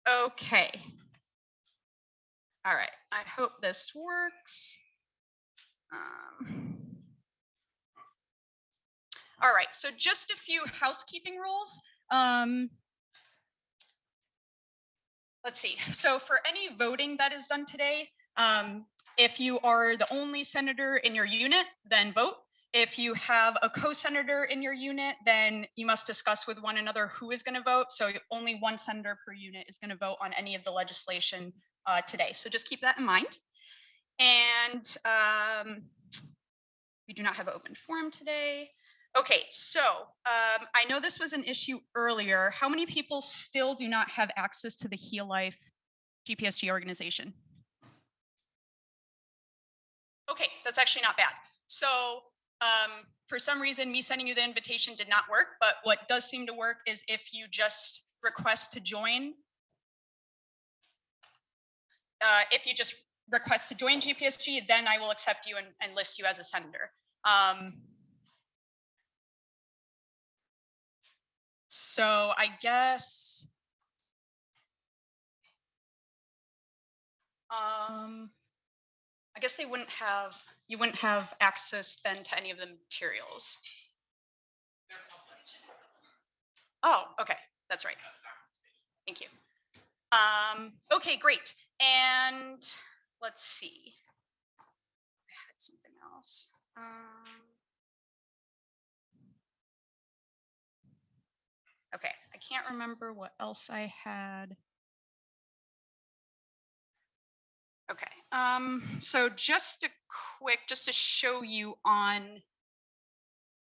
Okay. All right. I hope this works. All right. So just a few housekeeping rules. Let's see. So for any voting that is done today, if you are the only senator in your unit, then vote. If you have a co-senator in your unit, then you must discuss with one another who is going to vote. So only one senator per unit is going to vote on any of the legislation today. So just keep that in mind. And we do not have open forum today. Okay, so I know this was an issue earlier. How many people still do not have access to the Heal Life GPSG organization? Okay, that's actually not bad. So for some reason, me sending you the invitation did not work, but what does seem to work is if you just request to join. If you just request to join GPSG, then I will accept you and list you as a senator. So I guess they wouldn't have, you wouldn't have access then to any of the materials. Oh, okay, that's right. Thank you. Okay, great. And let's see. I had something else. Okay, I can't remember what else I had. Okay, so just to show you on,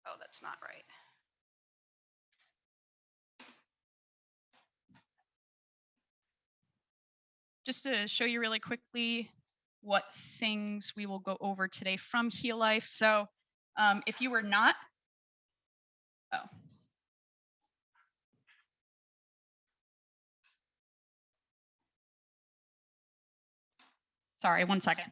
oh, that's not right. Just to show you really quickly what things we will go over today from Heal Life. So if you were not, oh. Sorry, one second.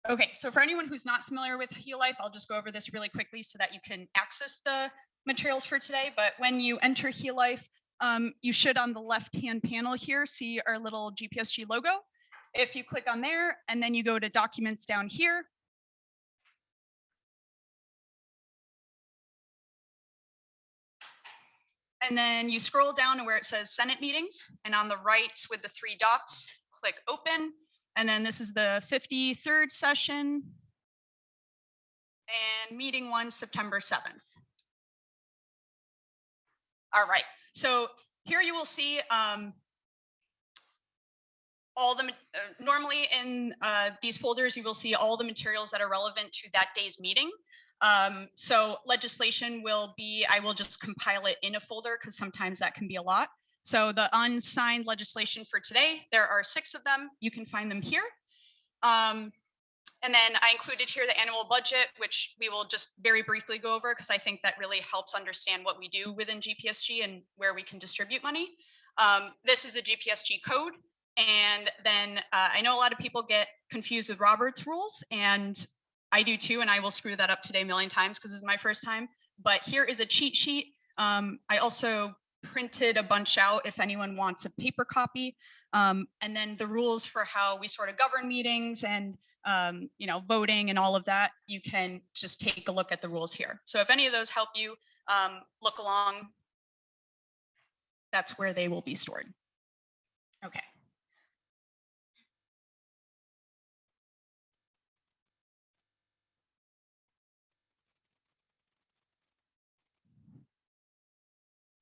Okay, so for anyone who's not familiar with Heal Life, I'll just go over this really quickly so that you can access the materials for today. But when you enter Heal Life, you should on the left-hand panel here see our little GPSG logo. If you click on there and then you go to documents down here, and then you scroll down to where it says Senate meetings, and on the right with the three dots, click open. And then this is the 53rd session and meeting 1, September 7th. All right, so here you will see all the, normally in these folders, you will see all the materials that are relevant to that day's meeting. So legislation will be, I will just compile it in a folder because sometimes that can be a lot. So the unsigned legislation for today, there are 6 of them. You can find them here. And then I included here the annual budget, which we will just very briefly go over because I think that really helps understand what we do within GPSG and where we can distribute money. This is a GPSG code. And then I know a lot of people get confused with Robert's rules, and I do too, and I will screw that up today a million times because this is my first time. But here is a cheat sheet. I also printed a bunch out if anyone wants a paper copy. And then the rules for how we sort of govern meetings and voting and all of that, you can just take a look at the rules here. So if any of those help you look along, that's where they will be stored. Okay.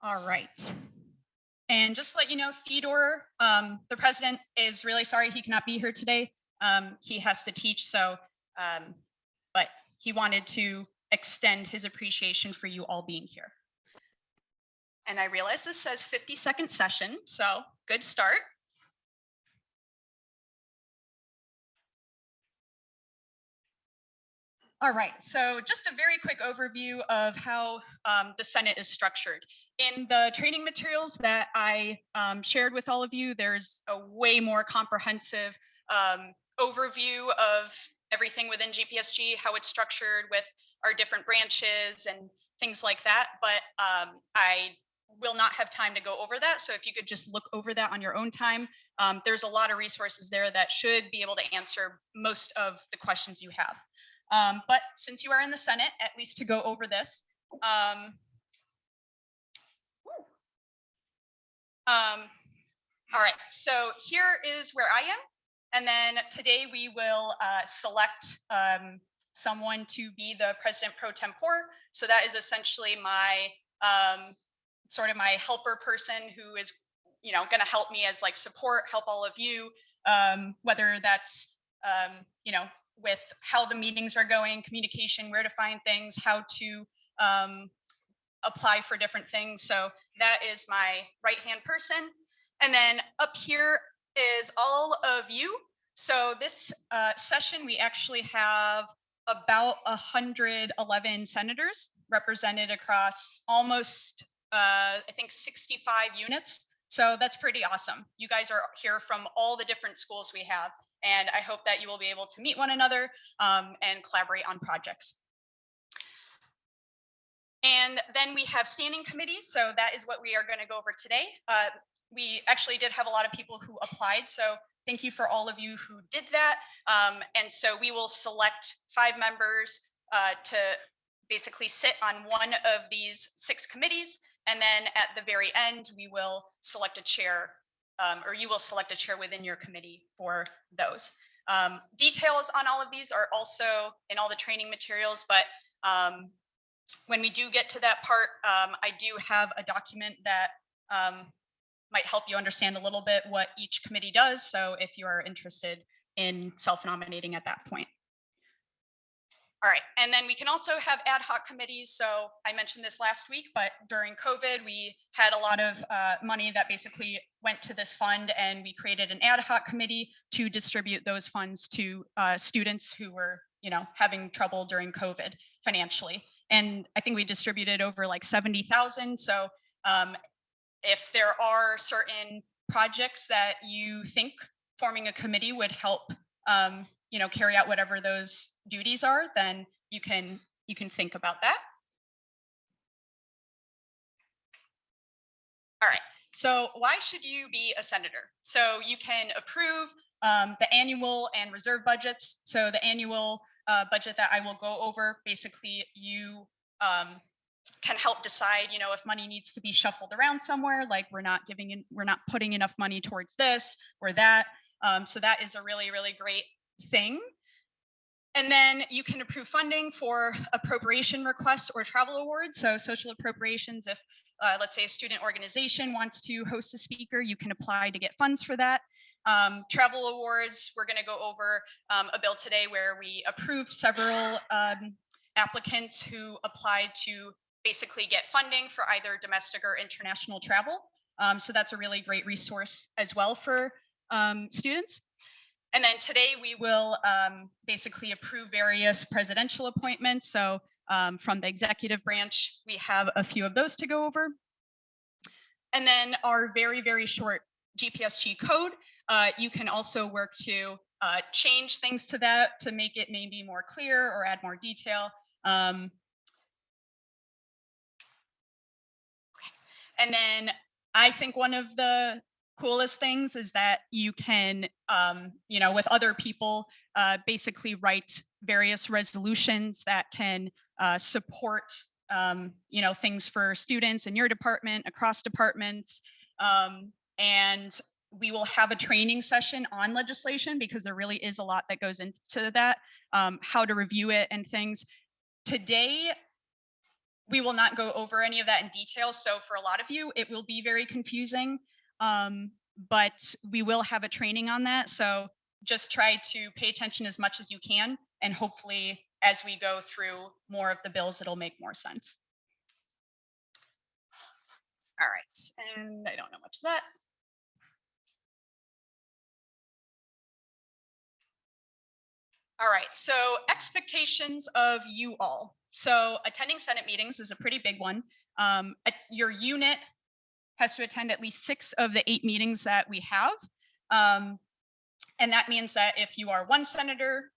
All right. And just to let you know, Theodore, the president, is really sorry he cannot be here today. He has to teach, so, but he wanted to extend his appreciation for you all being here. And I realize this says 50-second session, so good start. All right, so just a very quick overview of how the Senate is structured. In the training materials that I shared with all of you, there's a way more comprehensive overview of everything within GPSG, how it's structured with our different branches and things like that. But I will not have time to go over that. So if you could just look over that on your own time, there's a lot of resources there that should be able to answer most of the questions you have. But since you are in the Senate, at least to go over this, all right, so here is where I am. And then today we will select someone to be the president pro tempore. So that is essentially my sort of my helper person who is, going to help me as like support, help all of you, whether that's, with how the meetings are going, communication, where to find things, how to apply for different things. So that is my right-hand person. And then up here is all of you. So this session, we actually have about 111 senators represented across almost, I think, 65 units. So that's pretty awesome. You guys are here from all the different schools we have. And I hope that you will be able to meet one another and collaborate on projects. And then we have standing committees. So that is what we are going to go over today. We actually did have a lot of people who applied. So thank you for all of you who did that. And so we will select 5 members to basically sit on one of these 6 committees. And then at the very end, we will select a chair, or you will select a chair within your committee for those. Details on all of these are also in all the training materials, but when we do get to that part, I do have a document that might help you understand a little bit what each committee does. So if you are interested in self-nominating at that point. All right, and then we can also have ad hoc committees. So I mentioned this last week, but during COVID, we had a lot of money that basically went to this fund, and we created an ad hoc committee to distribute those funds to students who were, having trouble during COVID financially. And I think we distributed over like 70,000. So if there are certain projects that you think forming a committee would help, carry out whatever those duties are, then you can think about that. All right. So why should you be a senator? So you can approve the annual and reserve budgets. So the annual budget that I will go over, basically you can help decide, if money needs to be shuffled around somewhere, like we're not putting enough money towards this or that. So that is a really, really great thing. And then you can approve funding for appropriation requests or travel awards. So social appropriations, if let's say a student organization wants to host a speaker, you can apply to get funds for that. Travel awards, we're going to go over a bill today where we approved several applicants who applied to basically get funding for either domestic or international travel. So that's a really great resource as well for students. And then today we will basically approve various presidential appointments. So from the executive branch, we have a few of those to go over. And then our very, very short GPSG code, you can also work to change things to that to make it maybe more clear or add more detail. Okay. And then I think one of the coolest things is that you can, with other people, basically write various resolutions that can support, things for students in your department, across departments. And we will have a training session on legislation because there really is a lot that goes into that, how to review it and things. Today, we will not go over any of that in detail. So for a lot of you, it will be very confusing, but we will have a training on that. So just try to pay attention as much as you can. And hopefully, as we go through more of the bills, it'll make more sense. All right, and I don't know much of that. All right, so expectations of you all. So attending Senate meetings is a pretty big one. Your unit has to attend at least 6 of the 8 meetings that we have. And that means that if you are one senator,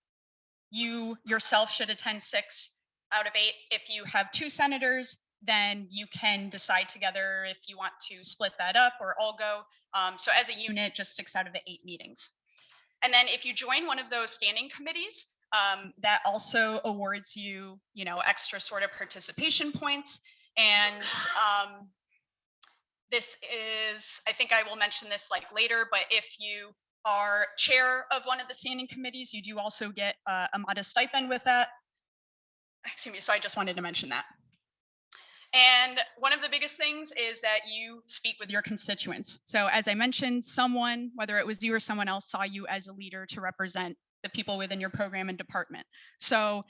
you yourself should attend 6 out of 8. If you have 2 senators, then you can decide together if you want to split that up or all go. So as a unit, just 6 out of the 8 meetings. And then if you join one of those standing committees, that also awards you, extra sort of participation points. And this is, I think I will mention this like later, but if you are chair of one of the standing committees, you do also get a modest stipend with that. Excuse me, so I just wanted to mention that. And one of the biggest things is that you speak with your constituents. So as I mentioned, someone, whether it was you or someone else, saw you as a leader to represent the people within your program and department. So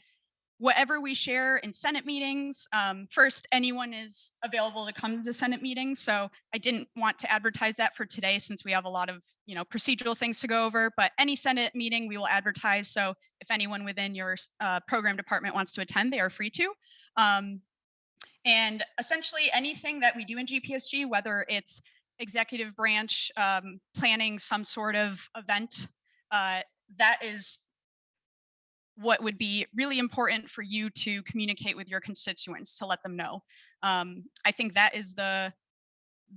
whatever we share in Senate meetings, first, anyone is available to come to Senate meetings. So I didn't want to advertise that for today since we have a lot of, procedural things to go over, but any Senate meeting we will advertise. So if anyone within your program department wants to attend, they are free to. And essentially anything that we do in GPSG, whether it's executive branch planning some sort of event, that is what would be really important for you to communicate with your constituents to let them know. I think that is the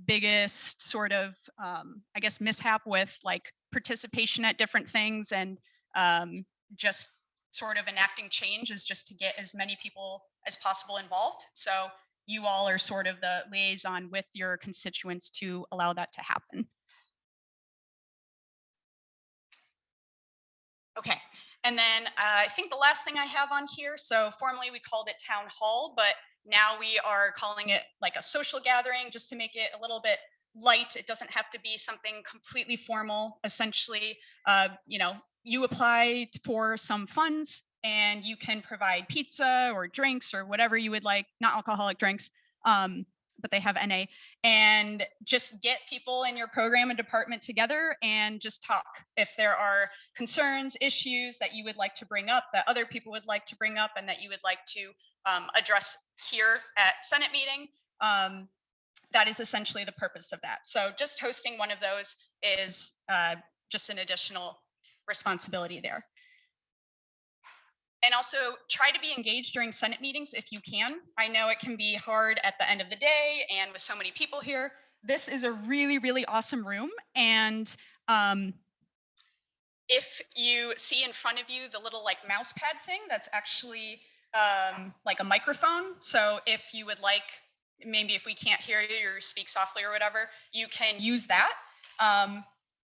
biggest sort of, I guess, mishap with like participation at different things and just sort of enacting change is just to get as many people as possible involved. So you all are sort of the liaison with your constituents to allow that to happen. Okay, and then I think the last thing I have on here, so formerly we called it town hall, but now we are calling it like a social gathering just to make it a little bit light. It doesn't have to be something completely formal. Essentially, you apply for some funds and you can provide pizza or drinks or whatever you would like, not alcoholic drinks, but they have NA, and just get people in your program and department together and just talk. If there are concerns, issues that you would like to bring up, that other people would like to bring up, and that you would like to address here at Senate meeting, that is essentially the purpose of that. So just hosting one of those is just an additional responsibility there. And also try to be engaged during Senate meetings if you can. I know it can be hard at the end of the day and with so many people here. This is a really, really awesome room. And if you see in front of you the little like mouse pad thing, that's actually like a microphone. So if you would like, maybe if we can't hear you or speak softly or whatever, you can use that.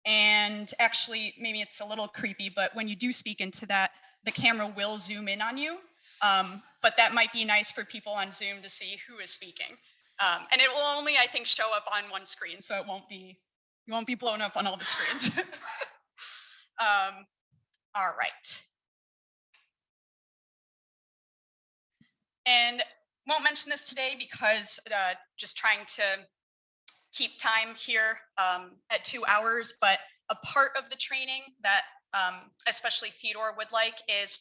And actually, maybe it's a little creepy, but when you do speak into that, the camera will zoom in on you, but that might be nice for people on Zoom to see who is speaking. And it will only, I think, show up on one screen, so it won't be, you won't be blown up on all the screens. All right. And won't mention this today because just trying to keep time here at 2 hours, but a part of the training that especially Theodore would like is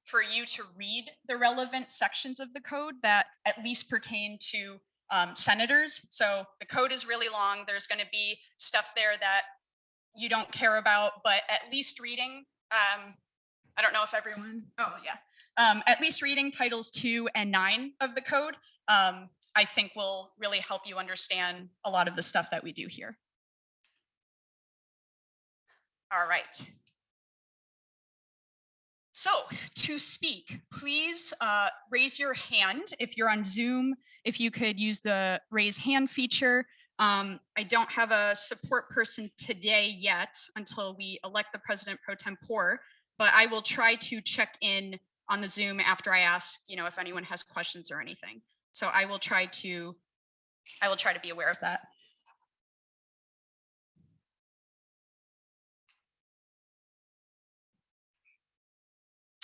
for you to read the relevant sections of the code that at least pertain to senators. So the code is really long. There's going to be stuff there that you don't care about, but at least reading, I don't know if everyone, at least reading titles 2 and 9 of the code, I think will really help you understand a lot of the stuff that we do here. All right. So to speak, please raise your hand. If you're on Zoom, if you could use the raise hand feature. I don't have a support person today yet until we elect the president pro tempore, but I will try to check in on the Zoom after I ask, if anyone has questions or anything. So I will try to be aware of that.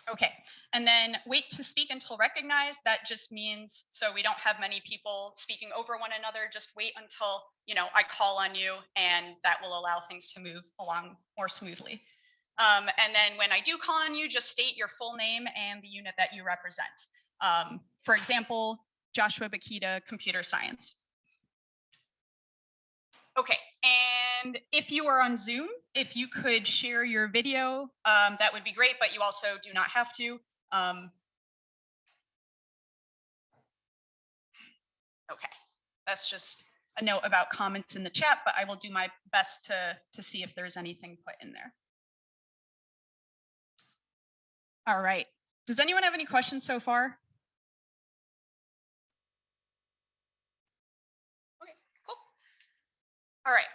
Okay, and then wait to speak until recognized. That just means, so we don't have many people speaking over one another, just wait until, I call on you, and that will allow things to move along more smoothly. And then when I do call on you, just state your full name and the unit that you represent. For example, Joshua Bakita, Computer Science. Okay, and if you are on Zoom, if you could share your video, that would be great, but you also do not have to. Um, okay, that's just a note about comments in the chat, but I will do my best to see if there's anything put in there. All right. Does anyone have any questions so far? Okay, cool. All right.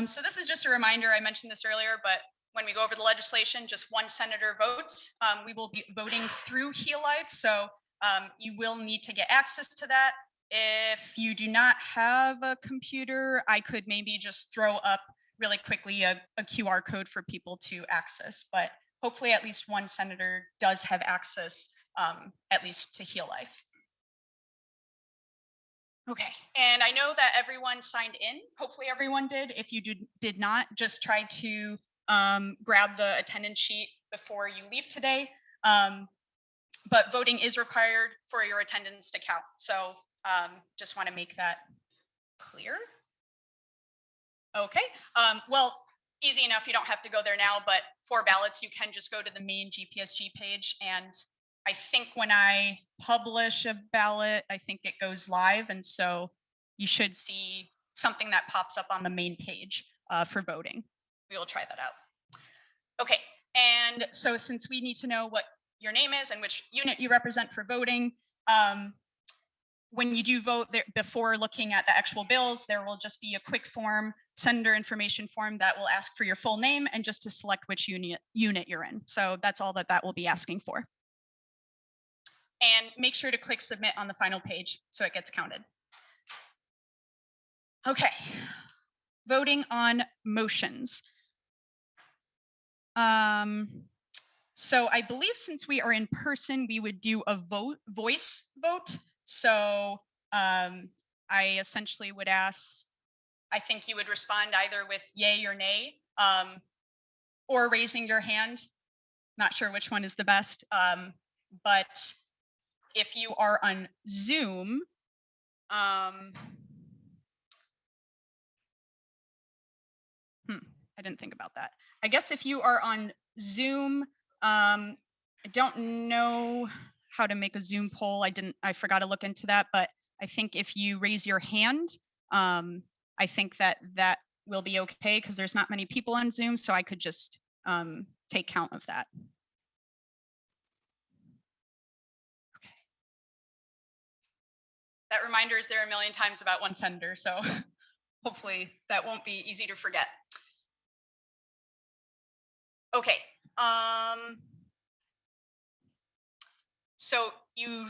So this is just a reminder, I mentioned this earlier, but when we go over the legislation, just one senator votes. We will be voting through Heal Life, so you will need to get access to that. If you do not have a computer, I could maybe just throw up really quickly a QR code for people to access, but hopefully at least one senator does have access, at least to Heal Life. Okay, and I know that everyone signed in. Hopefully everyone did. If you did not, just try to grab the attendance sheet before you leave today. But voting is required for your attendance to count. So just want to make that clear. Okay, well, easy enough. You don't have to go there now, but for ballots, you can just go to the main GPSG page. And I think when I publish a ballot, I think it goes live. And so you should see something that pops up on the main page for voting. We will try that out. Okay, and so since we need to know what your name is and which unit you represent for voting, when you do vote there, before looking at the actual bills, there will just be a quick form, senator information form that will ask for your full name and just to select which unit you're in. So that's all that will be asking for. And make sure to click submit on the final page so it gets counted. Okay, voting on motions. So I believe since we are in person, we would do a voice vote. So I essentially would ask, I think you would respond either with yay or nay, or raising your hand. Not sure which one is the best. But if you are on Zoom, I didn't think about that. I guess if you are on Zoom, I don't know how to make a Zoom poll. I forgot to look into that, but I think if you raise your hand, I think that will be okay because there's not many people on Zoom, so I could just take count of that. Okay. That reminder is there a million times about one senator, so hopefully that won't be easy to forget. Okay. So you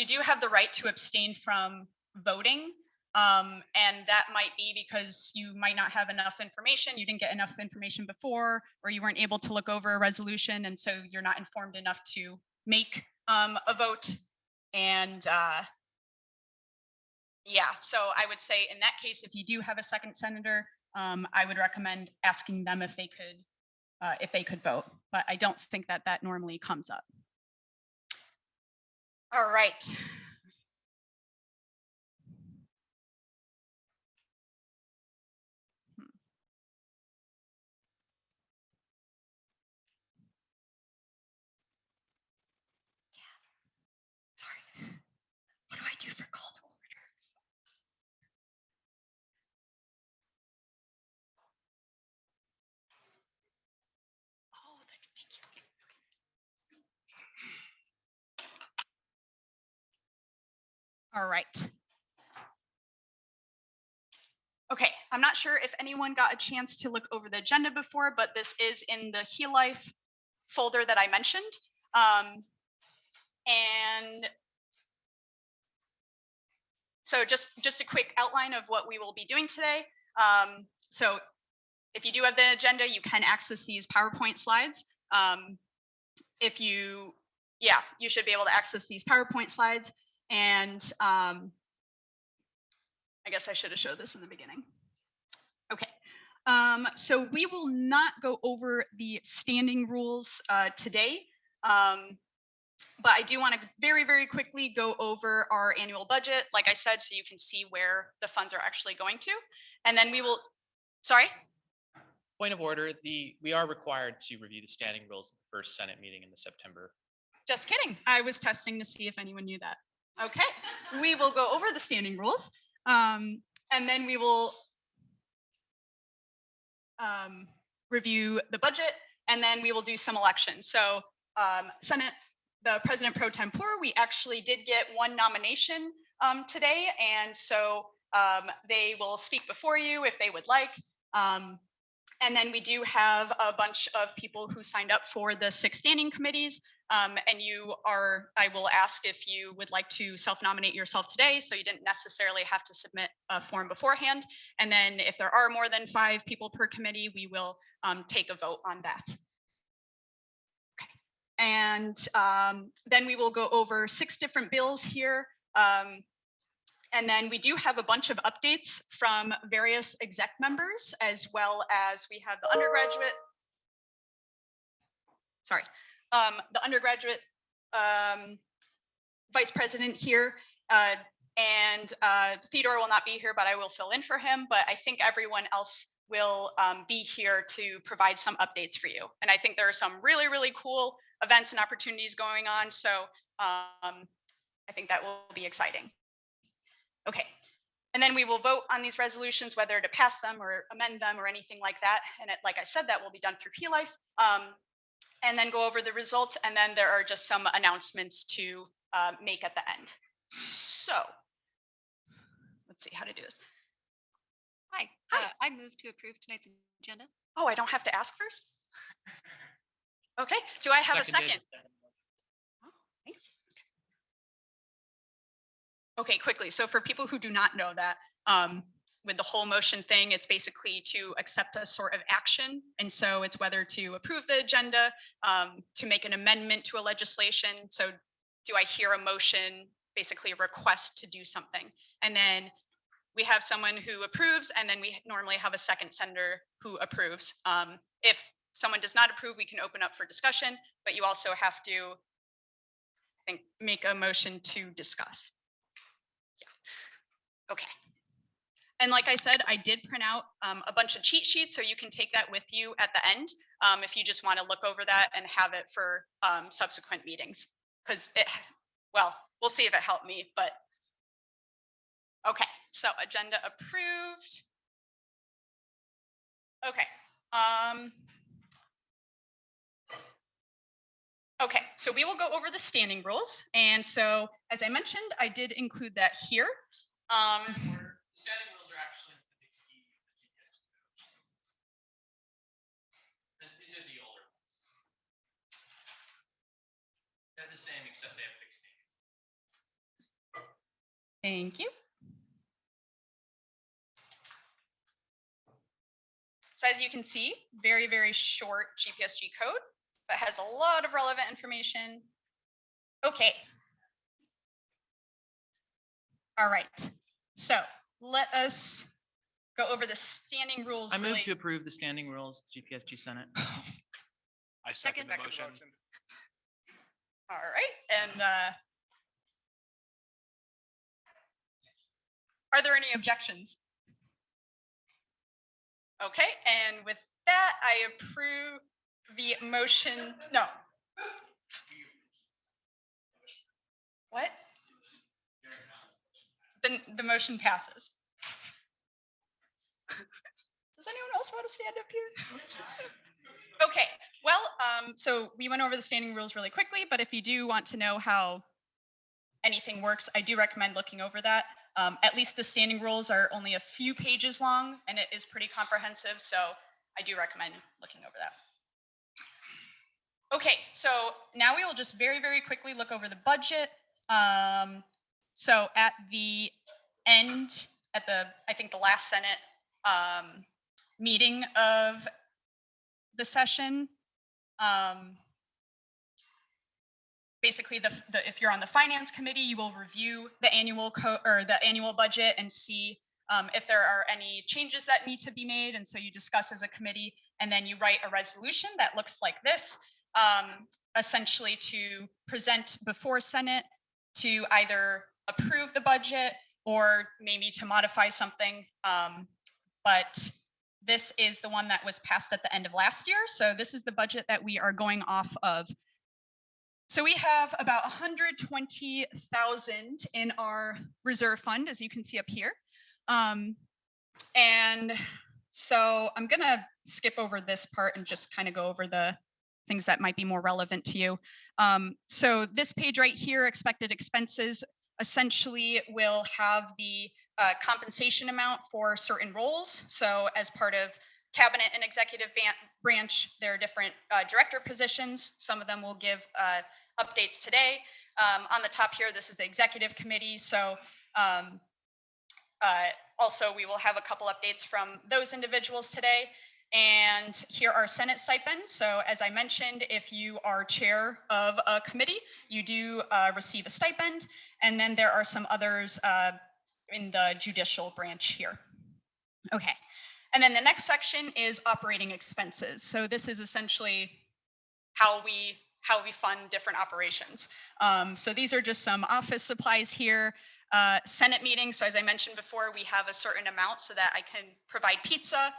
do have the right to abstain from voting. And that might be because you might not have enough information, you didn't get enough information before, or you weren't able to look over a resolution, and so you're not informed enough to make a vote. And yeah, so I would say in that case, if you do have a second senator, I would recommend asking them if they could vote, but I don't think that normally comes up. All right. Sorry. What do I do for call to order? Oh, thank you. All right. Okay, I'm not sure if anyone got a chance to look over the agenda before, but this is in the Heal Life folder that I mentioned. And so just a quick outline of what we will be doing today. So if you do have the agenda, you can access these PowerPoint slides. You should be able to access these PowerPoint slides. And I guess I should have showed this in the beginning. Okay. So we will not go over the standing rules today. But I do want to very, very quickly go over our annual budget, like I said, so you can see where the funds are actually going to. And then we will, sorry? Point of order, we are required to review the standing rules at the first Senate meeting in the September. Just kidding. I was testing to see if anyone knew that. Okay, we will go over the standing rules. And then we will review the budget, and then we will do some elections. So Senate, the President Pro Tempore, we actually did get one nomination today, and so they will speak before you if they would like. And then we do have a bunch of people who signed up for the 6 standing committees. And I will ask if you would like to self-nominate yourself today, so you didn't necessarily have to submit a form beforehand. And then if there are more than 5 people per committee, we will take a vote on that. Okay. And then we will go over 6 different bills here. And then we do have a bunch of updates from various exec members, as well as we have the undergraduate, the undergraduate vice president here. And Theodore will not be here, but I will fill in for him. But I think everyone else will be here to provide some updates for you. And I think there are some really, really cool events and opportunities going on. So I think that will be exciting. Okay, and then we will vote on these resolutions, whether to pass them or amend them or anything like that. And like I said, that will be done through P-Life. And then go over the results. And then there are just some announcements to make at the end. So let's see how to do this. Hi. I move to approve tonight's agenda. Oh, I don't have to ask first? Okay, do I have a second? Oh, thanks. Okay, quickly. So for people who do not know that, with the whole motion thing, it's basically to accept a sort of action. And so it's whether to approve the agenda, to make an amendment to a legislation. So do I hear a motion, basically a request to do something? And then we have someone who approves, and then we normally have a second sender who approves. If someone does not approve, we can open up for discussion, but you also have to, I think, make a motion to discuss. Okay. And like I said, I did print out a bunch of cheat sheets, so you can take that with you at the end if you just want to look over that and have it for subsequent meetings. Because well, we'll see if it helped me, but okay. So agenda approved. Okay. Okay, so we will go over the standing rules. And so, as I mentioned, I did include that here. The standing rules are actually the big scheme of the GPSG code. These are the older ones. They're the same, except they have fixed standing. Thank you. So as you can see, very, very short GPSG code, but has a lot of relevant information. Okay. All right. So let us go over the standing rules. I move to approve the standing rules, GPSG Senate. I second the motion. All right. And are there any objections? Okay, and with that, I approve the motion. No. What? The motion passes. Does anyone else want to stand up here? Okay, well, so we went over the standing rules really quickly, but if you do want to know how anything works, I do recommend looking over that. At least the standing rules are only a few pages long, and it is pretty comprehensive, so I do recommend looking over that. Okay, so now we will just very, very quickly look over the budget. So at the end, I think the last Senate meeting of the session, basically, if you're on the finance committee, you will review the annual budget and see if there are any changes that need to be made. And so you discuss as a committee, and then you write a resolution that looks like this. essentially to present before Senate to either approve the budget or maybe to modify something. But this is the one that was passed at the end of last year. So this is the budget that we are going off of. So we have about 120,000 in our reserve fund, as you can see up here. And so I'm gonna skip over this part and just kind of go over the things that might be more relevant to you. So this page right here, expected expenses, essentially will have the compensation amount for certain roles. So as part of cabinet and executive branch, there are different director positions. Some of them will give updates today. On the top here, this is the executive committee. So also, we will have a couple updates from those individuals today. And here are Senate stipends. So as I mentioned, if you are chair of a committee, you do receive a stipend. And then there are some others in the judicial branch here. Okay. And then the next section is operating expenses. So this is essentially how we fund different operations. So these are just some office supplies here. Senate meetings. So as I mentioned before, we have a certain amount so that I can provide pizza.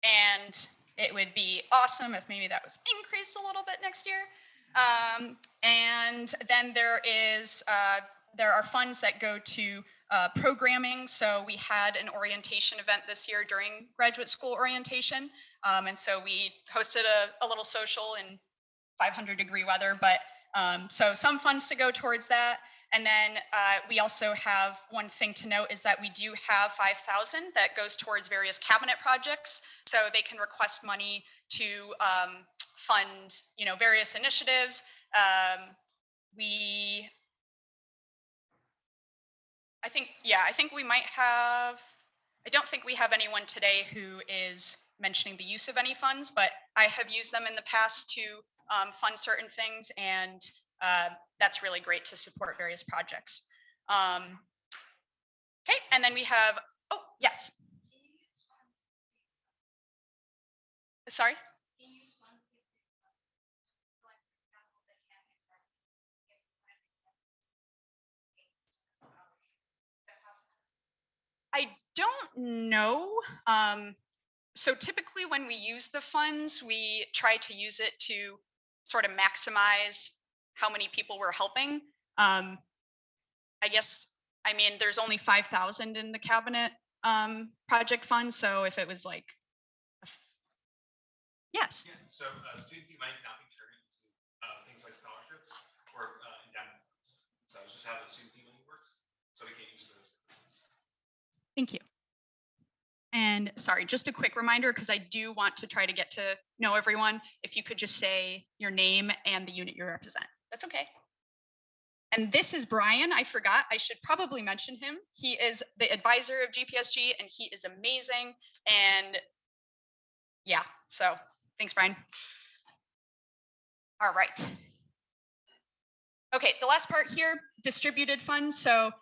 And it would be awesome if maybe that was increased a little bit next year. And then there are funds that go to programming. So we had an orientation event this year during graduate school orientation. And so we hosted a little social in 500-degree weather, but so some funds to go towards that. And then we also have one thing to note is that we do have 5,000 that goes towards various cabinet projects. So they can request money to fund, various initiatives. I think we might have, I don't think we have anyone today who is mentioning the use of any funds, but I have used them in the past to fund certain things, and that's really great to support various projects. Okay, and then we have, oh, yes. Sorry? I don't know. So typically when we use the funds, we try to use it to sort of maximize how many people we're helping. I guess, there's only 5,000 in the cabinet project fund. So if it was like, yes. Yeah, so student fee might not be turned into things like scholarships or endowment funds. So it's just how the student fee money works. So we can't use it for those purposes. Thank you. And sorry, just a quick reminder, because I do want to try to get to know everyone. If you could just say your name and the unit you represent. That's okay. And this is Brian. I forgot. I should probably mention him. He is the advisor of GPSG, and he is amazing. And yeah, so thanks, Brian. All right. Okay, the last part here, distributed funds. So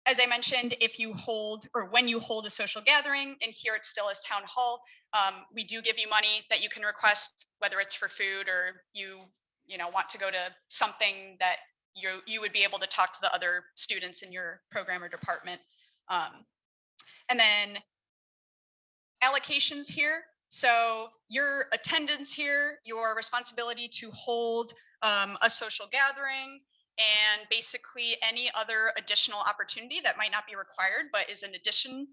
as I mentioned, if you hold or when you hold a social gathering, and here it's still as town hall, we do give you money that you can request, whether it's for food or you want to go to something that you would be able to talk to the other students in your program or department. And then allocations here. So your attendance here, your responsibility to hold a social gathering, and basically any other additional opportunity that might not be required, but is an addition.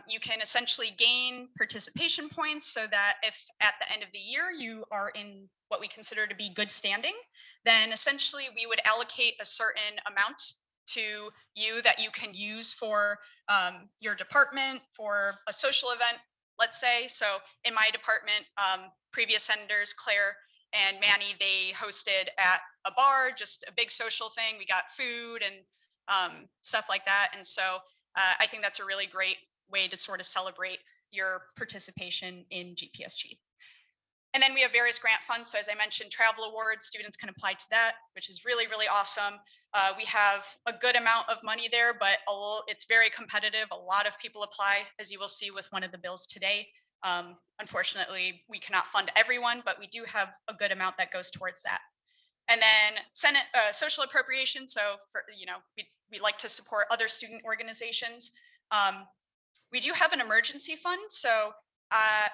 You can essentially gain participation points so that if at the end of the year you are in what we consider to be good standing, then essentially we would allocate a certain amount to you that you can use for your department, for a social event, let's say. So in my department, previous senators, Claire and Manny, they hosted at a bar, just a big social thing. We got food and stuff like that. And so I think that's a really great way to sort of celebrate your participation in GPSG. And then we have various grant funds. So as I mentioned, travel awards, students can apply to that, which is really, really awesome. We have a good amount of money there, but it's very competitive. A lot of people apply, as you will see with one of the bills today. Unfortunately, we cannot fund everyone, but we do have a good amount that goes towards that. And then Senate social appropriation. So for, we like to support other student organizations. We do have an emergency fund. So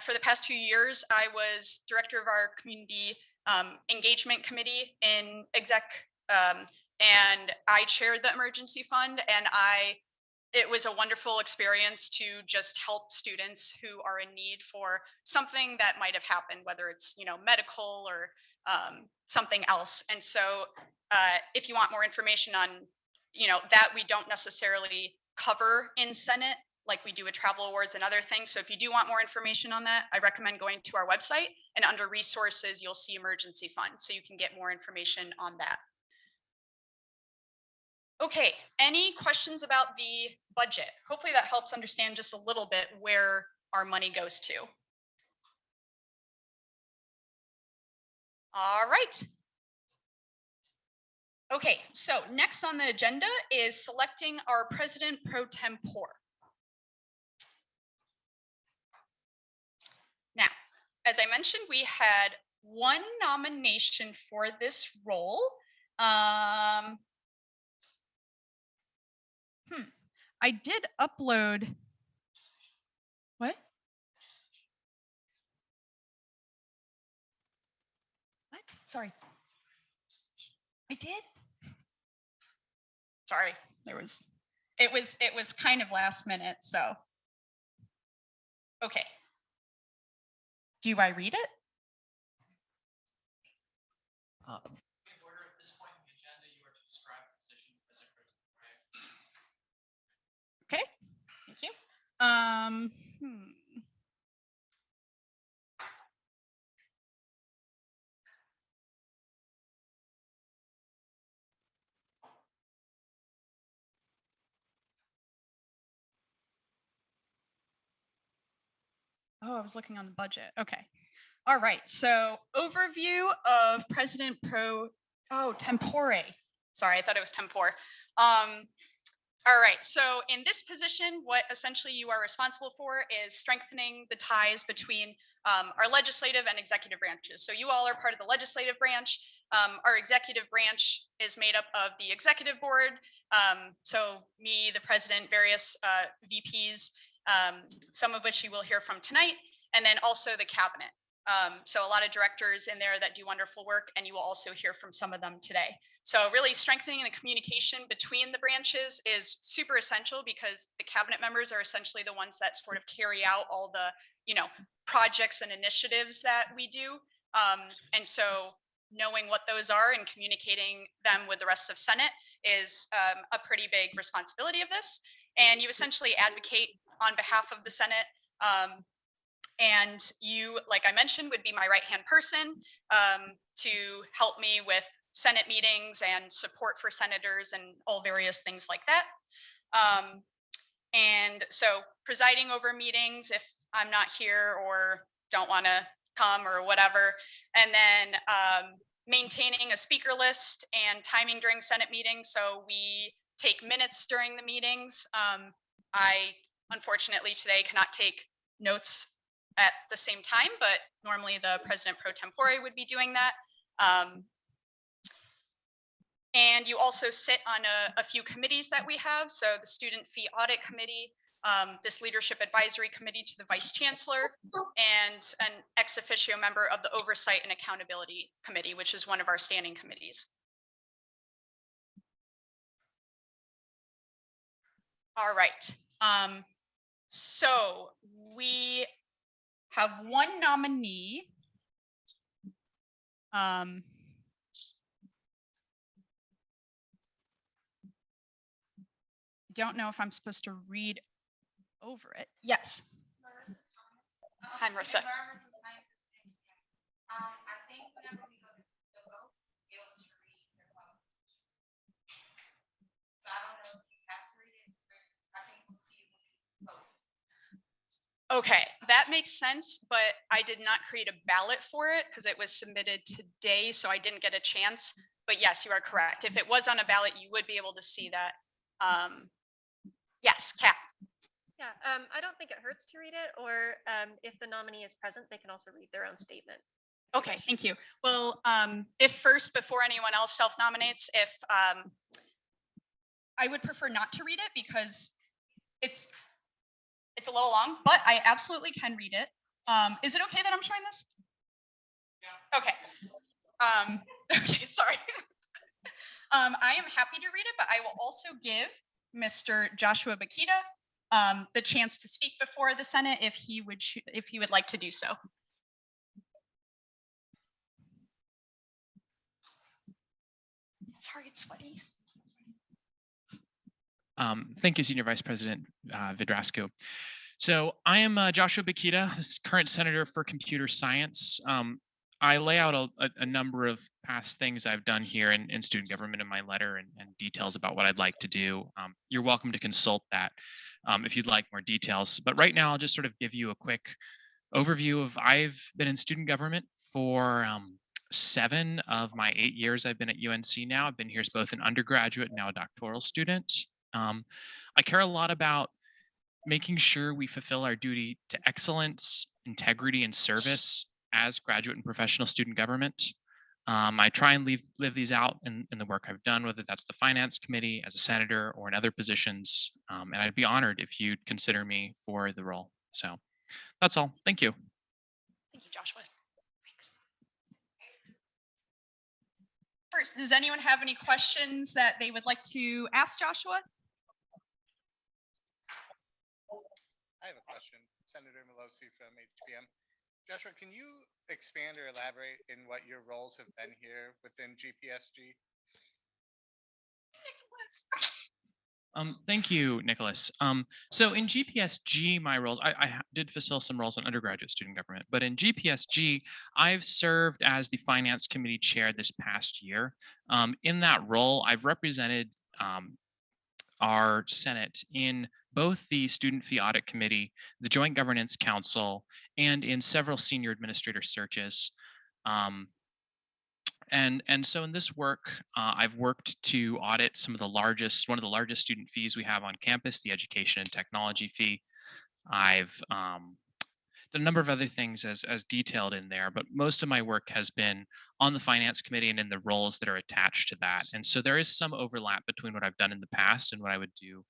for the past 2 years, I was director of our community engagement committee in exec, and I chaired the emergency fund. And it was a wonderful experience to just help students who are in need for something that might have happened, whether it's medical or something else. And so if you want more information on that, we don't necessarily cover in Senate like we do with travel awards and other things. So if you do want more information on that, I recommend going to our website, and under resources, you'll see emergency fund. So you can get more information on that. Okay, any questions about the budget? Hopefully that helps understand just a little bit where our money goes to. All right. Okay, so next on the agenda is selecting our president pro tempore. Now, as I mentioned, we had one nomination for this role. I did upload. What? What? Sorry. I did? Sorry, it was kind of last minute, so. Okay. Do I read it? In order at this point in the agenda, you are to describe the position as a Okay, thank you. Oh, I was looking on the budget. Okay. All right. So overview of President Pro Tempore. Sorry, I thought it was tempore. All right. So in this position, what essentially you are responsible for is strengthening the ties between our legislative and executive branches. So you all are part of the legislative branch. Our executive branch is made up of the executive board. So me, the president, various VPs, some of which you will hear from tonight, and then also the cabinet. So a lot of directors in there that do wonderful work, and you will also hear from some of them today. So really strengthening the communication between the branches is super essential, because the cabinet members are essentially the ones that sort of carry out all the, projects and initiatives that we do. And so knowing what those are and communicating them with the rest of Senate is a pretty big responsibility of this. And you essentially advocate on behalf of the Senate. And you, like I mentioned, would be my right-hand person to help me with Senate meetings and support for senators and all various things like that. And so presiding over meetings if I'm not here or don't want to come or whatever. And then maintaining a speaker list and timing during Senate meetings. So we take minutes during the meetings. I unfortunately today cannot take notes at the same time, but normally the president pro tempore would be doing that. And you also sit on a few committees that we have. So the Student Fee Audit Committee, this Leadership Advisory Committee to the Vice Chancellor, and an ex officio member of the Oversight and Accountability Committee, which is one of our standing committees. All right. So we have one nominee. Don't know if I'm supposed to read over it. Yes. Hi, Marissa. I think whenever we go to the vote, be able to read your vote. So I don't know if you have to read it, but I think we'll see it vote. Okay, that makes sense, but I did not create a ballot for it because it was submitted today, so I didn't get a chance. But yes, you are correct. If it was on a ballot, you would be able to see that. Yes, Kat. Yeah, I don't think it hurts to read it, or if the nominee is present, they can also read their own statement. Okay, thank you. Well, if first, before anyone else self-nominates, if I would prefer not to read it because it's a little long, but I absolutely can read it. Is it okay that I'm showing this? Yeah. Okay. Okay, sorry. I am happy to read it, but I will also give Mr. Joshua Bakita the chance to speak before the Senate if he would like to do so. Sorry, it's sweaty. Thank you, Senior Vice President Vidrasco. So I am Joshua Bakita, current Senator for Computer Science. I lay out a number of past things I've done here in student government in my letter and details about what I'd like to do. You're welcome to consult that if you'd like more details. But right now, I'll just sort of give you a quick overview of I've been in student government for 7 of my 8 years I've been at UNC now. I've been here as both an undergraduate and now a doctoral student. I care a lot about making sure we fulfill our duty to excellence, integrity, and service as graduate and professional student government. I try and live these out in the work I've done, whether that's the finance committee, as a senator, or in other positions. And I'd be honored if you'd consider me for the role. So that's all. Thank you. Thank you, Joshua. Thanks. First, does anyone have any questions that they would like to ask Joshua? I have a question, Senator Melosi from HPM. Joshua, can you expand or elaborate in what your roles have been here within GPSG? Thank you, Nicholas. So in GPSG, my roles, I did fulfill some roles in undergraduate student government, but in GPSG, I've served as the finance committee chair this past year. In that role, I've represented our Senate in both the Student Fee Audit Committee, the Joint Governance Council, and in several senior administrator searches. And so in this work, I've worked to audit one of the largest student fees we have on campus, the education and technology fee. I've done a number of other things as detailed in there, but most of my work has been on the finance committee and in the roles that are attached to that. And so there is some overlap between what I've done in the past and what I would do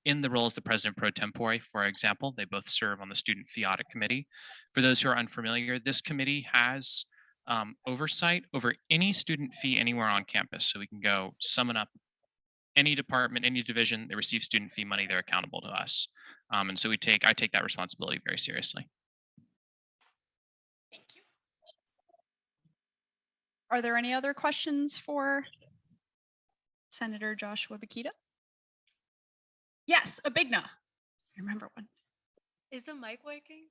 in the roles the president pro tempore, for example. They both serve on the student fee audit committee. For those who are unfamiliar, this committee has oversight over any student fee anywhere on campus. So we can go sum it up. Any department, any division that receives student fee money, they're accountable to us. And so I take that responsibility very seriously. Thank you. Are there any other questions for Senator Joshua Bakita? Yes, Abigna. I remember one. Is the mic working?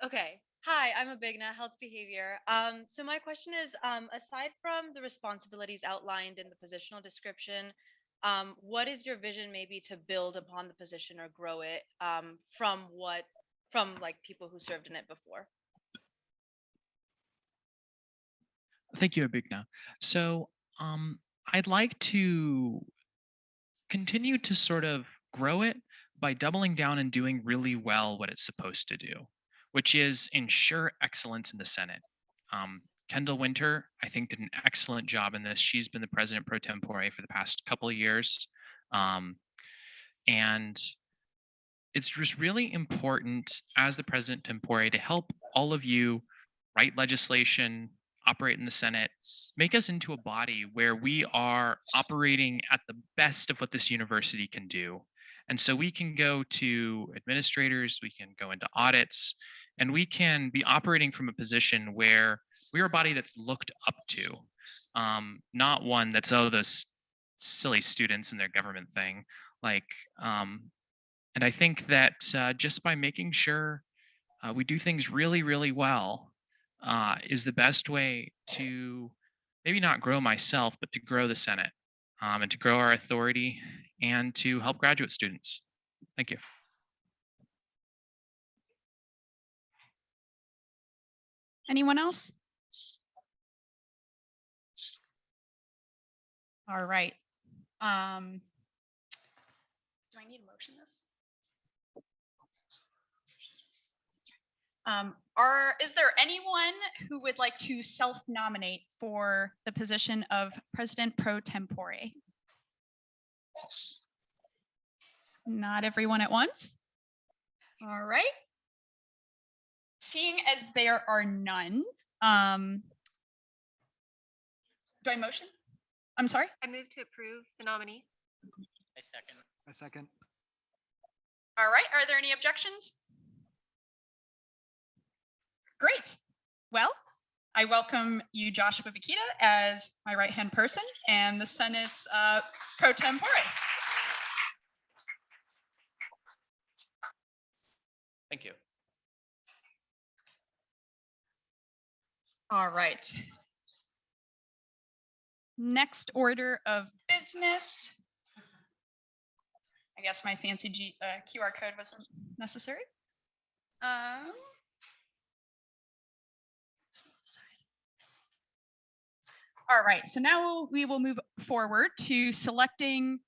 Okay. Hi, I'm Abigna, health behavior. So my question is, aside from the responsibilities outlined in the positional description, what is your vision maybe to build upon the position or grow it from like people who served in it before? Thank you, Abigna. So I'd like to continue to sort of grow it by doubling down and doing really well what it's supposed to do, which is ensure excellence in the Senate. Kendall Winter, I think, did an excellent job in this. She's been the president pro tempore for the past couple of years. And it's just really important as the president tempore to help all of you write legislation, operate in the Senate, make us into a body where we are operating at the best of what this university can do. And so we can go to administrators, we can go into audits, and we can be operating from a position where we're a body that's looked up to, not one that's, oh, those silly students and their government thing. And I think that just by making sure we do things really, really well is the best way to maybe not grow myself, but to grow the Senate and to grow our authority and to help graduate students. Thank you. Anyone else? All right. Do I need to motion this? Is there anyone who would like to self-nominate for the position of President pro tempore? Not everyone at once. All right. Seeing as there are none, do I motion? I'm sorry? I move to approve the nominee. I second. A second. All right. Are there any objections? Great. Well, I welcome you, Joshua Bakita, as my right-hand person and the Senate's pro tempore. Thank you. All right. Next order of business. I guess my fancy QR code wasn't necessary. All right, so now we will move forward to selecting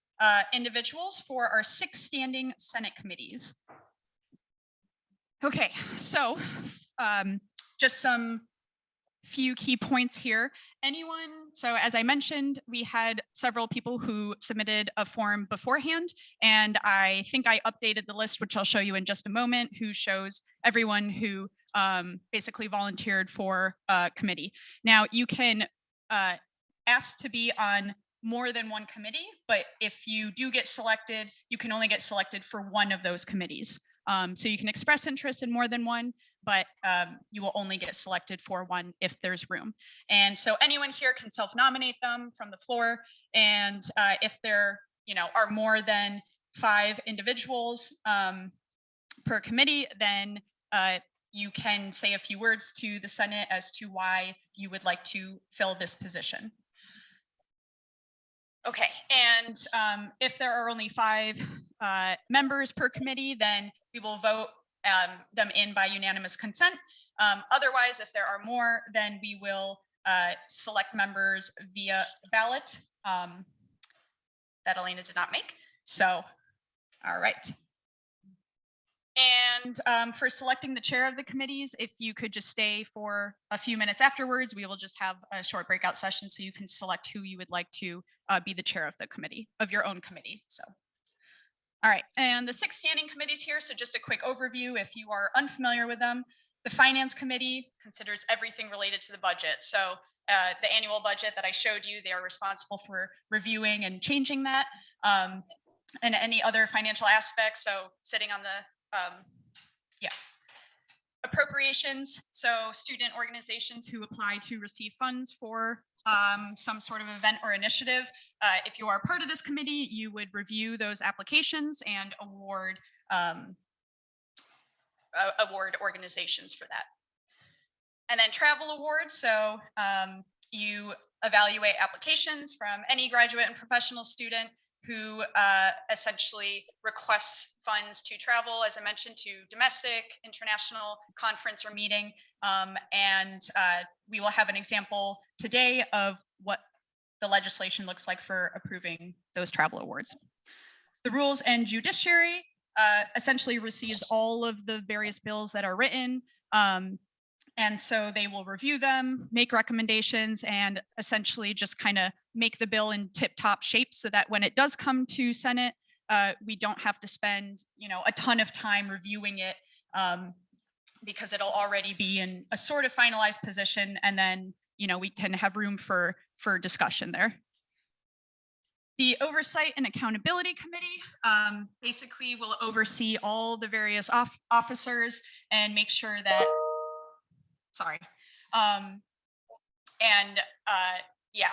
individuals for our 6 standing Senate committees. Okay, so just some few key points here. So as I mentioned, we had several people who submitted a form beforehand, and I think I updated the list, which I'll show you in just a moment, who shows everyone who basically volunteered for a committee. Now you can ask to be on more than one committee, but if you do get selected, you can only get selected for one of those committees. So you can express interest in more than one, but you will only get selected for one if there's room. And so anyone here can self-nominate them from the floor. And if there, are more than 5 individuals per committee, then you can say a few words to the Senate as to why you would like to fill this position. Okay, and if there are only 5 members per committee, then we will vote them in by unanimous consent. Otherwise, if there are more, then we will select members via ballot that Elena did not make. So, all right. And for selecting the chair of the committees, if you could just stay for a few minutes afterwards, we will just have a short breakout session so you can select who you would like to be the chair of the committee, of your own committee. So, all right, and the 6 standing committees here, so just a quick overview if you are unfamiliar with them. The Finance Committee considers everything related to the budget. So the annual budget that I showed you, they are responsible for reviewing and changing that, and any other financial aspects. So sitting on the appropriations, so student organizations who apply to receive funds for some sort of event or initiative. If you are part of this committee, you would review those applications and award organizations for that. And then travel awards, so you evaluate applications from any graduate and professional student who essentially requests funds to travel, as I mentioned, to domestic, international conference or meeting. And we will have an example today of what the legislation looks like for approving those travel awards. The Rules and Judiciary essentially receives all of the various bills that are written. And so they will review them, make recommendations, and essentially just kind of make the bill in tip-top shape so that when it does come to Senate, we don't have to spend, a ton of time reviewing it because it'll already be in a sort of finalized position, and then, we can have room for discussion there. The Oversight and Accountability Committee basically will oversee all the various officers and make sure that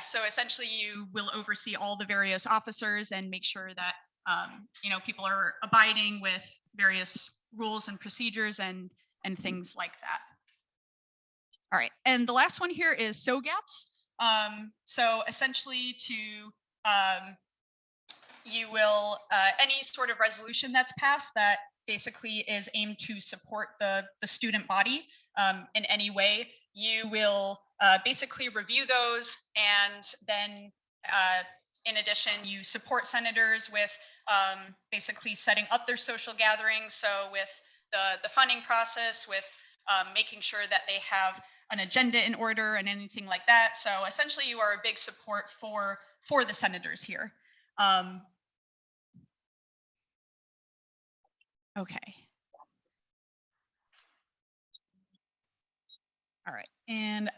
so essentially you will oversee all the various officers and make sure that, people are abiding with various rules and procedures and things like that. All right, and the last one here is SOGAPs. So essentially you will, any sort of resolution that's passed that basically is aimed to support the student body in any way, you will basically review those, and then in addition, you support senators with basically setting up their social gatherings. So with the funding process, with making sure that they have an agenda in order and anything like that. So essentially, you are a big support for the senators here. Okay. All right, and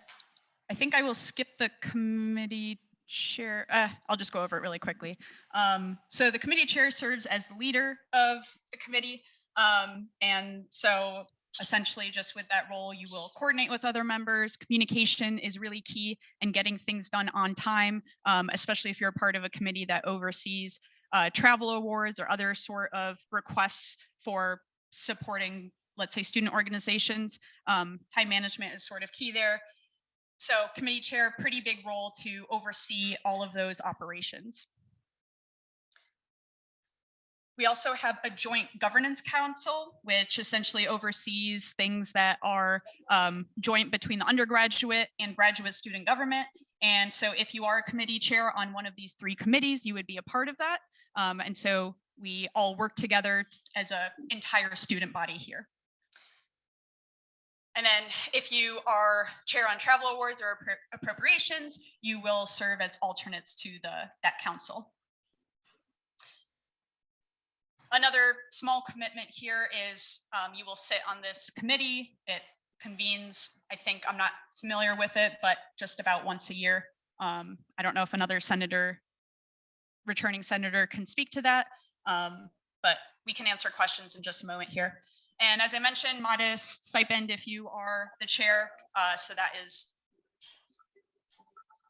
I think I will skip the committee chair. I'll just go over it really quickly. So the committee chair serves as the leader of the committee. And so essentially just with that role, you will coordinate with other members. Communication is really key in getting things done on time, especially if you're a part of a committee that oversees travel awards or other sort of requests for supporting, let's say, student organizations. Time management is sort of key there. So committee chair, pretty big role to oversee all of those operations. We also have a joint governance council, which essentially oversees things that are joint between the undergraduate and graduate student government. And so if you are a committee chair on one of these 3 committees, you would be a part of that. And so we all work together as an entire student body here. And then if you are chair on travel awards or appropriations, you will serve as alternates to that council. Another small commitment here is you will sit on this committee. It convenes, I think, I'm not familiar with it, but just about once a year. I don't know if another returning senator can speak to that, but we can answer questions in just a moment here. And as I mentioned, modest stipend if you are the chair. So that is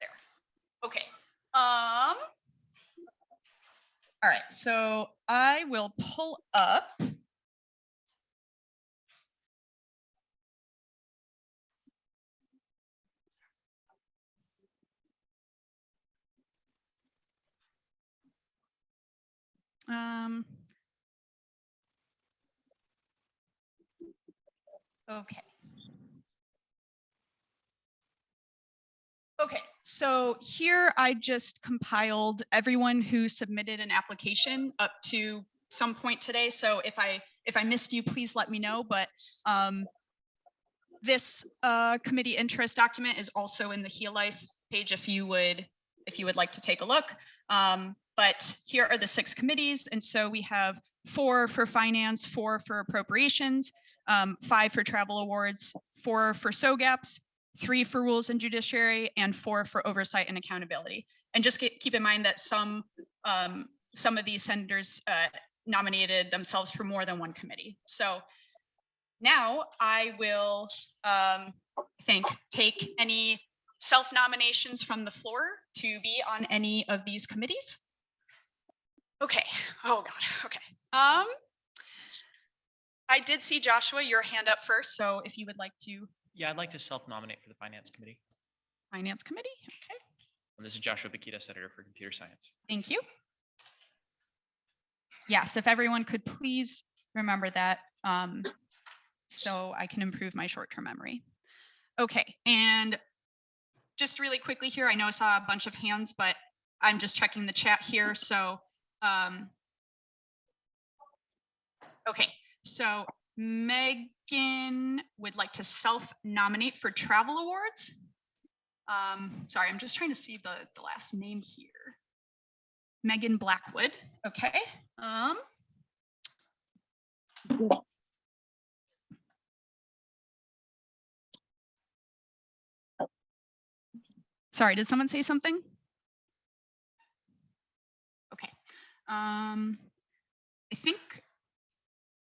there. Okay. All right. So I will pull up. Okay. Okay, so here I just compiled everyone who submitted an application up to some point today. So if I missed you, please let me know. But this committee interest document is also in the Heal Life page if you would like to take a look. But here are the 6 committees, and so we have 4 for finance, 4 for appropriations, 5 for travel awards, 4 for SOGAPs, 3 for rules and judiciary, and 4 for oversight and accountability. And just keep in mind that some of these senators nominated themselves for more than one committee. So now I will, I think, take any self-nominations from the floor to be on any of these committees. Okay. Oh God. Okay. I did see Joshua, your hand up first. So if you would like to. Yeah, I'd like to self-nominate for the Finance Committee. Finance Committee. Okay. And this is Joshua Bakita, Senator for Computer Science. Thank you. Yes, if everyone could please remember that so I can improve my short-term memory. Okay, and just really quickly here, I know I saw a bunch of hands, but I'm just checking the chat here. So, okay, so Megan would like to self-nominate for travel awards. Sorry, I'm just trying to see the last name here. Megan Blackwood. Okay. Sorry, did someone say something? Okay. I think,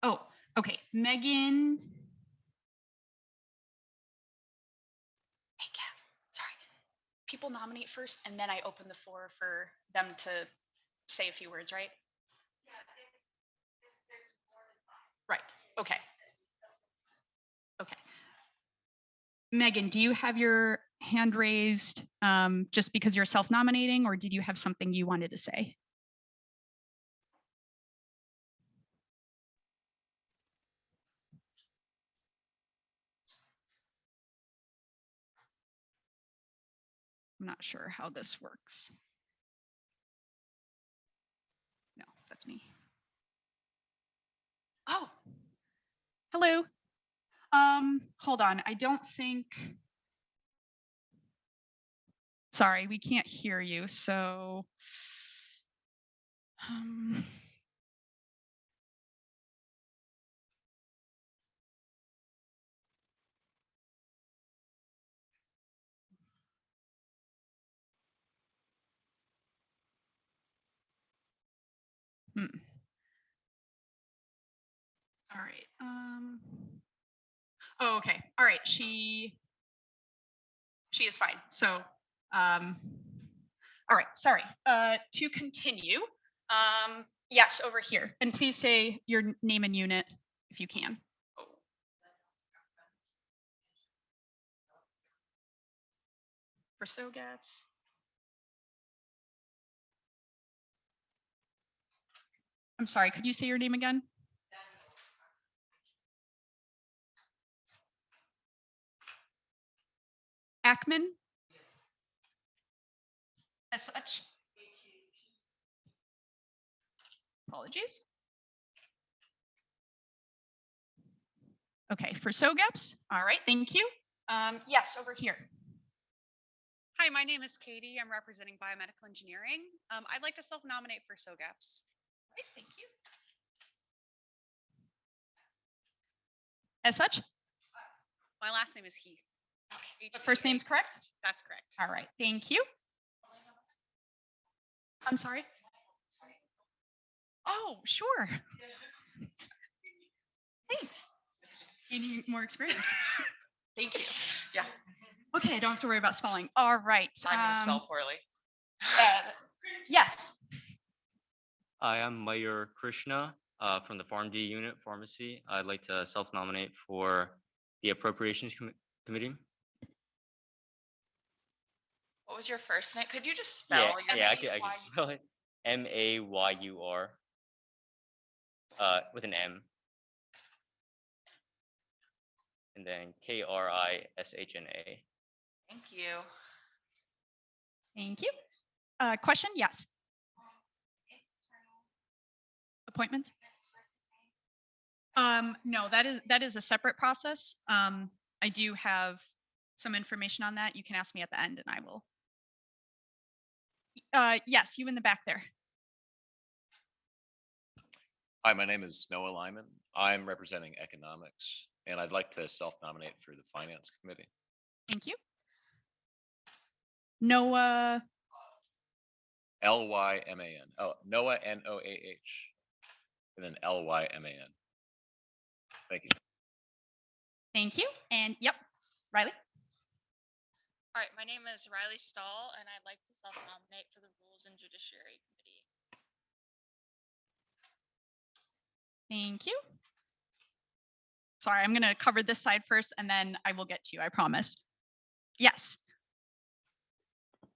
oh, okay. Megan. Sorry. People nominate first and then I open the floor for them to say a few words, right? Yeah, if there's more than 5. Right. Okay. Okay. Megan, do you have your hand raised just because you're self-nominating, or did you have something you wanted to say? I'm not sure how this works. No, that's me. Oh, hello. Hold on. I don't think. Sorry, we can't hear you. So, um, hmm. All right. Oh, okay. All right. She is fine. So, all right. Sorry. To continue. Yes, over here. And please say your name and unit if you can. For SOGATs. I'm sorry, could you say your name again? Ackman? As such. Apologies. Okay, for SOGAPs. All right, thank you. Yes, over here. Hi, my name is Katie. I'm representing biomedical engineering. I'd like to self-nominate for SOGAPs. Right, thank you. As such? My last name is Heath. Okay. The first name's correct? That's correct. All right, thank you. I'm sorry? Oh, sure. Thanks. You need more experience. Thank you. Yeah, Okay, I don't have to worry about spelling. All right. I'm gonna spell poorly. Yes. Hi, I'm Mayur Krishna from the PharmD unit, pharmacy. I'd like to self-nominate for the Appropriations Committee. What was your first name? Could you just spell your Yeah, I name? can spell it. Mayur with an M. And then Krishna. Thank you. Thank you. Question? Yes. Appointment? No, that is a separate process. I do have some information on that. You can ask me at the end and I will. Yes, you in the back there. Hi, my name is Noah Lyman. I'm representing economics, and I'd like to self-nominate for the Finance Committee. Thank you. Noah. Lyman. Oh, Noah, Noah. And then Lyman. Thank you. Thank you. And yep, Riley. All right, my name is Riley Stahl, and I'd like to self-nominate for the Rules and Judiciary Committee. Thank you. Sorry, I'm going to cover this side first and then I will get to you, I promise. Yes.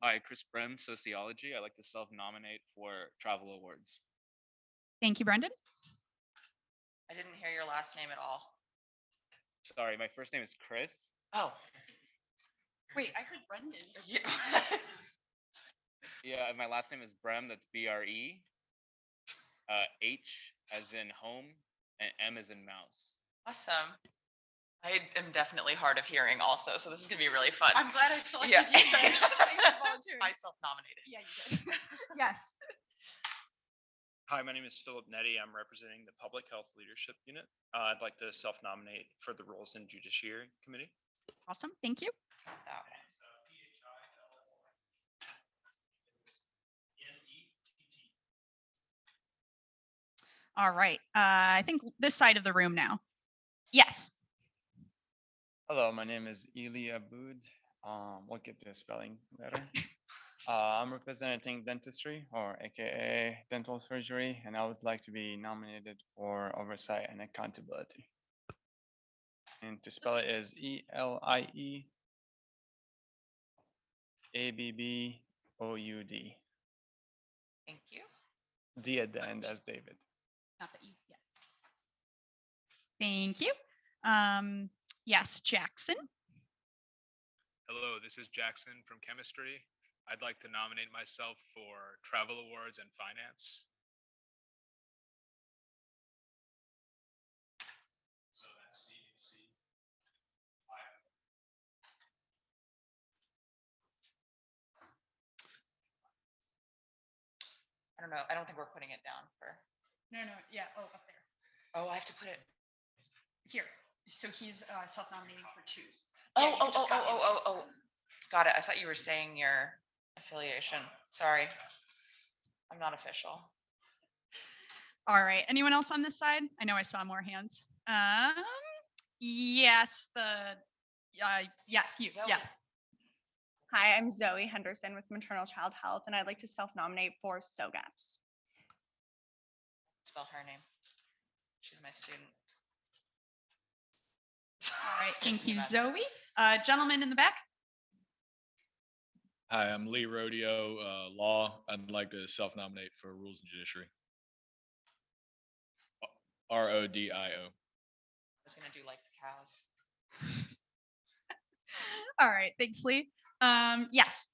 Hi, Chris Brem, Sociology. I'd like to self-nominate for Travel Awards. Thank you, Brendan. I didn't hear your last name at all. Sorry, my first name is Chris. Oh. Wait, I heard Brendan. Yeah. Yeah, and my last name is Brem. That's BRE. H as in home, and M as in mouse. Awesome. I am definitely hard of hearing also, so this is gonna be really fun. I'm glad I selected Yeah. you. Thanks for volunteering. I self-nominated. Yeah, you did. Yes. Hi, my name is Philip Netty. I'm representing the Public Health Leadership Unit. I'd like to self-nominate for the Rules and Judiciary Committee. Awesome. Thank you. All right. I think this side of the room now. Yes. Hello, my name is Eli Aboud. We'll get the spelling later. I'm representing dentistry, or AKA dental surgery, and I would like to be nominated for oversight and accountability. And to spell it is ELIE ABBOUD. Thank you. D at the end as David. Not that you, yeah. Thank you. Yes, Jackson. Hello, this is Jackson from chemistry. I'd like to nominate myself for Travel Awards and Finance. So that's C and C. don't know. I don't think we're putting it down for, No, yeah, oh, up there. oh, I have to put it. Here, so he's self-nominating for 2. Oh, Yeah, you oh, can just oh, copy oh, and oh, paste. oh, got it. I thought you were saying your affiliation. Sorry. I'm not official. All right, anyone else on this side? I know I saw more hands. Yes, yes, you, Zoe. yes. Hi, I'm Zoe Henderson with Maternal Child Health, and I'd like to self-nominate for SOGAPS. Spell her name. She's my student. All right, thank you, Imagine. Zoe. Gentleman in the back? Hi, I'm Lee Rodeo, Law. I'd like to self-nominate for Rules and Judiciary. RODIO. I was gonna do like the cows. All right, thanks, Lee. Yes.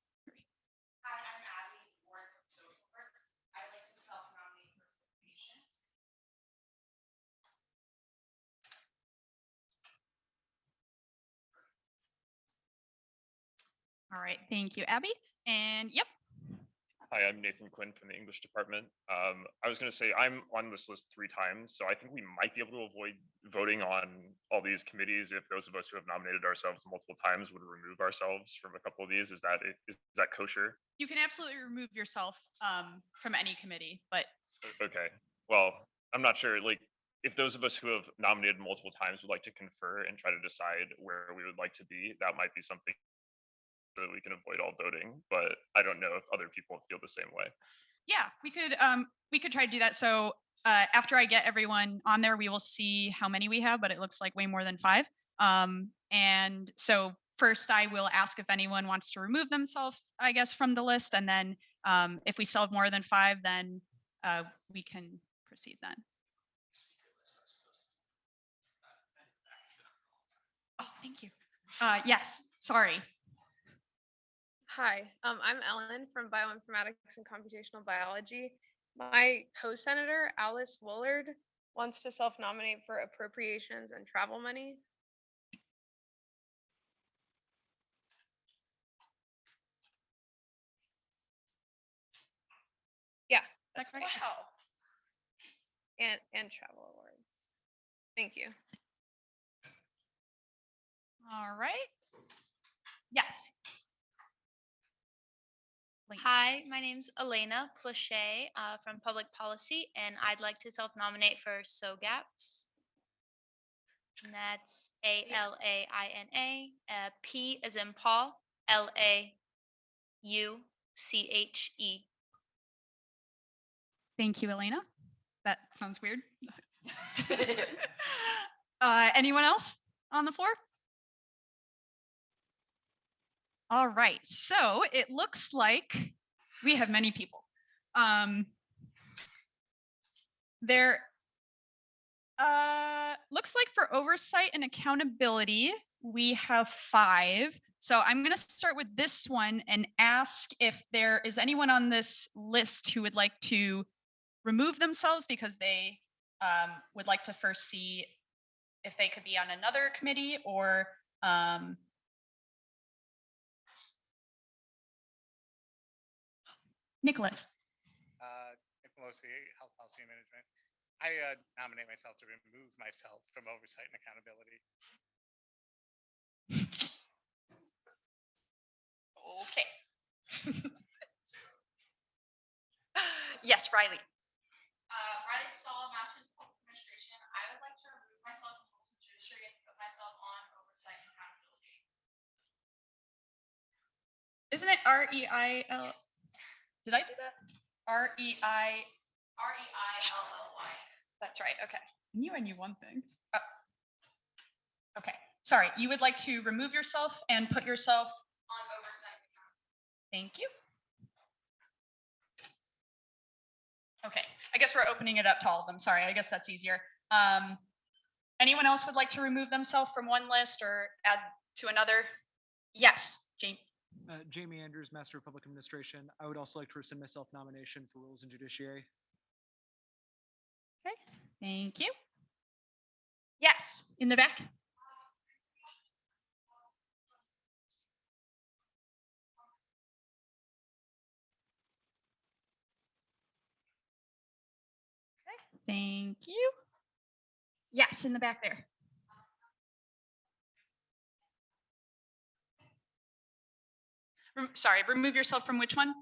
Hi, I'm Abby, Ward from Social Work. I'd like to self-nominate for patients. All right, thank you, Abby. And yep. Hi, I'm Nathan Quinn from the English department. I was going to say I'm on this list 3 times, so I think we might be able to avoid voting on all these committees if those of us who have nominated ourselves multiple times would remove ourselves from a couple of these. Is that kosher? You can absolutely remove yourself from any committee, but Okay. Well, I'm not sure. Like, if those of us who have nominated multiple times would like to confer and try to decide where we would like to be, that might be something so that we can avoid all voting. But I don't know if other people feel the same way. yeah, we could try to do that. So after I get everyone on there, we will see how many we have, but it looks like way more than 5. And so first I will ask if anyone wants to remove themselves, I guess, from the list. And then if we still have more than 5, then we can proceed then. Oh, thank you. Yes, sorry. Hi, I'm Ellen from Bioinformatics and Computational Biology. My co-senator, Alice Woolard, wants to self-nominate for appropriations and travel money. Yeah, that's right. Wow. And travel awards. Thank you. All right. Yes. Hi, my name's Elena Cliche from Public Policy, and I'd like to self-nominate for SOGAPS. And that's ALAINA, P as in Paul, LAUCHE. Thank you, Elena. That sounds weird. Anyone else on the floor? All right, so it looks like we have many people. There looks like for oversight and accountability, we have 5. So I'm going to start with this one and ask if there is anyone on this list who would like to remove themselves because they would like to first see if they could be on another committee or Nicholas. Nicholas, Health Policy and Management. I nominate myself to remove myself from oversight and accountability. Okay. Yes, Riley. Riley Stahl, Master's of Public Administration. I would like to remove myself from Rules and Judiciary and put myself on Oversight and Accountability. Isn't it REIL? Did I do that? REILLY. That's right. Okay. I knew one thing. Okay. Sorry. You would like to remove yourself and put yourself On Oversight and Accountability. Thank you. Okay. I guess we're opening it up to all of them. Sorry. I guess that's easier. Anyone else would like to remove themselves from one list or add to another? Yes, Jamie. Jamie Andrews, Master of Public Administration. I would also like to rescind my self-nomination for Rules and Judiciary. Okay, thank you. Yes, in the back. Thank you. Yes, in the back there. Sorry, remove yourself from which one?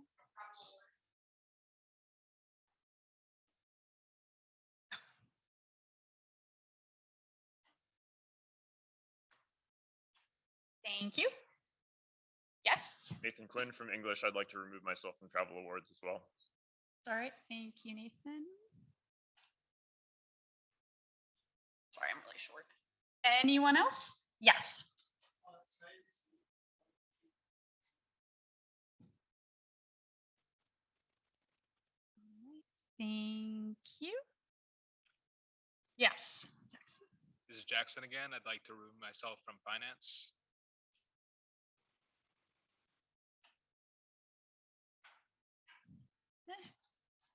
Thank you. Yes. Nathan Quinn from English. I'd like to remove myself from travel awards as well. All right. Thank you, Nathan. Sorry, I'm really short. Anyone else? Yes. Thank you. Yes. This is Jackson again. I'd like to remove myself from finance.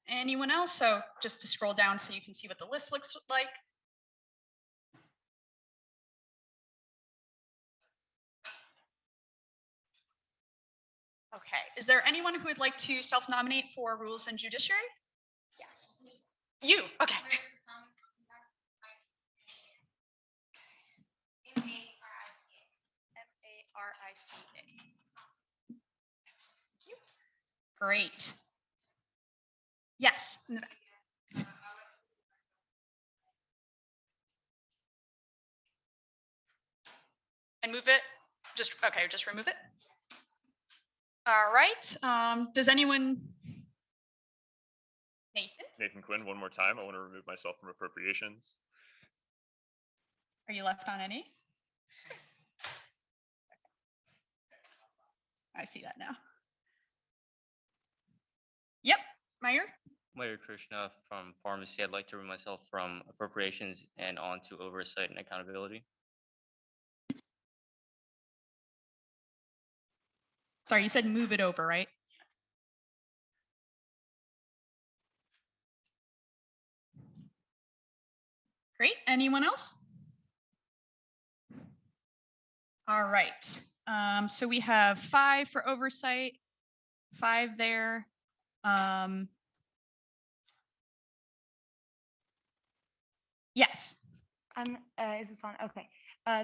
Anyone else? So just to scroll down so you can see what the list looks like. Okay. Is there anyone who would like to self-nominate for Rules and Judiciary? Yes. You. Okay. M-A-R-I-C-A. Thank you. Great. Yes. In the back. And move it. Just okay. Just remove it. All right. Does anyone? Nathan, Nathan Quinn, one more time. I want to remove myself from appropriations. are you left on any? I see that now. Yep. Meyer. Mayor Krishna from Pharmacy. I'd like to remove myself from appropriations and on to oversight and accountability. Sorry, you said move it over, right? Great. Anyone else? All right. So we have 5 for oversight, 5 there. Yes. Is this on? Okay.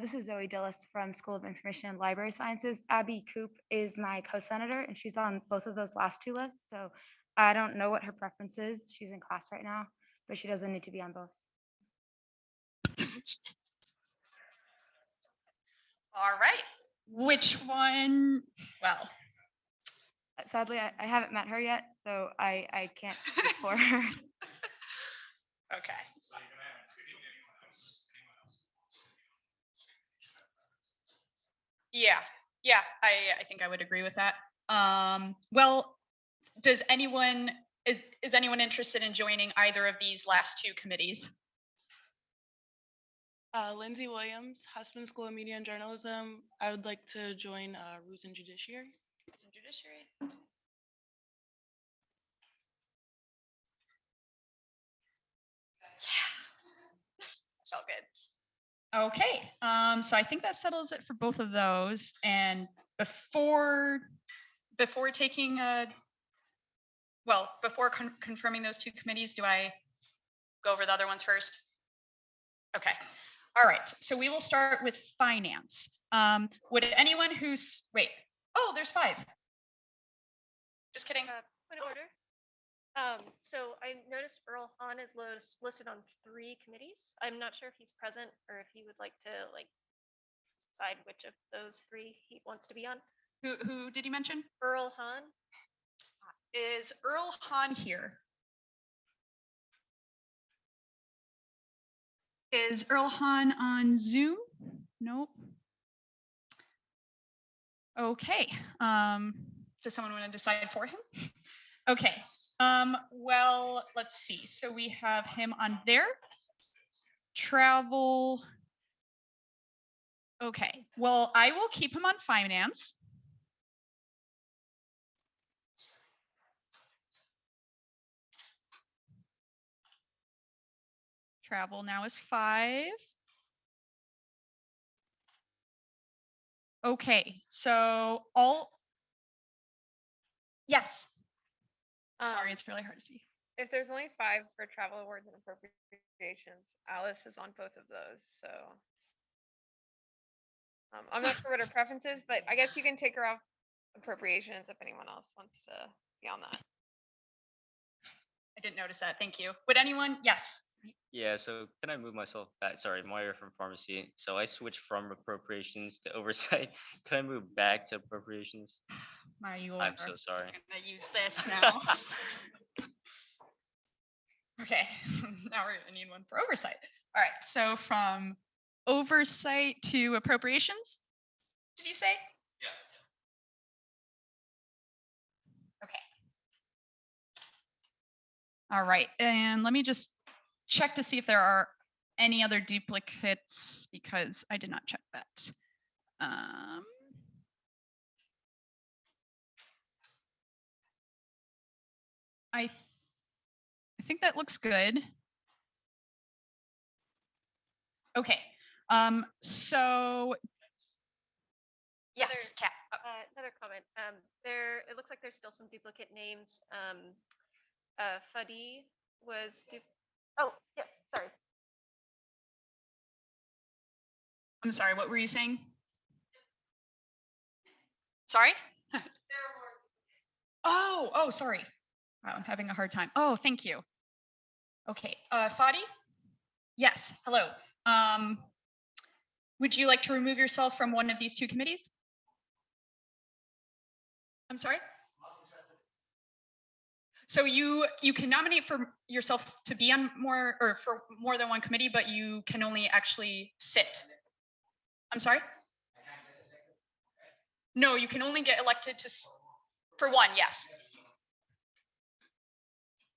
This is Zoe Dillis from School of Information and Library Sciences. Abby Coop is my co-senator, and she's on both of those last 2 lists. So I don't know what her preference is. She's in class right now, but she doesn't need to be on both. All right. Which one? Well, Sadly, I haven't met her yet, so I can't speak for her. okay. Yeah, I think I would agree with that. Well, does anyone is anyone interested in joining either of these last 2 committees? Lindsay Williams, Husband School of Media and Journalism. I would like to join Rules and Judiciary. Rules and Judiciary. Yeah, felt good. Okay, so I think that settles it for both of those. And before taking before confirming those 2 committees, do I go over the other ones first? Okay. All right. So we will start with finance. Would anyone who's wait? Oh, there's 5. Just kidding. Point of order. So I noticed Earl Hahn is listed on 3 committees. I'm not sure if he's present or if he would like to decide which of those 3 he wants to be on. Who did you mention? Earl Hahn. Is Earl Hahn here? Is Earl Hahn on Zoom? Nope. Okay. Does someone want to decide for him? Okay. Well, let's see. So we have him on there. Travel. Okay. Well, I will keep him on finance. Travel now is 5. Okay, so yes. Sorry, it's really hard to see. if there's only 5 for travel awards and appropriations, Alice is on both of those, so. I'm not sure what her preference is, but I guess you can take her off appropriations if anyone else wants to be on that. I didn't notice that. Thank you. Would anyone? Yes. Yeah, so can I move myself back? Sorry, Meyer from pharmacy. So I switched from appropriations to oversight. Can I move back to appropriations? I'm so sorry. Gonna use this now. Okay, now we're gonna need one for oversight. All right, so from oversight to appropriations, did you say? Yeah. Okay. All right, and let me just check to see if there are any other duplicates because I did not check that. I think that looks good. Okay. So yes, Kat. Another comment. It looks like there's still some duplicate names. Fadi was oh, yes, sorry. I'm sorry, what were you saying? Sorry? Oh, sorry. Wow, I'm having a hard time. Oh, thank you. Okay, Fadi? Yes, hello. Would you like to remove yourself from one of these two committees? I'm sorry? So you can nominate for yourself to be on more or for more than one committee, but you can only actually sit. I'm sorry? No, you can only get elected to for one, yes.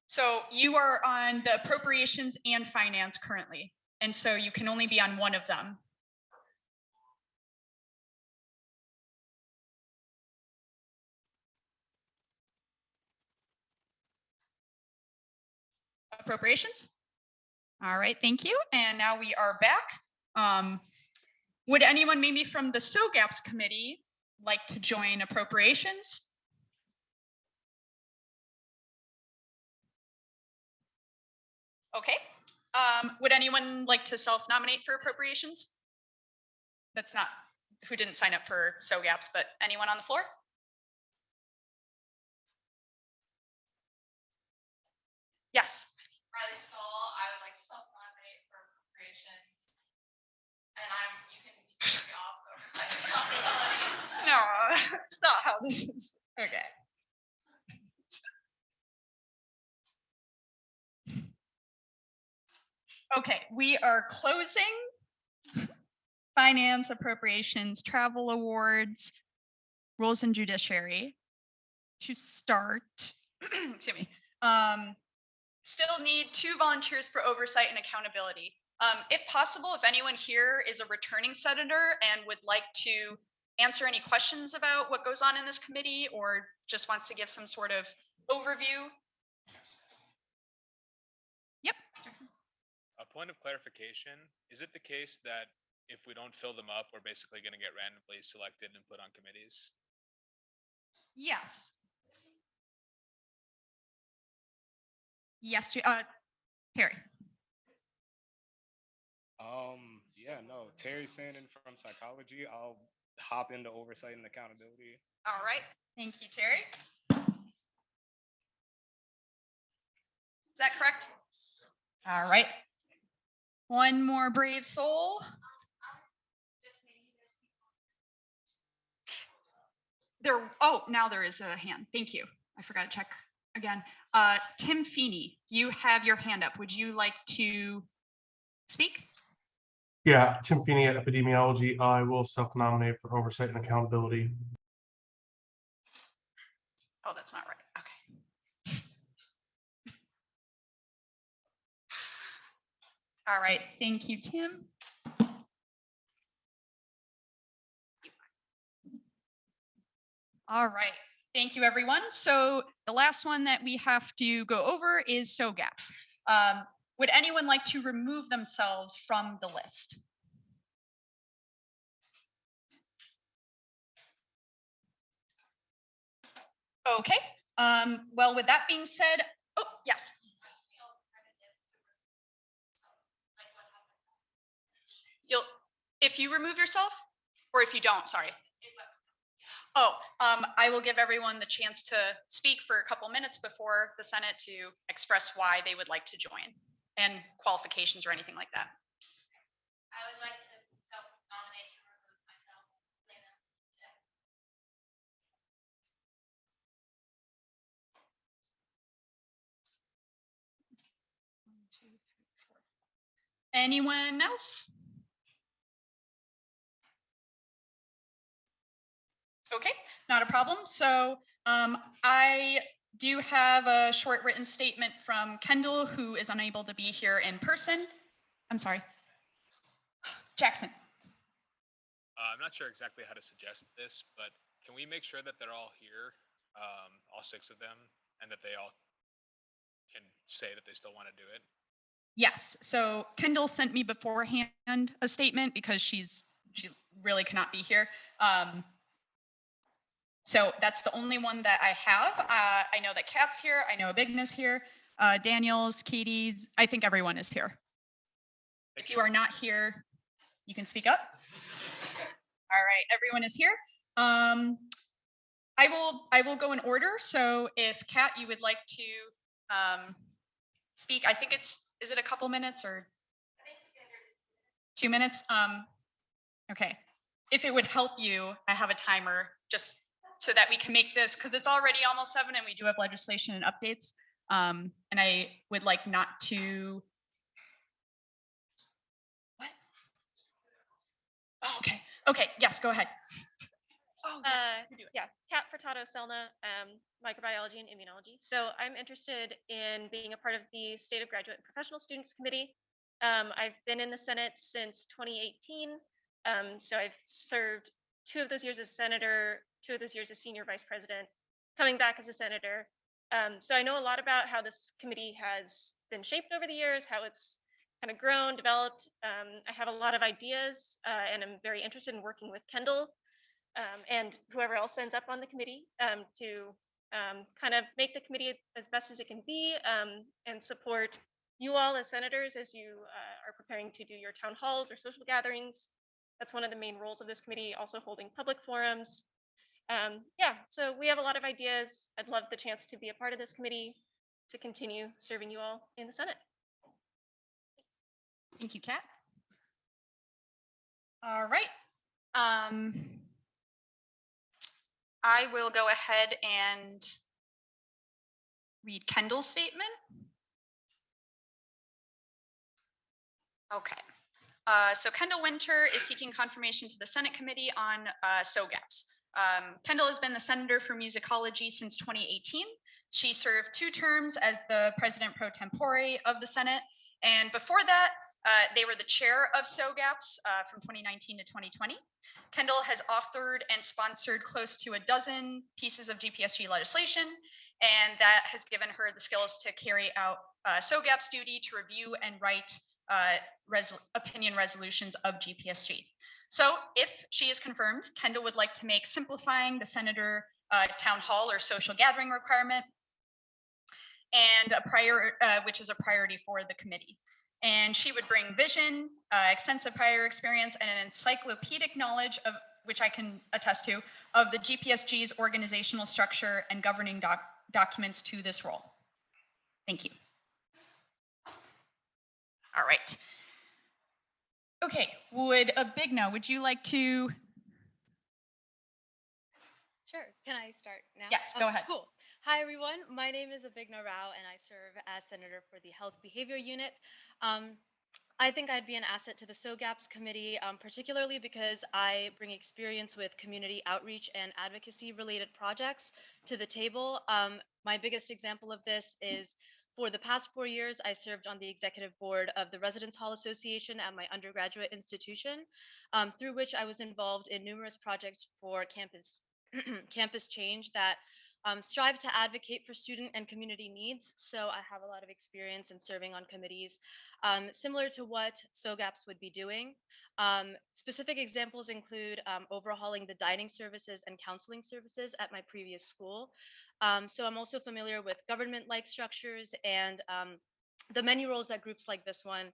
So you are on the appropriations and finance currently, and so you can only be on one of them. Appropriations? All right, thank you. And now we are back. Would anyone maybe from the SOGAPS committee like to join appropriations? Okay. Would anyone like to self-nominate for appropriations? That's not who didn't sign up for SOGAPS, but anyone on the floor? Yes. Riley Stoll, I would like to self-nominate for appropriations. And you can take me off oversight accountability. No, that's not how this is. Okay. Okay, we are closing finance, appropriations, travel awards, rules and judiciary. To start, excuse me, still need 2 volunteers for oversight and accountability. If possible, if anyone here is a returning senator and would like to answer any questions about what goes on in this committee or just wants to give some sort of overview. Yep. A point of clarification, is it the case that if we don't fill them up, we're basically going to get randomly selected and put on committees? Yes. Yes, Terry. Yeah, no, Terry Sandin from psychology. I'll hop into oversight and accountability. All right. Thank you, Terry. Is that correct? All right. One more brave soul. Now there is a hand. Thank you. I forgot to check again. Tim Feeney, you have your hand up. Would you like to speak? Yeah, Tim Feeney at Epidemiology. I will self-nominate for oversight and accountability. Oh, that's not right. Okay. All right. Thank you, Tim. All right. Thank you, everyone. So the last one that we have to go over is SOGAPS. Would anyone like to remove themselves from the list? Okay. Well, with that being said, oh, yes. If you remove yourself, or if you don't, sorry. Oh, I will give everyone the chance to speak for a couple minutes before the Senate to express why they would like to join and qualifications or anything like that. I would like to self-nominate to remove myself. Lena. Anyone else? Okay, not a problem. So I do have a short written statement from Kendall, who is unable to be here in person. I'm sorry. Jackson. I'm not sure exactly how to suggest this, but can we make sure that they're all here, all 6 of them, and that they all can say that they still want to do it? Yes. So Kendall sent me beforehand a statement because she really cannot be here. So that's the only one that I have. I know that Kat's here. I know Abigna's here. Daniels, Katie's. I think everyone is here. If you are not here, you can speak up. All right, everyone is here. I will go in order. So if Kat, you would like to speak, I think is it a couple minutes or 2 minutes? Okay. If it would help you, I have a timer just so that we can make this, because it's already almost 7 and we do have legislation and updates. And I would like not to. What? Oh, okay. Okay. Yes, go ahead. Oh, yeah, Kat Furtado Selna, microbiology and immunology. So I'm interested in being a part of the State of Graduate and Professional Students Committee. I've been in the Senate since 2018. So I've served 2 of those years as senator, 2 of those years as senior vice president, coming back as a senator. So I know a lot about how this committee has been shaped over the years, how it's kind of grown, developed. I have a lot of ideas, and I'm very interested in working with Kendall and whoever else ends up on the committee to kind of make the committee as best as it can be and support you all as senators as you are preparing to do your town halls or social gatherings. That's one of the main roles of this committee, also holding public forums. Yeah, so we have a lot of ideas. I'd love the chance to be a part of this committee to continue serving you all in the Senate. Thank you, Kat. All right. I will go ahead and read Kendall's statement. Okay. So Kendall Winter is seeking confirmation to the Senate Committee on SOGAPs. Kendall has been the senator for musicology since 2018. She served 2 terms as the president pro tempore of the Senate. And before that, they were the chair of SOGAPs from 2019 to 2020. Kendall has authored and sponsored close to a dozen pieces of GPSG legislation, and that has given her the skills to carry out SOGAP's duty to review and write opinion resolutions of GPSG. So if she is confirmed, Kendall would like to make simplifying the senator town hall or social gathering requirement and which is a priority for the committee. And she would bring vision, extensive prior experience, and an encyclopedic knowledge of, which I can attest to, of the GPSG's organizational structure and governing documents to this role. Thank you. All right. Okay, Abigna, would you like to? Sure. Can I start now? Yes, go ahead. Cool. Hi, everyone. My name is Abigna Rao, and I serve as Senator for the Health Behavior Unit. I think I'd be an asset to the SOGAPS committee, particularly because I bring experience with community outreach and advocacy related projects to the table. My biggest example of this is for the past 4 years, I served on the executive board of the Residence Hall Association at my undergraduate institution, through which I was involved in numerous projects for campus campus change that strive to advocate for student and community needs. So I have a lot of experience in serving on committees similar to what SOGAPS would be doing. Specific examples include overhauling the dining services and counseling services at my previous school. So I'm also familiar with government-like structures and the many roles that groups like this one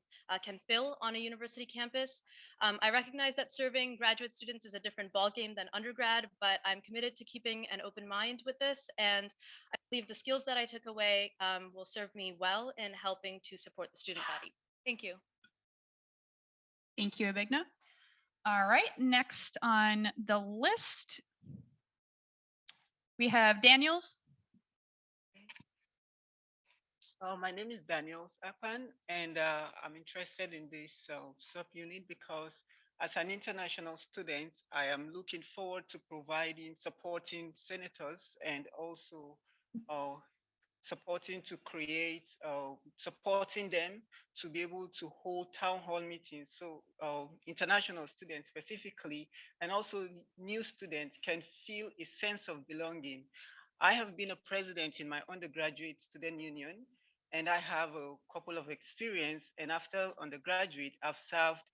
can fill on a university campus. I recognize that serving graduate students is a different ballgame than undergrad, but I'm committed to keeping an open mind with this, and I believe the skills that I took away will serve me well in helping to support the student body. Thank you. Thank you, Abigna. All right, next on the list, we have Daniels. My name is Daniel Apan, and I'm interested in this subunit because as an international student, I am looking forward to supporting senators and also supporting them to be able to hold town hall meetings. So international students specifically, and also new students can feel a sense of belonging. I have been a president in my undergraduate student union, and I have a couple of experience. And after undergraduate, I've served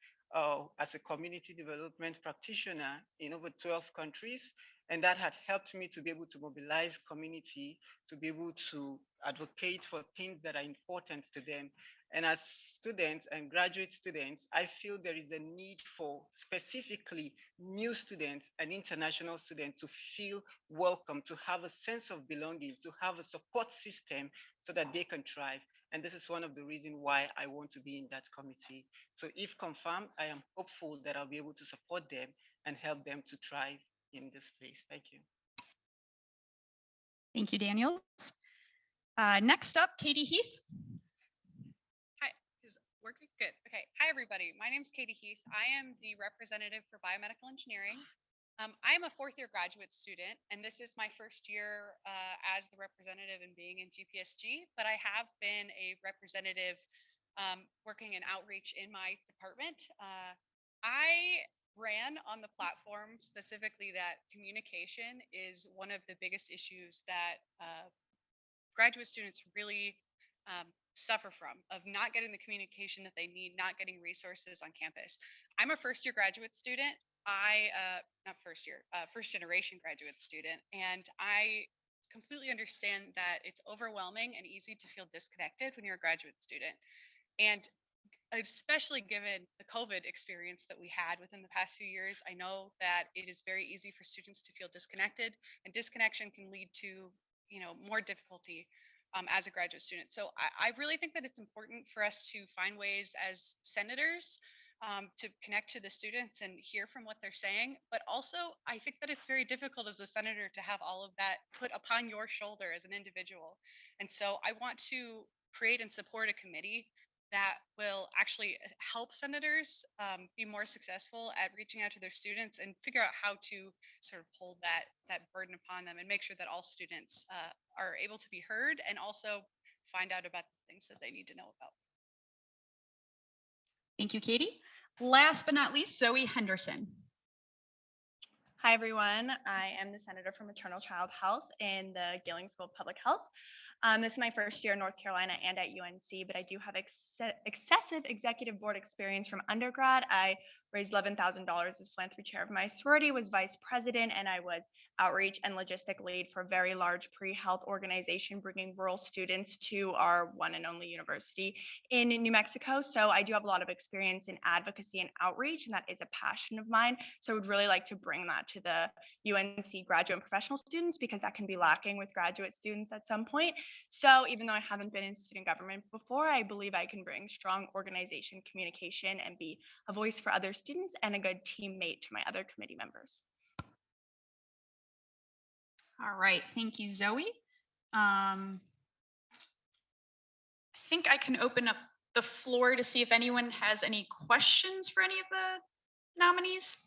as a community development practitioner in over 12 countries. And that had helped me to be able to mobilize community, to be able to advocate for things that are important to them. And as students and graduate students, I feel there is a need for specifically new students and international students to feel welcome, to have a sense of belonging, to have a support system so that they can thrive. And this is one of the reasons why I want to be in that committee. So if confirmed, I am hopeful that I'll be able to support them and help them to thrive in this place. Thank you. Thank you, Daniels. Next up, Katie Heath. Hi, is working good? Okay. Hi, everybody. My name is Katie Heath. I am the representative for biomedical engineering. I am a fourth-year graduate student, and this is my first year as the representative and being in GPSG, but I have been a representative working in outreach in my department. I ran on the platform specifically that communication is one of the biggest issues that graduate students really suffer from, of not getting the communication that they need, not getting resources on campus. I'm a first year graduate student. Not first year, first generation graduate student. And I completely understand that it's overwhelming and easy to feel disconnected when you're a graduate student. And especially given the COVID experience that we had within the past few years, I know that it is very easy for students to feel disconnected, and disconnection can lead to, more difficulty as a graduate student. So I really think that it's important for us to find ways as senators to connect to the students and hear from what they're saying. But also, I think that it's very difficult as a senator to have all of that put upon your shoulder as an individual. And so I want to create and support a committee that will actually help senators be more successful at reaching out to their students and figure out how to sort of hold that burden upon them and make sure that all students are able to be heard and also find out about the things that they need to know about. Thank you, Katie. Last but not least, Zoe Henderson. Hi, everyone. I am the Senator for Maternal Child Health in the Gilling School of Public Health. This is my first year in North Carolina and at UNC, but I do have excessive executive board experience from undergrad. I raised $11,000 as philanthropy chair of my sorority, was vice president, and I was outreach and logistic lead for a very large pre-health organization bringing rural students to our one and only university in New Mexico. So I do have a lot of experience in advocacy and outreach, and that is a passion of mine. So I would really like to bring that to the UNC graduate and professional students because that can be lacking with graduate students at some point. So even though I haven't been in student government before, I believe I can bring strong organization communication and be a voice for other students and a good teammate to my other committee members. All right, thank you, Zoe. I think I can open up the floor to see if anyone has any questions for any of the nominees.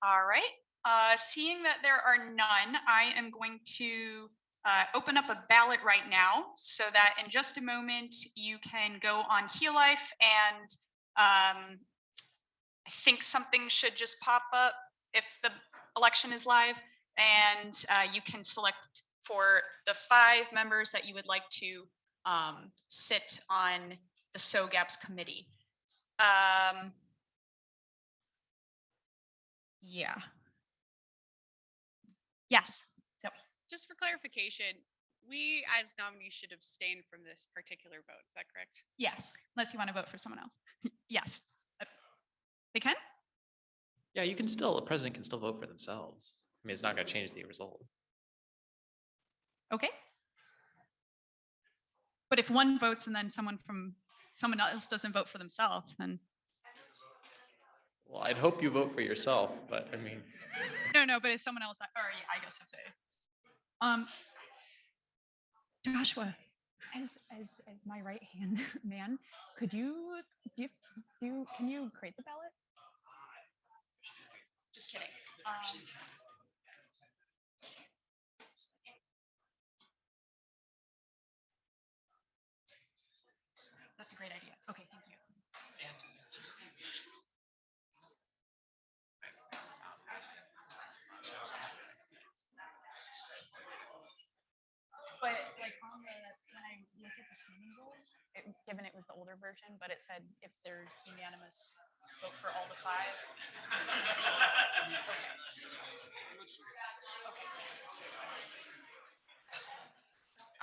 All right, seeing that there are none, I am going to open up a ballot right now so that in just a moment you can go on HeLife and I think something should just pop up if the election is live, and you can select for the 5 members that you would like to sit on the SOGAPS committee. Yeah. Yes. So, Just for clarification, we as nominees should abstain from this particular vote. Is that correct? yes, unless you want to vote for someone else. Yes. They can? Yeah, the president can still vote for themselves. I mean, it's not gonna change the result. Okay. But if one votes and then someone else doesn't vote for themselves, then Well, I'd hope you vote for yourself, but I mean, no, but if someone else, or yeah, I guess if they, Joshua, As my right hand man, could you can you create the ballot? just kidding. That's a great idea. Okay, thank you. But like on the, when I looked at the standing rules, given it was the older version, but it said if there's unanimous vote for all the five.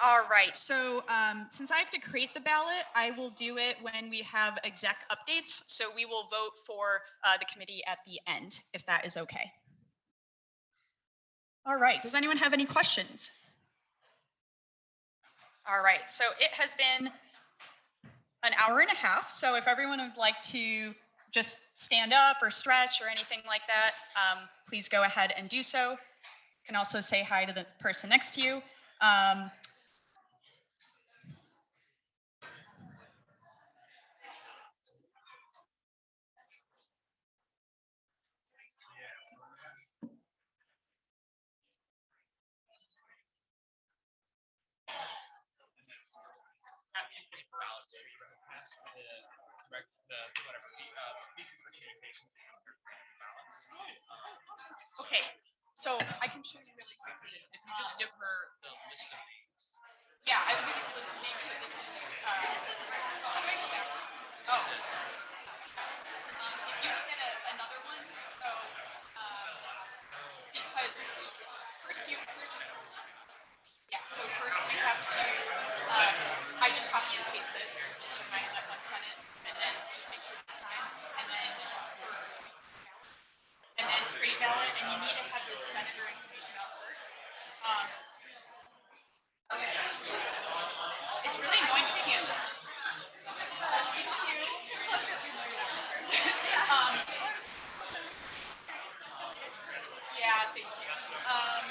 All right, so since I have to create the ballot, I will do it when we have exec updates. So we will vote for the committee at the end, if that is okay. All right, does anyone have any questions? All right, so it has been an hour and a half. So if everyone would like to just stand up or stretch or anything like that, please go ahead and do so. You can also say hi to the person next to you. Okay, so I can show you really quickly if you just give her the list of names. Yeah, I will give you the list of names, but this is how do I go backwards? Oh. If you look at another one, so because yeah, so first you have to I just copy and paste this, just in my Senate, and then just make sure you sign, and then create ballot, and you need to have the senator information out first. Okay. It's really annoying to hand. Thank you. Yeah, thank you. Oh.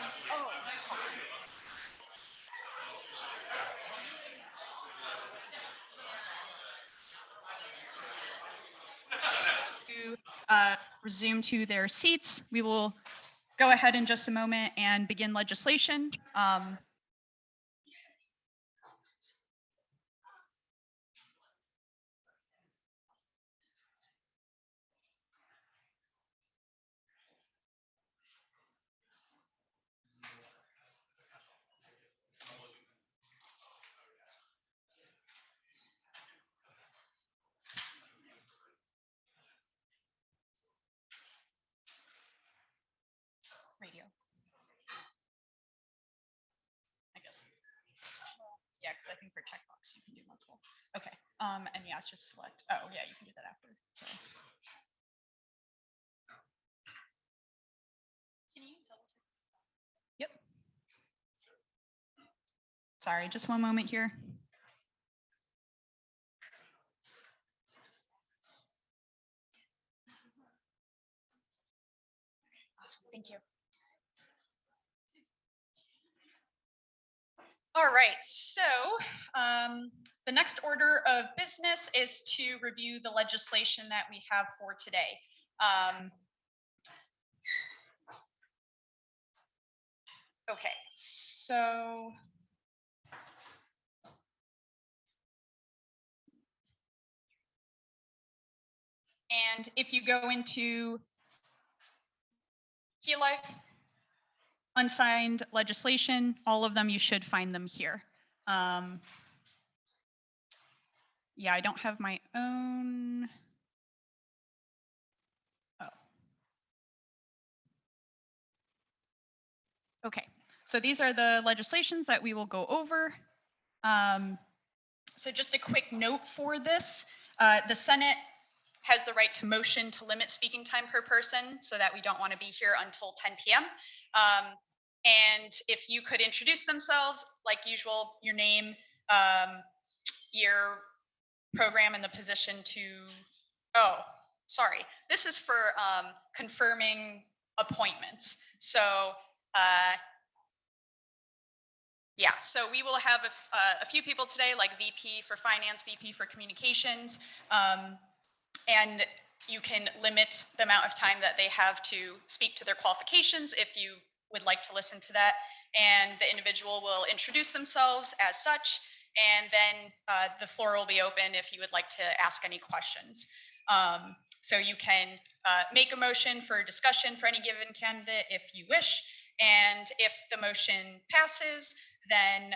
To resume to their seats, we will go ahead in just a moment and begin legislation. Radio. I guess. Yeah, because I think for checkbox you can do multiple. Okay. And yeah, it's just select. Oh yeah, you can do that after. So. Can you double check? Yep. Sorry, just one moment here. Awesome, thank you. All right, so the next order of business is to review the legislation that we have for today. Okay, so and if you go into Key Life, unsigned legislation, all of them, you should find them here. Yeah, I don't have my own. Oh. Okay, so these are the legislations that we will go over. So just a quick note for this, the Senate has the right to motion to limit speaking time per person so that we don't want to be here until 10 p.m. And if you could introduce themselves, like usual, your name, your program and the position to, oh, sorry. This is for confirming appointments. So yeah, so we will have a few people today, like VP for finance, VP for communications, and you can limit the amount of time that they have to speak to their qualifications if you would like to listen to that. And the individual will introduce themselves as such, and then the floor will be open if you would like to ask any questions. So you can make a motion for discussion for any given candidate if you wish. And if the motion passes, then,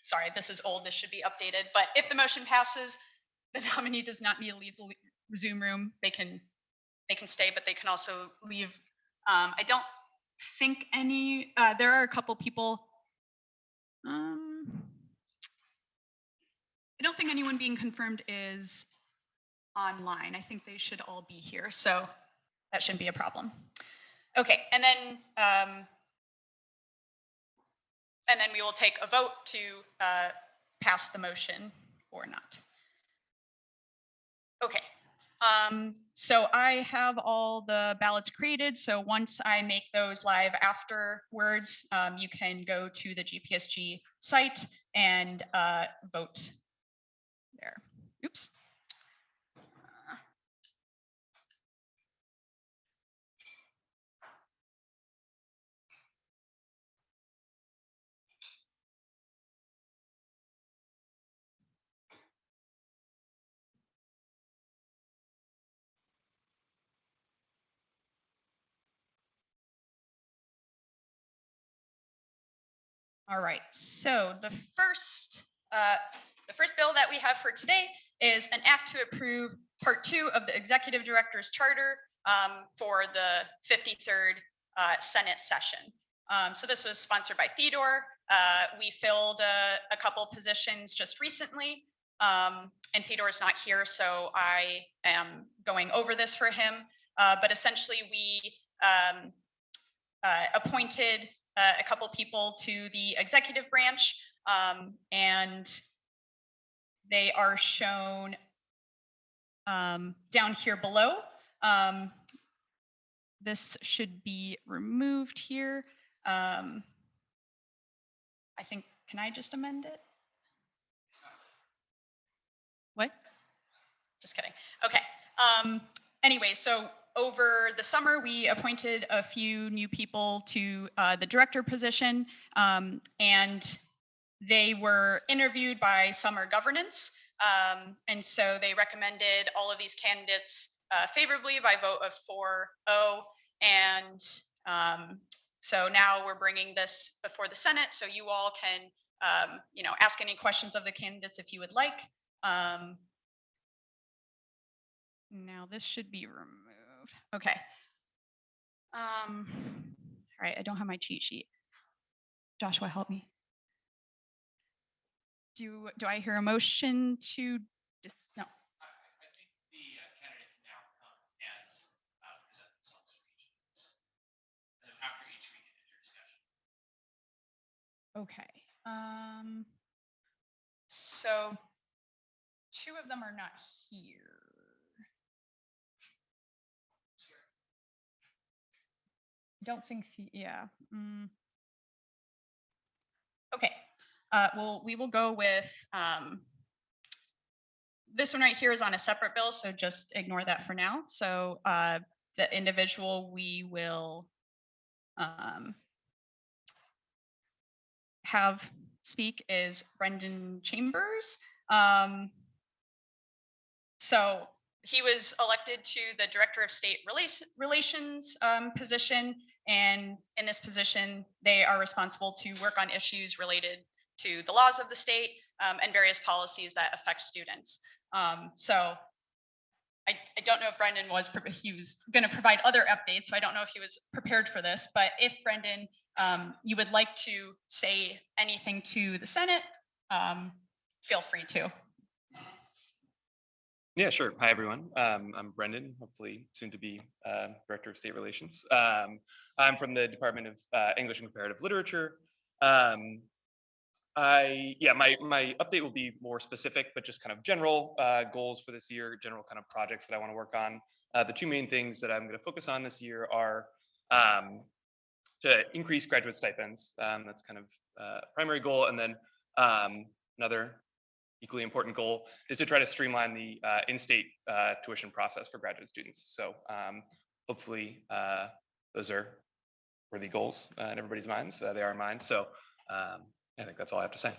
sorry, this is old, this should be updated, but if the motion passes, the nominee does not need to leave the Zoom room. They can stay, but they can also leave. I don't think any, there are a couple people, I don't think anyone being confirmed is online. I think they should all be here, so that shouldn't be a problem. Okay, and then we will take a vote to pass the motion or not. Okay, so I have all the ballots created. So once I make those live afterwards, you can go to the GPSG site and vote there. Oops. All right, so the first bill that we have for today is an act to approve part 2 of the executive director's charter for the 53rd Senate session. So this was sponsored by Theodore. We filled a couple positions just recently, and Theodore is not here, so I am going over this for him. But essentially, we appointed a couple people to the executive branch, and they are shown down here below. This should be removed here. I think, can I just amend it? What? Just kidding. Okay. Anyway, so over the summer, we appointed a few new people to the director position, and they were interviewed by Summer Governance. And so they recommended all of these candidates favorably by vote of 4-0. And so now we're bringing this before the Senate, so you all can, ask any questions of the candidates if you would like. Now this should be removed. Okay. All right, I don't have my cheat sheet. Joshua, help me. Do I hear a motion to just no? I think the candidate can now come and present themselves for each of these. And then after each, we can enter discussion. Okay. So 2 of them are not here. Don't think, yeah. Okay. Well, we will go with this one right here is on a separate bill, so just ignore that for now. So the individual we will have speak is Brendan Chambers. So he was elected to the Director of State Relations position, and in this position, they are responsible to work on issues related to the laws of the state and various policies that affect students. So I don't know if Brendan was, he was going to provide other updates, so I don't know if he was prepared for this, but if Brendan you would like to say anything to the Senate, feel free to. Yeah, sure. Hi, everyone. I'm Brendan, hopefully soon to be Director of State Relations. I'm from the Department of English and Comparative Literature. My update will be more specific, but just kind of general goals for this year, general kind of projects that I want to work on. The two main things that I'm going to focus on this year are to increase graduate stipends. That's kind of primary goal, and then another equally important goal is to try to streamline the in-state tuition process for graduate students. So hopefully those are worthy goals in everybody's minds. They are in mine. So I think that's all I have to say.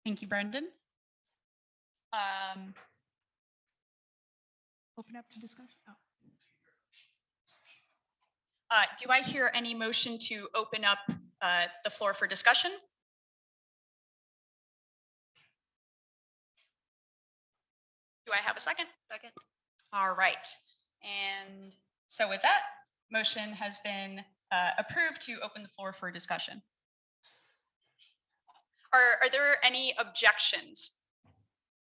Thank you, Brendan. Open up to discussion. Oh. Do I hear any motion to open up the floor for discussion? Do I have a second? Second. All right. And so with that, motion has been approved to open the floor for discussion. Are there any objections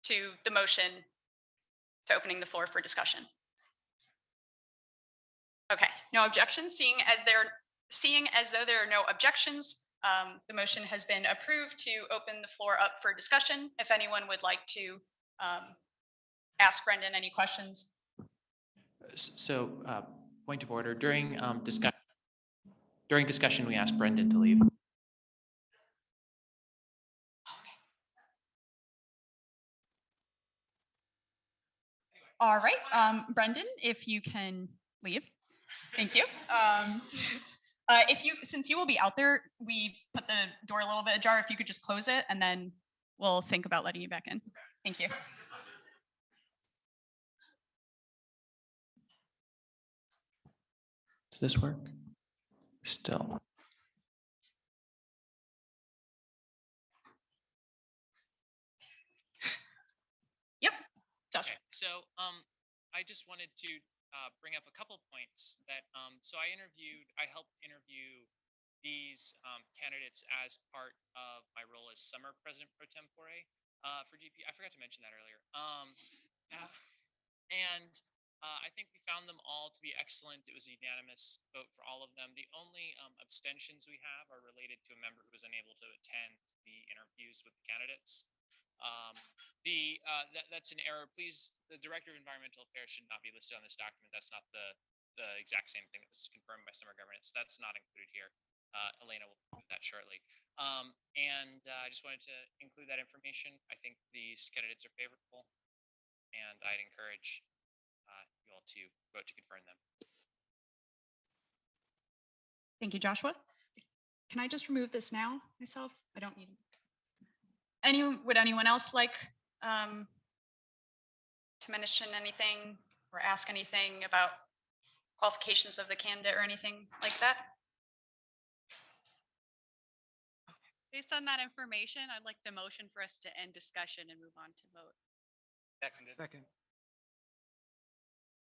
to the motion to opening the floor for discussion? Okay, no objections. Seeing as though there are no objections, the motion has been approved to open the floor up for discussion. If anyone would like to ask Brendan any questions. So, point of order, during discussion, we asked Brendan to leave. All right, Brendan, if you can leave. Thank you. Since you will be out there, we put the door a little bit ajar. If you could just close it, and then we'll think about letting you back in. Thank you. Does this work? Still. Yep. Josh. Okay, so I just wanted to bring up a couple points that so I helped interview these candidates as part of my role as summer president pro tempore for GP. I forgot to mention that earlier. I think we found them all to be excellent. It was a unanimous vote for all of them. The only abstentions we have are related to a member who was unable to attend the interviews with the candidates. That's an error. Please, the Director of Environmental Affairs should not be listed on this document. That's not the exact same thing that was confirmed by summer governance. That's not included here. Elena will do that shortly. I just wanted to include that information. I think these candidates are favorable, and I'd encourage you all to vote to confirm them. Thank you, Joshua. Can I just remove this now myself? I don't need. Would anyone else like to mention anything or ask anything about qualifications of the candidate or anything like that? Based on that information, I'd like the motion for us to end discussion and move on to vote. Second.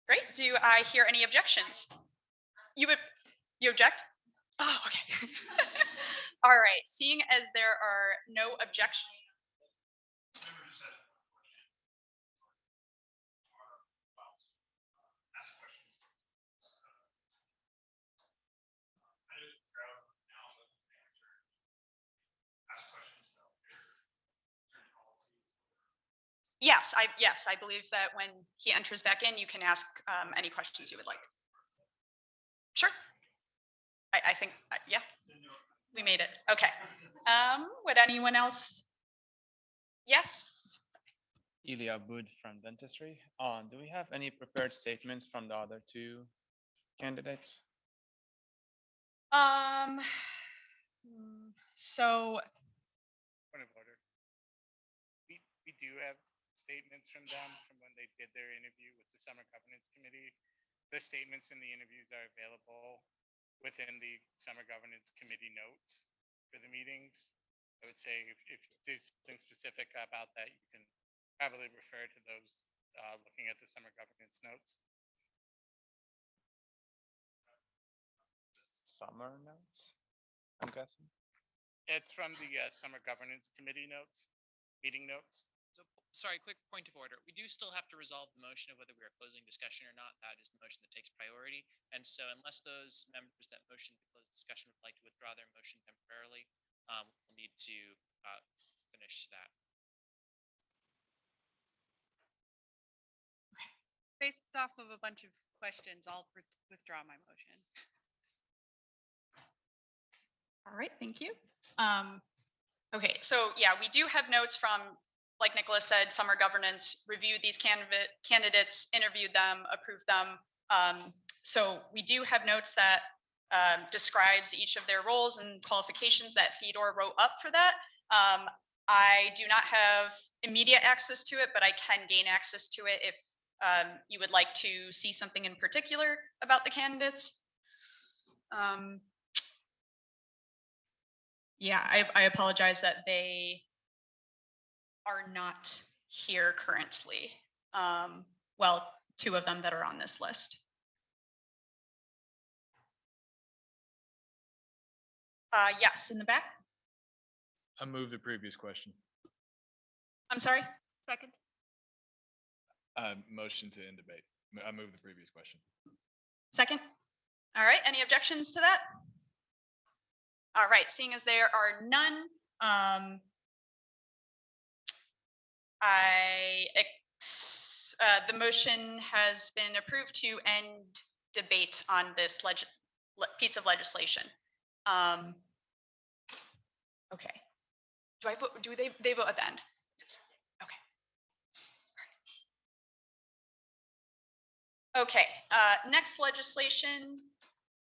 Great. Do I hear any objections? You object? Oh, okay. All right. Seeing as there are no objections. Yes, I believe that when he enters back in, you can ask any questions you would like. Sure. I think, yeah, we made it. Okay. Would anyone else? Yes. Ilya Bud from dentistry. Do we have any prepared statements from the other two candidates? So. Point of order. We do have statements from them from when they did their interview with the Summer Governance Committee. The statements in the interviews are available within the Summer Governance Committee notes for the meetings. I would say if there's something specific about that, you can probably refer to those looking at the Summer Governance notes. summer notes, I'm guessing. It's from the Summer Governance Committee notes, meeting notes. So, sorry, quick point of order. We do still have to resolve the motion of whether we are closing discussion or not. That is the motion that takes priority. And so unless those members that motion to close discussion would like to withdraw their motion temporarily, we'll need to finish that. Based off of a bunch of questions, I'll withdraw my motion. All right, thank you. Okay, so yeah, we do have notes from, like Nicholas said, summer governance, reviewed these candidates, interviewed them, approved them. So we do have notes that describes each of their roles and qualifications that Theodore wrote up for that. I do not have immediate access to it, but I can gain access to it if you would like to see something in particular about the candidates. Yeah, I apologize that they are not here currently. Well, two of them that are on this list. Yes, in the back. I move the previous question. I'm sorry. Second. Motion to end debate. I move the previous question. Second. All right. Any objections to that? All right. Seeing as there are none, the motion has been approved to end debate on this piece of legislation. Okay. Do I vote? Do they vote at the end? Yes. Okay. Okay. Next legislation.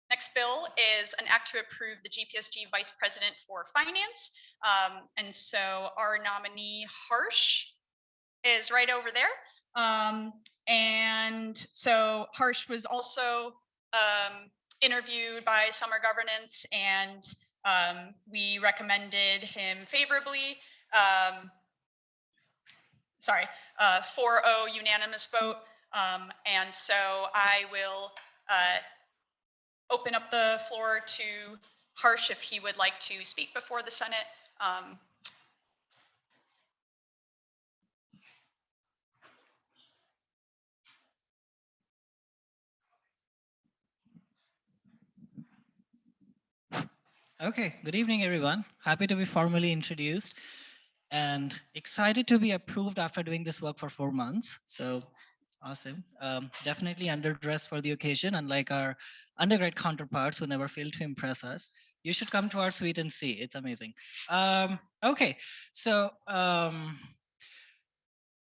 Next bill is an act to approve the GPSG Vice President for Finance. And so our nominee, Harsh, is right over there. And so Harsh was also interviewed by Summer Governance, and we recommended him favorably. 4-0 unanimous vote. And so I will open up the floor to Harsh if he would like to speak before the Senate. Okay, good evening, everyone. Happy to be formally introduced and excited to be approved after doing this work for 4 months. So awesome. Definitely underdressed for the occasion, unlike our undergrad counterparts who never fail to impress us. You should come to our suite and see. It's amazing. Okay, so I'm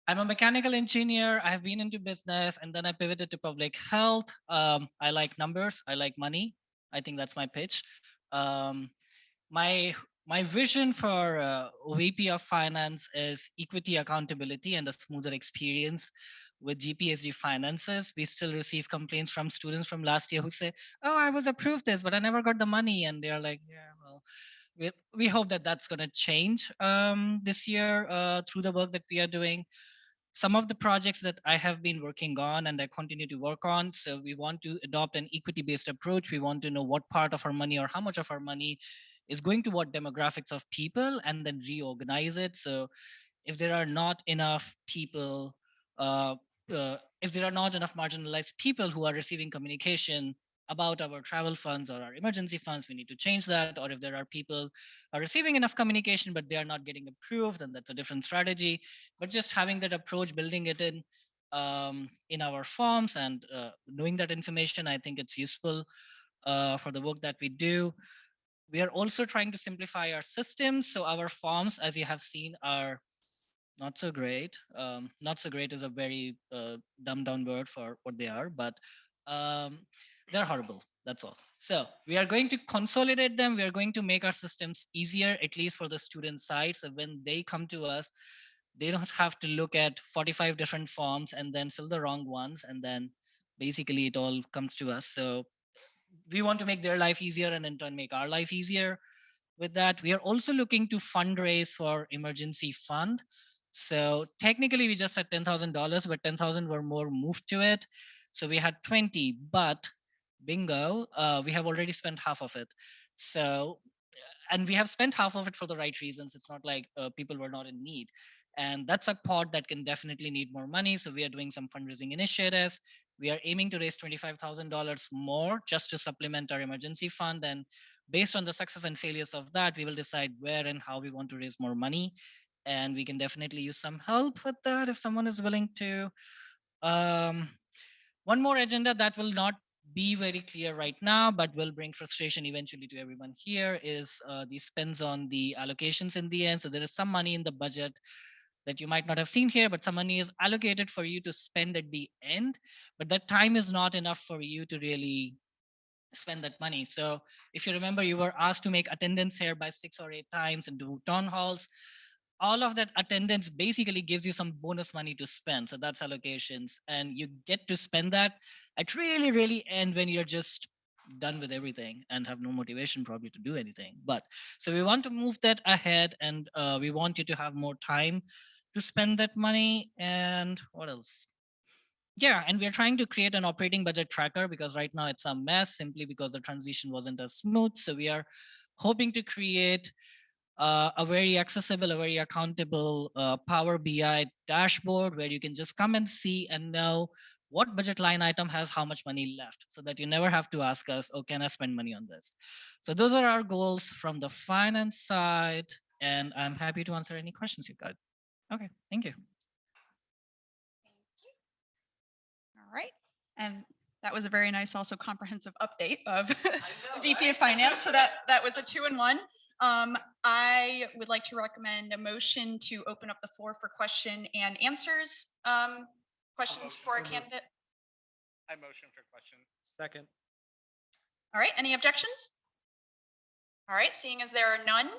a mechanical engineer. I have been into business and then I pivoted to public health. I like numbers. I like money. I think that's my pitch. My vision for VP of Finance is equity, accountability, and a smoother experience with GPSG finances. We still receive complaints from students from last year who say, "Oh, I was approved this, but I never got the money," and they're like, "Yeah, well." We hope that that's going to change this year through the work that we are doing. Some of the projects that I have been working on and I continue to work on. So we want to adopt an equity-based approach. We want to know what part of our money or how much of our money is going to what demographics of people and then reorganize it. So if there are not enough people, if there are not enough marginalized people who are receiving communication about our travel funds or our emergency funds, we need to change that. Or if there are people who are receiving enough communication, but they are not getting approved, then that's a different strategy. But just having that approach, building it in our forms and knowing that information, I think it's useful for the work that we do. We are also trying to simplify our systems. So our forms, as you have seen, are not so great. Not so great is a very dumbed down word for what they are, but they're horrible. That's all. So we are going to consolidate them. We are going to make our systems easier, at least for the student side. So when they come to us, they don't have to look at 45 different forms and then fill the wrong ones. And then basically it all comes to us. So we want to make their life easier and in turn make our life easier. With that, we are also looking to fundraise for emergency fund. So technically we just had $10,000, but 10,000 were more moved to it. So we had 20, but bingo, we have already spent half of it. So, and we have spent half of it for the right reasons. It's not like people were not in need. And that's a pot that can definitely need more money. So we are doing some fundraising initiatives. We are aiming to raise $25,000 more just to supplement our emergency fund. And based on the success and failures of that, we will decide where and how we want to raise more money. And we can definitely use some help with that if someone is willing to. Um, One more agenda that will not be very clear right now, but will bring frustration eventually to everyone here is the spends on the allocations in the end. So there is some money in the budget that you might not have seen here, but some money is allocated for you to spend at the end, but that time is not enough for you to really spend that money. So if you remember, you were asked to make attendance here by 6 or 8 times and do town halls. All of that attendance basically gives you some bonus money to spend. So that's allocations. And you get to spend that at really end when you're just done with everything and have no motivation probably to do anything. But so we want to move that ahead, and we want you to have more time to spend that money. And what else? Yeah, and we're trying to create an operating budget tracker because right now it's a mess simply because the transition wasn't as smooth. So we are hoping to create a very accessible, a very accountable Power BI dashboard where you can just come and see and know what budget line item has how much money left so that you never have to ask us, oh, can I spend money on this? So those are our goals from the finance side. And I'm happy to answer any questions you've got. Okay, thank you. All right. And that was a very nice, also comprehensive update of the VP of Finance. So that was a 2-in-1. I would like to recommend a motion to open up the floor for question and answers. Questions for a candidate. I motion for question. Second. All right. Any objections? All right. Seeing as there are none,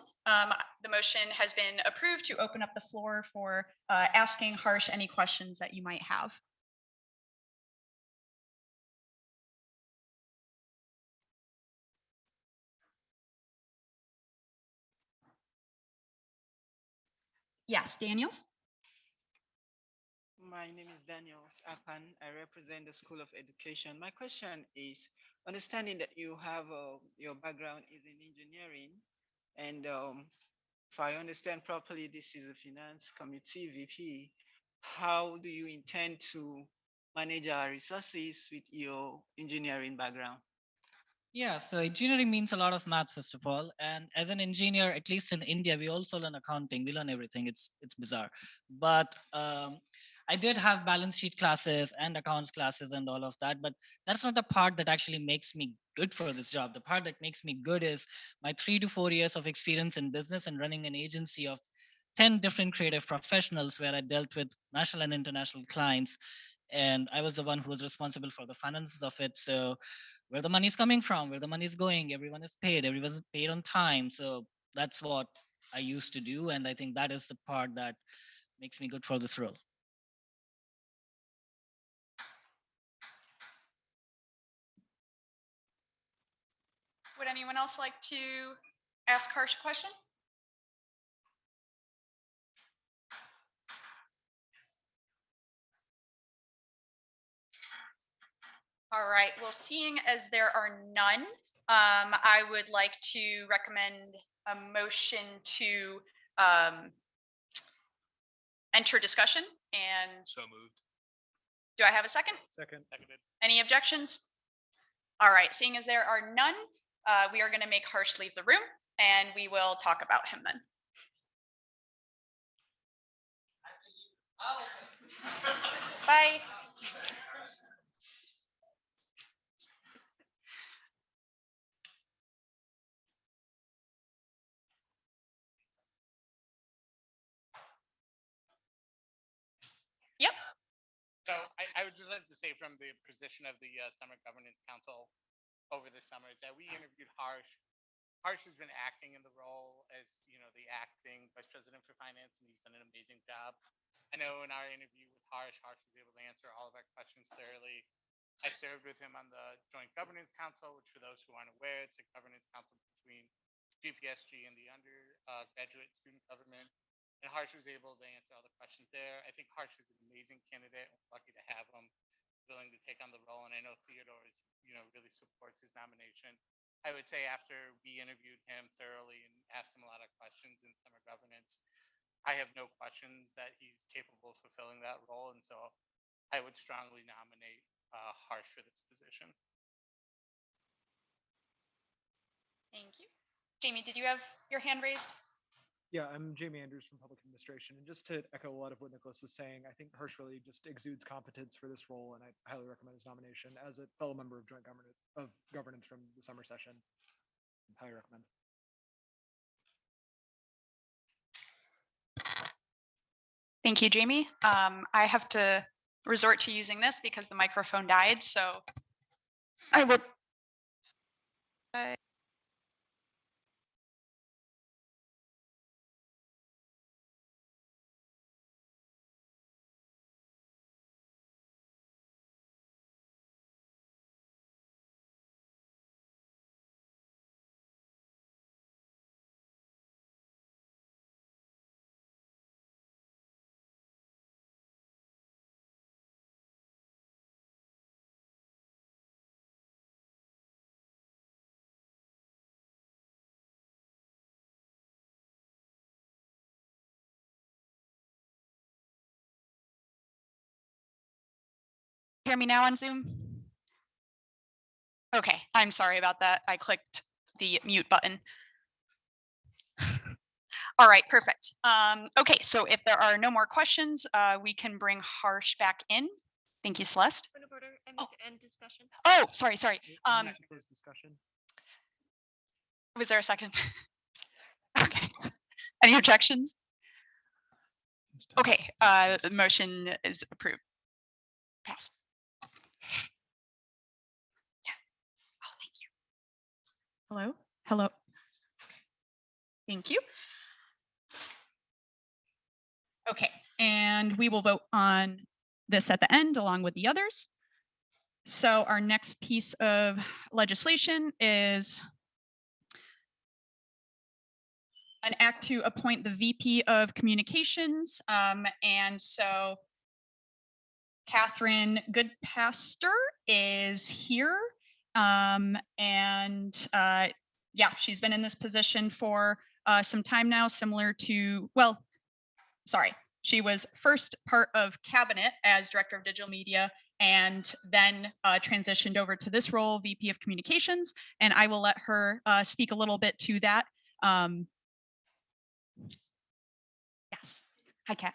the motion has been approved to open up the floor for asking Harsh any questions that you might have. Yes, Daniels. My name is Daniel Apan. I represent the School of Education. My question is, understanding that you have your background is in engineering, and if I understand properly, this is a finance committee VP. How do you intend to manage our resources with your engineering background? Yeah, so engineering means a lot of math, first of all. And as an engineer, at least in India, we also learn accounting. We learn everything. It's bizarre. But I did have balance sheet classes and accounts classes and all of that. But that's not the part that actually makes me good for this job. The part that makes me good is my 3 to 4 years of experience in business and running an agency of 10 different creative professionals where I dealt with national and international clients. And I was the one who was responsible for the finances of it. So where the money is coming from, where the money is going, everyone's paid on time. So that's what I used to do. And I think that is the part that makes me good for this role. Would anyone else like to ask Harsh a question? All right. Well, seeing as there are none, I would like to recommend a motion to enter discussion. And So moved. do I have a second? Second. Seconded. Any objections? All right. Seeing as there are none, we are going to make Harsh leave the room, and we will talk about him then. Bye. Yep. So I would just like to say from the position of the Summer Governance Council over the summer is that we interviewed Harsh. Harsh has been acting in the role as, the acting vice president for finance, and he's done an amazing job. I know in our interview with Harsh, Harsh was able to answer all of our questions thoroughly. I served with him on the Joint Governance Council, which for those who aren't aware, it's a governance council between GPSG and the undergraduate student government. And Harsh was able to answer all the questions there. I think Harsh is an amazing candidate. We're lucky to have him. willing to take on the role, and I know Theodore is, really supports his nomination. I would say after we interviewed him thoroughly and asked him a lot of questions in summer governance, I have no questions that he's capable of fulfilling that role, and so I would strongly nominate Harsh for this position. Thank you. Jamie, did you have your hand raised? Yeah, I'm Jamie Andrews from Public Administration. And just to echo a lot of what Nicholas was saying, I think Hirsch really just exudes competence for this role, and I highly recommend his nomination as a fellow member of joint governance from the summer session. Highly recommend. Thank you, Jamie. I have to resort to using this because the microphone died, so I will. Hear me now on Zoom? Okay, I'm sorry about that. I clicked the mute button. All right, perfect. Okay, so if there are no more questions, we can bring Harsh back in. Thank you, Celeste. Point of order, I need to end discussion. Oh, sorry. Close discussion. Was there a second? Okay. Any objections? Okay, the motion is approved. Passed. Yeah. Oh, thank you. Hello? Hello. Thank you. Okay, and we will vote on this at the end along with the others. So our next piece of legislation is an act to appoint the VP of Communications. And so Catherine Goodpaster is here. Yeah, she's been in this position for some time now, similar to, well, sorry, she was first part of cabinet as director of digital media and then transitioned over to this role, VP of Communications. And I will let her speak a little bit to that. Yes. Hi, Kat.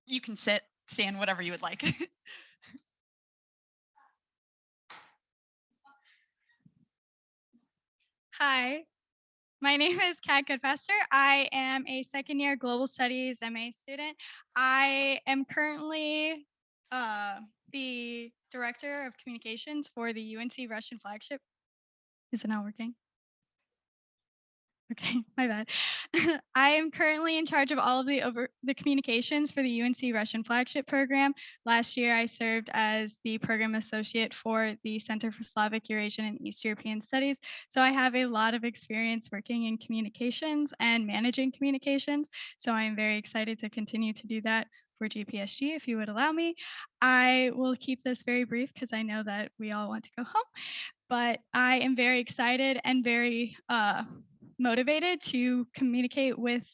You can sit, stand, whatever you would like. Hi, my name is Kat Goodfester. I am a second year Global Studies MA student. I am currently the Director of Communications for the UNC Russian flagship. Is it not working? Okay, my bad. I am currently in charge of all of the communications for the UNC Russian flagship program. Last year, I served as the program associate for the Center for Slavic, Eurasian, and East European Studies. So I have a lot of experience working in communications and managing communications. So I'm very excited to continue to do that for GPSG, if you would allow me. I will keep this very brief because I know that we all want to go home, but I am very excited and very motivated to communicate with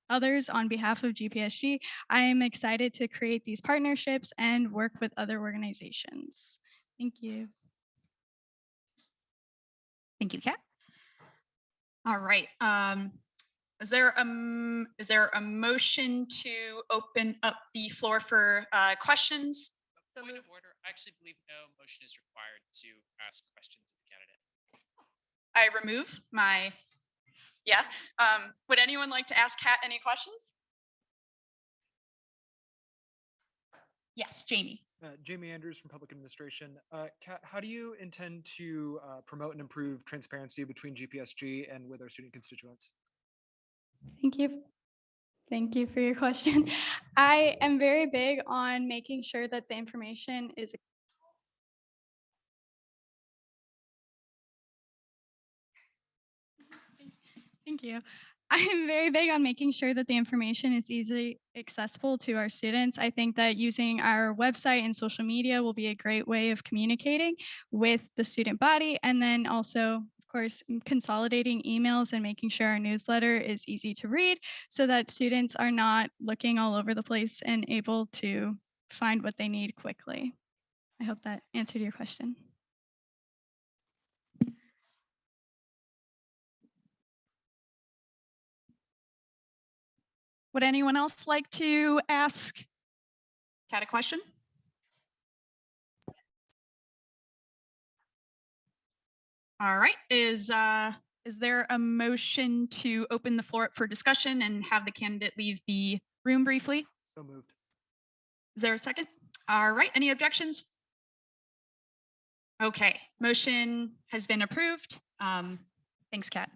others on behalf of GPSG. I am excited to create these partnerships and work with other organizations. Thank you. Thank you, Kat. All right. Is there a motion to open up the floor for questions? Point of order, I actually believe no motion is required to ask questions of the candidate. I remove my, yeah. Would anyone like to ask Kat any questions? Yes, Jamie. Jamie Andrews from Public Administration. Kat, how do you intend to promote and improve transparency between GPSG and with our student constituents? Thank you. Thank you for your question. I am very big on making sure that the information is Thank you. I'm very big on making sure that the information is easily accessible to our students. I think that using our website and social media will be a great way of communicating with the student body. And then also, of course, consolidating emails and making sure our newsletter is easy to read so that students are not looking all over the place and able to find what they need quickly. I hope that answered your question. Would anyone else like to ask Kat a question? All right, is there a motion to open the floor up for discussion and have the candidate leave the room briefly? So moved. Is there a second? All right, any objections? Okay, motion has been approved. Thanks, Kat.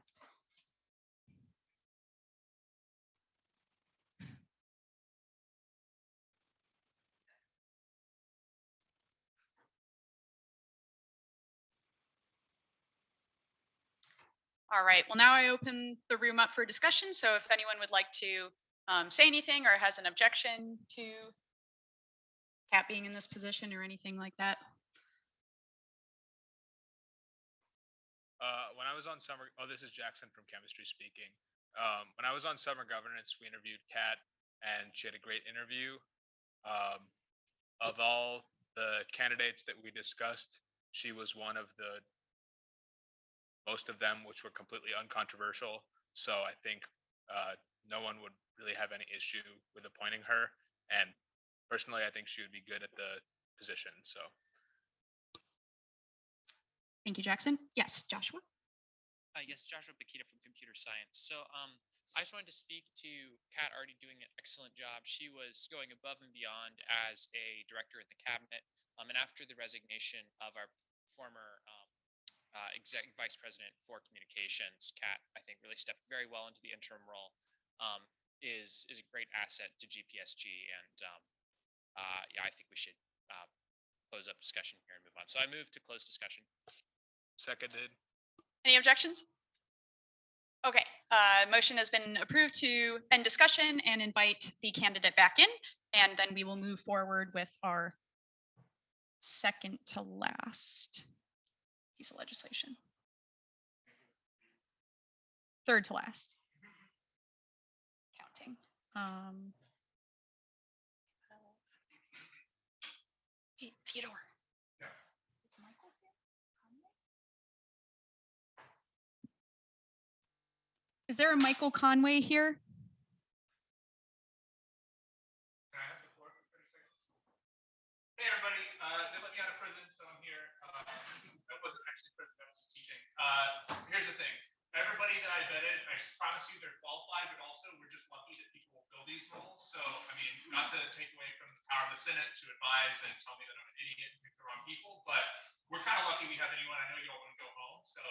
All right, well, now I open the room up for discussion. So if anyone would like to say anything or has an objection to Kat being in this position or anything like that. When I was on summer, this is Jackson from chemistry speaking. When I was on summer governance, we interviewed Kat, and she had a great interview. Of all the candidates that we discussed, she was one of the most of them, which were completely uncontroversial. So I think no one would really have any issue with appointing her. And personally, I think she would be good at the position. So. Thank you, Jackson. Yes, Joshua. Yes, Joshua Bakita from computer science. So I just wanted to speak to Kat already doing an excellent job. She was going above and beyond as a director in the cabinet. And after the resignation of our former executive vice president for communications, Kat, I think, really stepped very well into the interim role. Is a great asset to GPSG, and yeah, I think we should close up discussion here and move on. So I move to close discussion. Seconded. Any objections? Okay, motion has been approved to end discussion and invite the candidate back in, and then we will move forward with our second to last piece of legislation. Third to last. Counting. Hey, Theodore. Is Michael here? Is there a Michael Conway here? Hey everybody, they let me out of prison, so I'm here. That wasn't actually prison, I was just teaching. Here's the thing. Everybody that I vetted, I promise you they're qualified, but also we're just lucky that people will fill these roles. So, I mean, not to take away from the power of the Senate to advise and tell me that I'm an idiot and pick the wrong people, but we're kind of lucky we have anyone. I know you all want to go home. So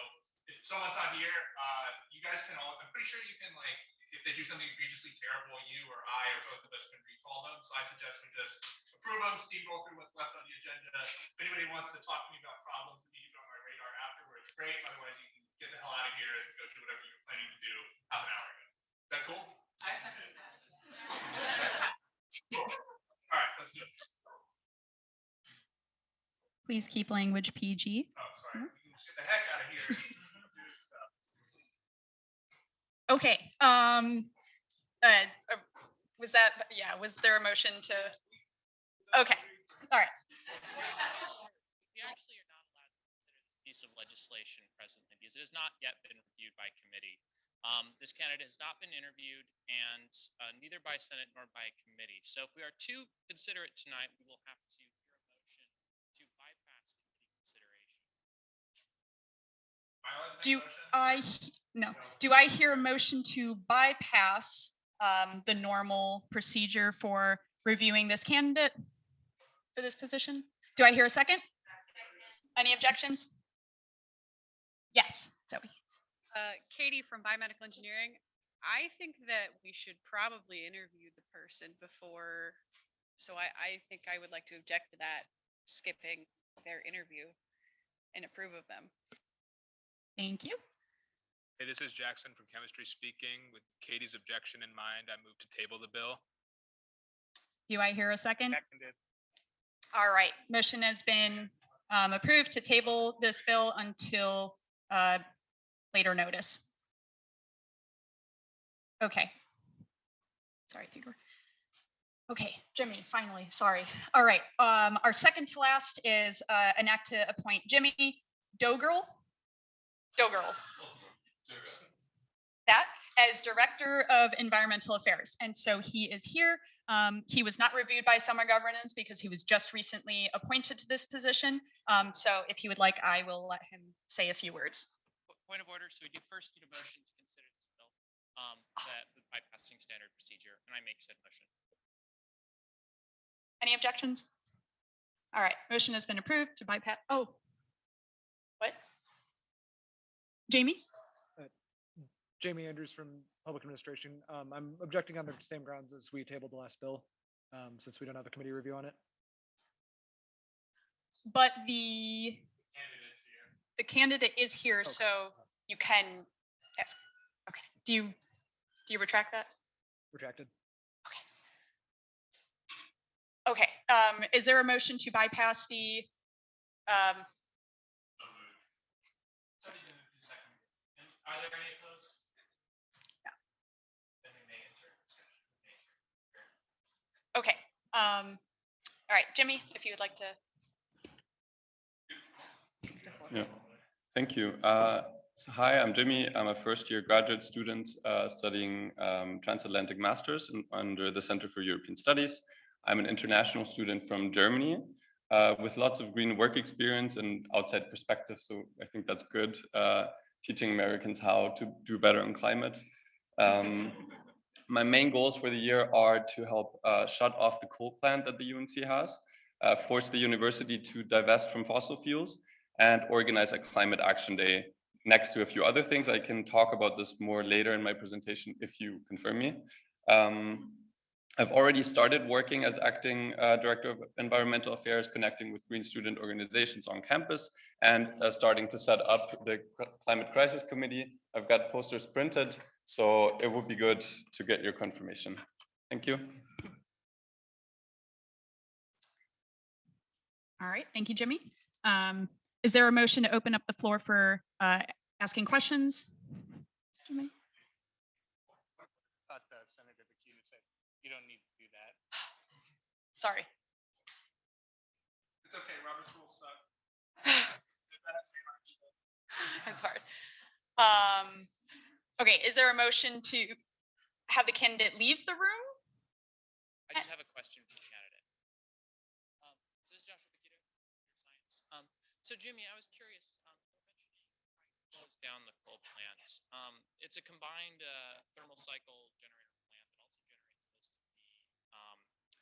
if someone's not here, you guys can all, I'm pretty sure you can, like, if they do something egregiously terrible, you or I or both of us can recall them. So I suggest we just approve them, steamroll through what's left on the agenda. If anybody wants to talk to me about problems that need to be on my radar afterwards, great. Otherwise, you can get the hell out of here and go do whatever you're planning to do half an hour ago. Is that cool? I second that. Cool. All right, let's do it. Please keep language PG. Oh, sorry. We can get the heck out of here. Do stuff. Okay. Was that, yeah, was there a motion to? Okay. All right. We actually are not allowed to consider this piece of legislation presently because it has not yet been reviewed by committee. This candidate has not been interviewed, and neither by Senate nor by committee. So if we are to consider it tonight, we will have to hear a motion to bypass committee consideration. Do I hear a motion to bypass the normal procedure for reviewing this candidate for this position? Do I hear a second? Any objections? Yes, Zoe. Katie from biomedical engineering. I think that we should probably interview the person before. So I think I would like to object to that, skipping their interview and approve of them. Thank you. Hey, this is Jackson from Chemistry speaking. With Katie's objection in mind, I move to table the bill. Do I hear a second? Seconded. All right, motion has been approved to table this bill until later notice. Okay. Sorry, Theodore. Okay, Jimmy, finally, sorry. All right, our second to last is an act to appoint Jimmy Dogerl. That as Director of Environmental Affairs. And so he is here. He was not reviewed by summer governance because he was just recently appointed to this position. So if he would like, I will let him say a few words. Point of order. So we do first need a motion to consider this bill, that with bypassing standard procedure, and I make said motion. Any objections? All right, motion has been approved to bypass. Oh, what? Jamie? Jamie Andrews from Public Administration. I'm objecting on the same grounds as we tabled the last bill, since we don't have a committee review on it. But the candidate is here, Okay. so you can ask. Okay. Do you retract that? Retracted. Okay. Is there a motion to bypass the? Are there any opposed? Then we may enter discussion. Okay. All right, Jimmy, if you would like to. Yeah, thank you. So hi, I'm Jimmy. I'm a first-year graduate student studying transatlantic masters under the Center for European Studies. I'm an international student from Germany with lots of green work experience and outside perspective. So I think that's good, teaching Americans how to do better on climate. My main goals for the year are to help shut off the coal plant that the UNC has, force the university to divest from fossil fuels, and organize a climate action day next to a few other things. I can talk about this more later in my presentation if you confirm me. I've already started working as acting Director of Environmental Affairs, connecting with green student organizations on campus, and starting to set up the Climate Crisis Committee. I've got posters printed, so it would be good to get your confirmation. Thank you. All right, thank you, Jimmy. Is there a motion to open up the floor for asking questions? Jimmy? Thought Senator Bakuna said you don't need to do that. Sorry. It's okay, Robert's rules suck. That's hard. Okay, is there a motion to have the candidate leave the room? I just have a question for the candidate. So this is Joshua Bakita, Science. So Jimmy, I was curious, you're mentioning close down the coal plants. It's a combined thermal cycle generator plant that also generates most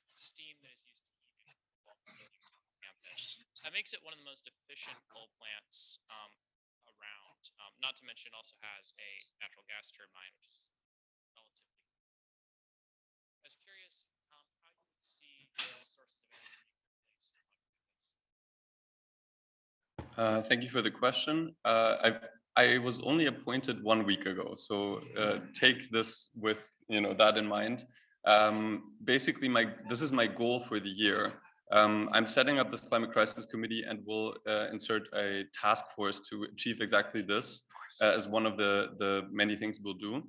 of the steam that is used to heat campus. That makes it one of the most efficient coal plants around. Not to mention it also has a natural gas turbine, which is relatively. I was curious how you would see those sources of energy replaced on campus. Thank you for the question. I was only appointed 1 week ago, so take this with that in mind. Basically, this is my goal for the year. I'm setting up this climate crisis committee and will insert a task force to achieve exactly this as one of the many things we'll do.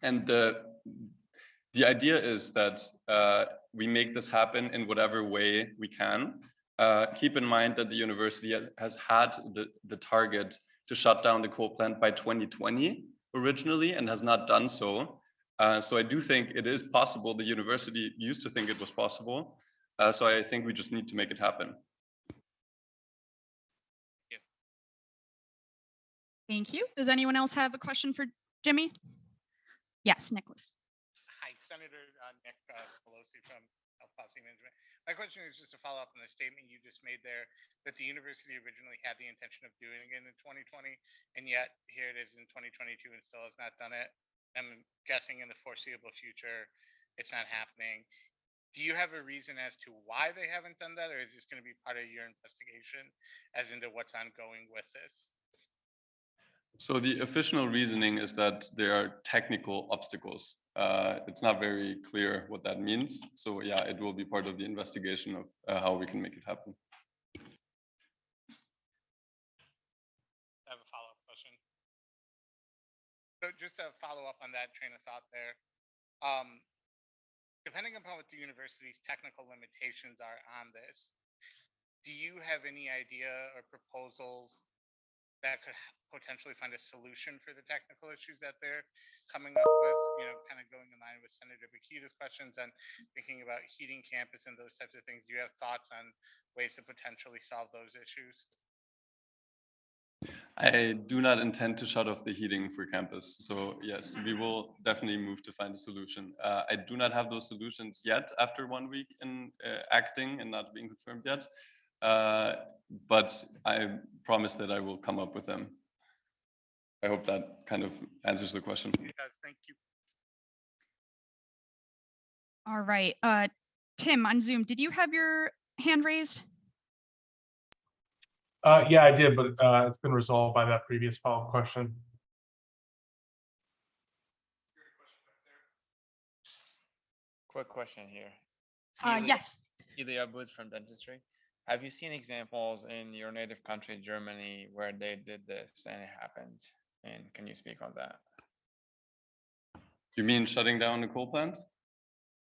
And the idea is that we make this happen in whatever way we can. Keep in mind that the university has had the target to shut down the coal plant by 2020 originally and has not done so. So I do think it is possible. The university used to think it was possible. So I think we just need to make it happen. Thank you. Does anyone else have a question for Jimmy? Yes, Nicholas. Hi, Senator Nick Pelosi from Health Policy Management. My question is just to follow up on the statement you just made there, that the university originally had the intention of doing it in 2020, and yet here it is in 2022 and still has not done it. I'm guessing in the foreseeable future, it's not happening. Do you have a reason as to why they haven't done that, or is this going to be part of your investigation as into what's ongoing with this? So the official reasoning is that there are technical obstacles. It's not very clear what that means. So yeah, it will be part of the investigation of how we can make it happen. I have a follow-up question. So just to follow up on that train of thought there, depending upon what the university's technical limitations are on this, do you have any idea or proposals that could potentially find a solution for the technical issues that they're coming up with, kind of going in line with Senator Bakita's questions and thinking about heating campus and those types of things? Do you have thoughts on ways to potentially solve those issues? I do not intend to shut off the heating for campus. So yes, we will definitely move to find a solution. I do not have those solutions yet after 1 week in acting and not being confirmed yet. But I promise that I will come up with them. I hope that kind of answers the question. Yes, thank you. All right. Tim on Zoom, did you have your hand raised? Yeah, I did, but it's been resolved by that previous follow-up question. Quick question here. Yes. Ilya Booth from dentistry. Have you seen examples in your native country, Germany, where they did this and it happened? And can you speak on that? You mean shutting down the coal plant?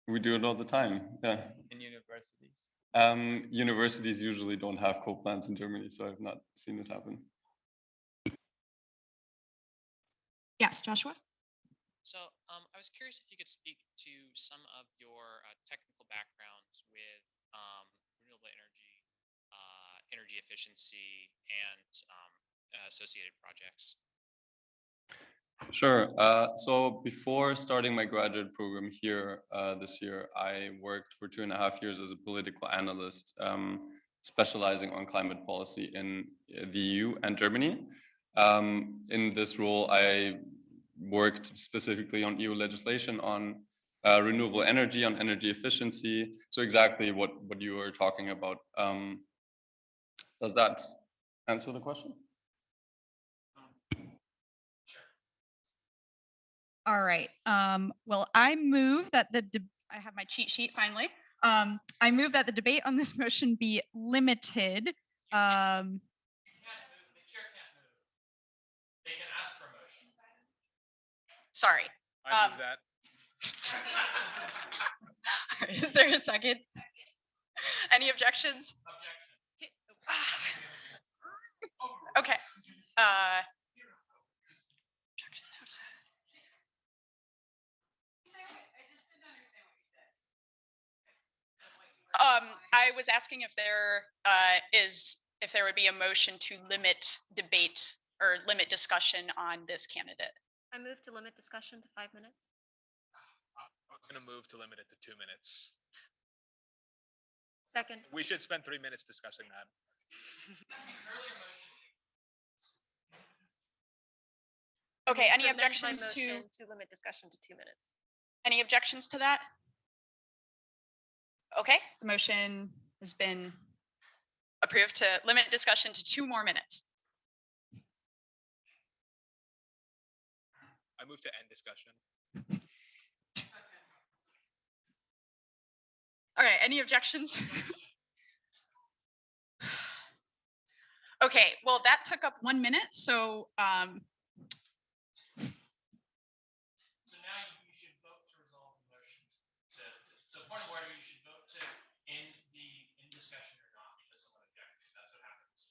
We do it all the time. Yeah. In universities? Universities usually don't have coal plants in Germany, so I've not seen it happen. Yes, Joshua. So I was curious if you could speak to some of your technical backgrounds with renewable energy, energy efficiency, and associated projects. Sure. So before starting my graduate program here this year, I worked for 2.5 years as a political analyst, specializing on climate policy in the EU and Germany. In this role, I worked specifically on EU legislation on renewable energy, on energy efficiency. So exactly what you were talking about. Does that answer the question? All right. Well, I move that I have my cheat sheet finally. I move that the debate on this motion be limited. The chair can't move. They can ask for a motion. Sorry. I move that. Is there a second? Any objections? Okay. I was asking if there would be a motion to limit debate or limit discussion on this candidate. I move to limit discussion to 5 minutes. I'm going to move to limit it to 2 minutes. Second. We should spend 3 minutes discussing that. Okay, any Amend my objections motion to limit discussion to 2 minutes? Any objections to that? Okay, the motion has been approved to limit discussion to 2 more minutes. I move to end discussion. All right, any objections? Okay, well, that took up 1 minute, so So now you should vote to resolve the motion. So point of order, you should vote to end the discussion or not because someone objected. That's what happens.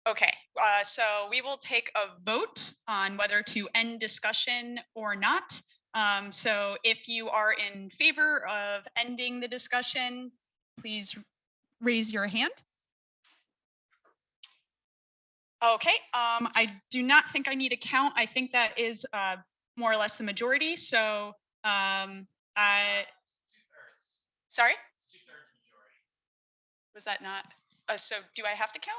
okay, so we will take a vote on whether to end discussion or not. So if you are in favor of ending the discussion, please raise your hand. Okay, I do not think I need a count. I think that is more or less the majority. So sorry? Was that not? So do I have to count?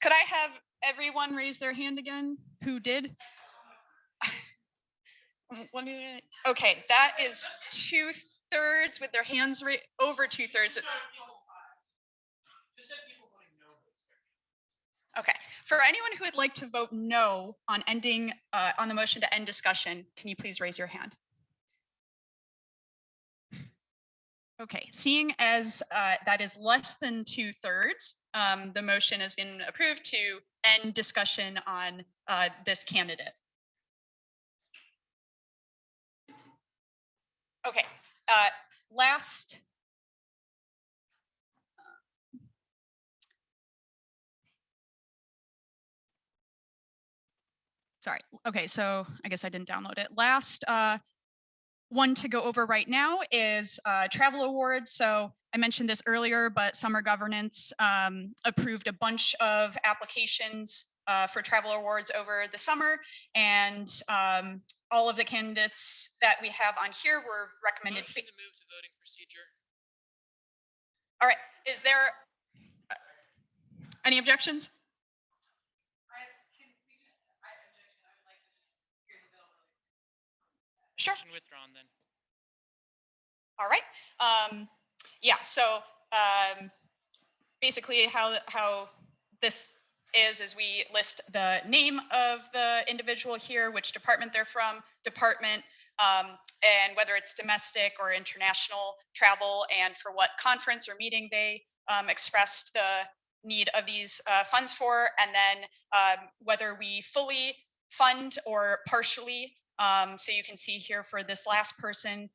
Could I have everyone raise their hand again? Who did? Okay, that is 2/3 with their hands over 2/3. Okay. For anyone who would like to vote no on ending on the motion to end discussion, can you please raise your hand? Okay, seeing as that is less than 2/3, the motion has been approved to end discussion on this candidate. Okay, last. Sorry. Okay, so I guess I didn't download it. Last one to go over right now is travel awards. So I mentioned this earlier, but summer governance approved a bunch of applications for travel awards over the summer, and all of the candidates that we have on here were recommended. Motion to move to voting procedure. All right. Is there any objections? Sure. Motion withdrawn then. All right. Yeah. So basically, how this is we list the name of the individual here, which department they're from, department, and whether it's domestic or international travel, and for what conference or meeting they expressed the need of these funds for, and then whether we fully fund or partially. So you can see here for this last person,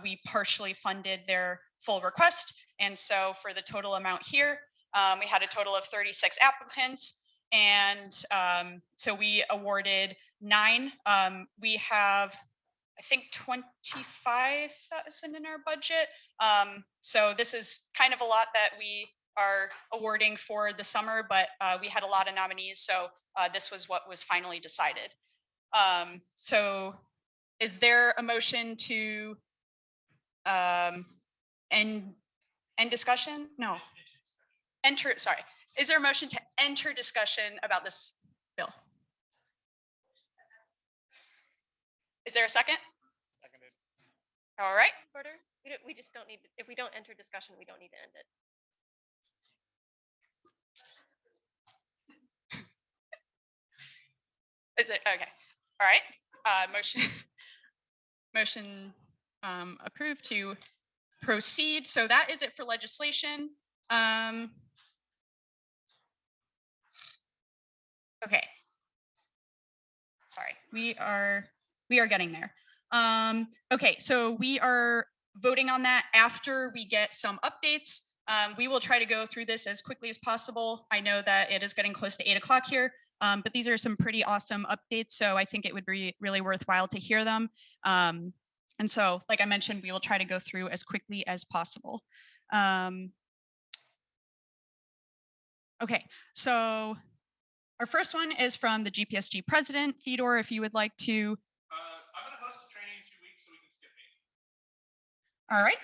we partially funded their full request. And so for the total amount here, we had a total of 36 applicants. And so we awarded 9. We have, I think, 25,000 in our budget. So this is kind of a lot that we are awarding for the summer, but we had a lot of nominees. So this was what was finally decided. So is there a motion to end discussion? No. Sorry. Is there a motion to enter discussion about this bill? Is there a second? Seconded. All right. Order. We just don't need, if we don't enter discussion, we don't need to end it. Is it okay? All right. Motion approved to proceed. So that is it for legislation. Okay. Sorry, we are getting there. Okay, so we are voting on that after we get some updates. We will try to go through this as quickly as possible. I know that it is getting close to 8 o'clock here, but these are some pretty awesome updates, so I think it would be really worthwhile to hear them. And so, like I mentioned, we will try to go through as quickly as possible. Okay, so our first one is from the GPSG president. Theodore, if you would like to. I'm going to host a training in 2 weeks, so we can skip me. All right.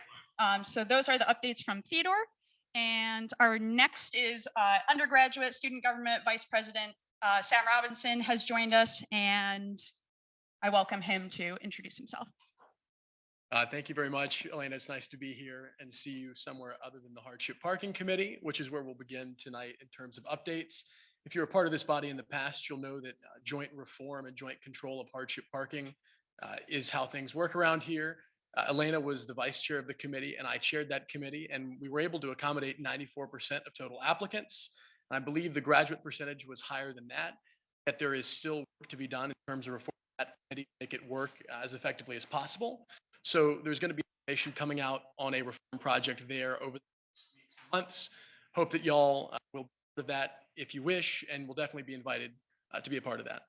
So those are the updates from Theodore. And our next is undergraduate student government vice president Sam Robinson has joined us, and I welcome him to introduce himself. Thank you very much, Elena. It's nice to be here and see you somewhere other than the Hardship Parking Committee, which is where we'll begin tonight in terms of updates. If you're a part of this body in the past, you'll know that joint reform and joint control of hardship parking is how things work around here. Elena was the vice chair of the committee, and I chaired that committee, and we were able to accommodate 94% of total applicants. And I believe the graduate percentage was higher than that, that there is still work to be done in terms of reform that committee to make it work as effectively as possible. So there's going to be information coming out on a reform project there over the next weeks and months. Hope that y'all will be part of that if you wish, and will definitely be invited to be a part of that.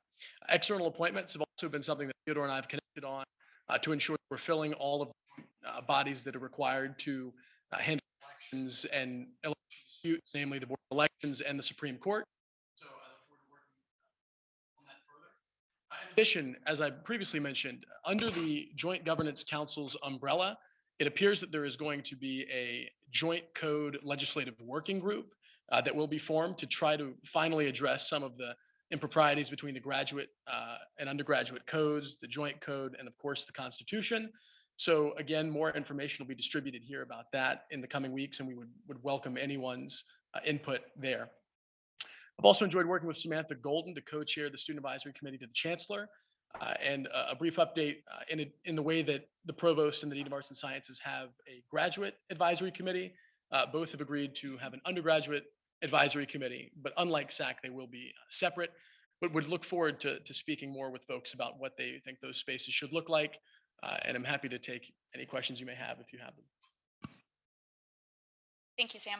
External appointments have also been something that Theodore and I have connected on to ensure that we're filling all of the bodies that are required to handle elections and election disputes, namely the Board of Elections and the Supreme Court. So I look forward to working on that further. In addition, as I previously mentioned, under the Joint Governance Council's umbrella, it appears that there is going to be a joint code legislative working group that will be formed to try to finally address some of the improprieties between the graduate and undergraduate codes, the joint code, and of course the Constitution. So again, more information will be distributed here about that in the coming weeks, and we would welcome anyone's input there. I've also enjoyed working with Samantha Golden to co-chair the Student Advisory Committee to the Chancellor. And a brief update in the way that the Provost and the Dean of Arts and Sciences have a graduate advisory committee. Both have agreed to have an undergraduate advisory committee, but unlike SAC, they will be separate. But would look forward to speaking more with folks about what they think those spaces should look like. And I'm happy to take any questions you may have if you have them. Thank you, Sam.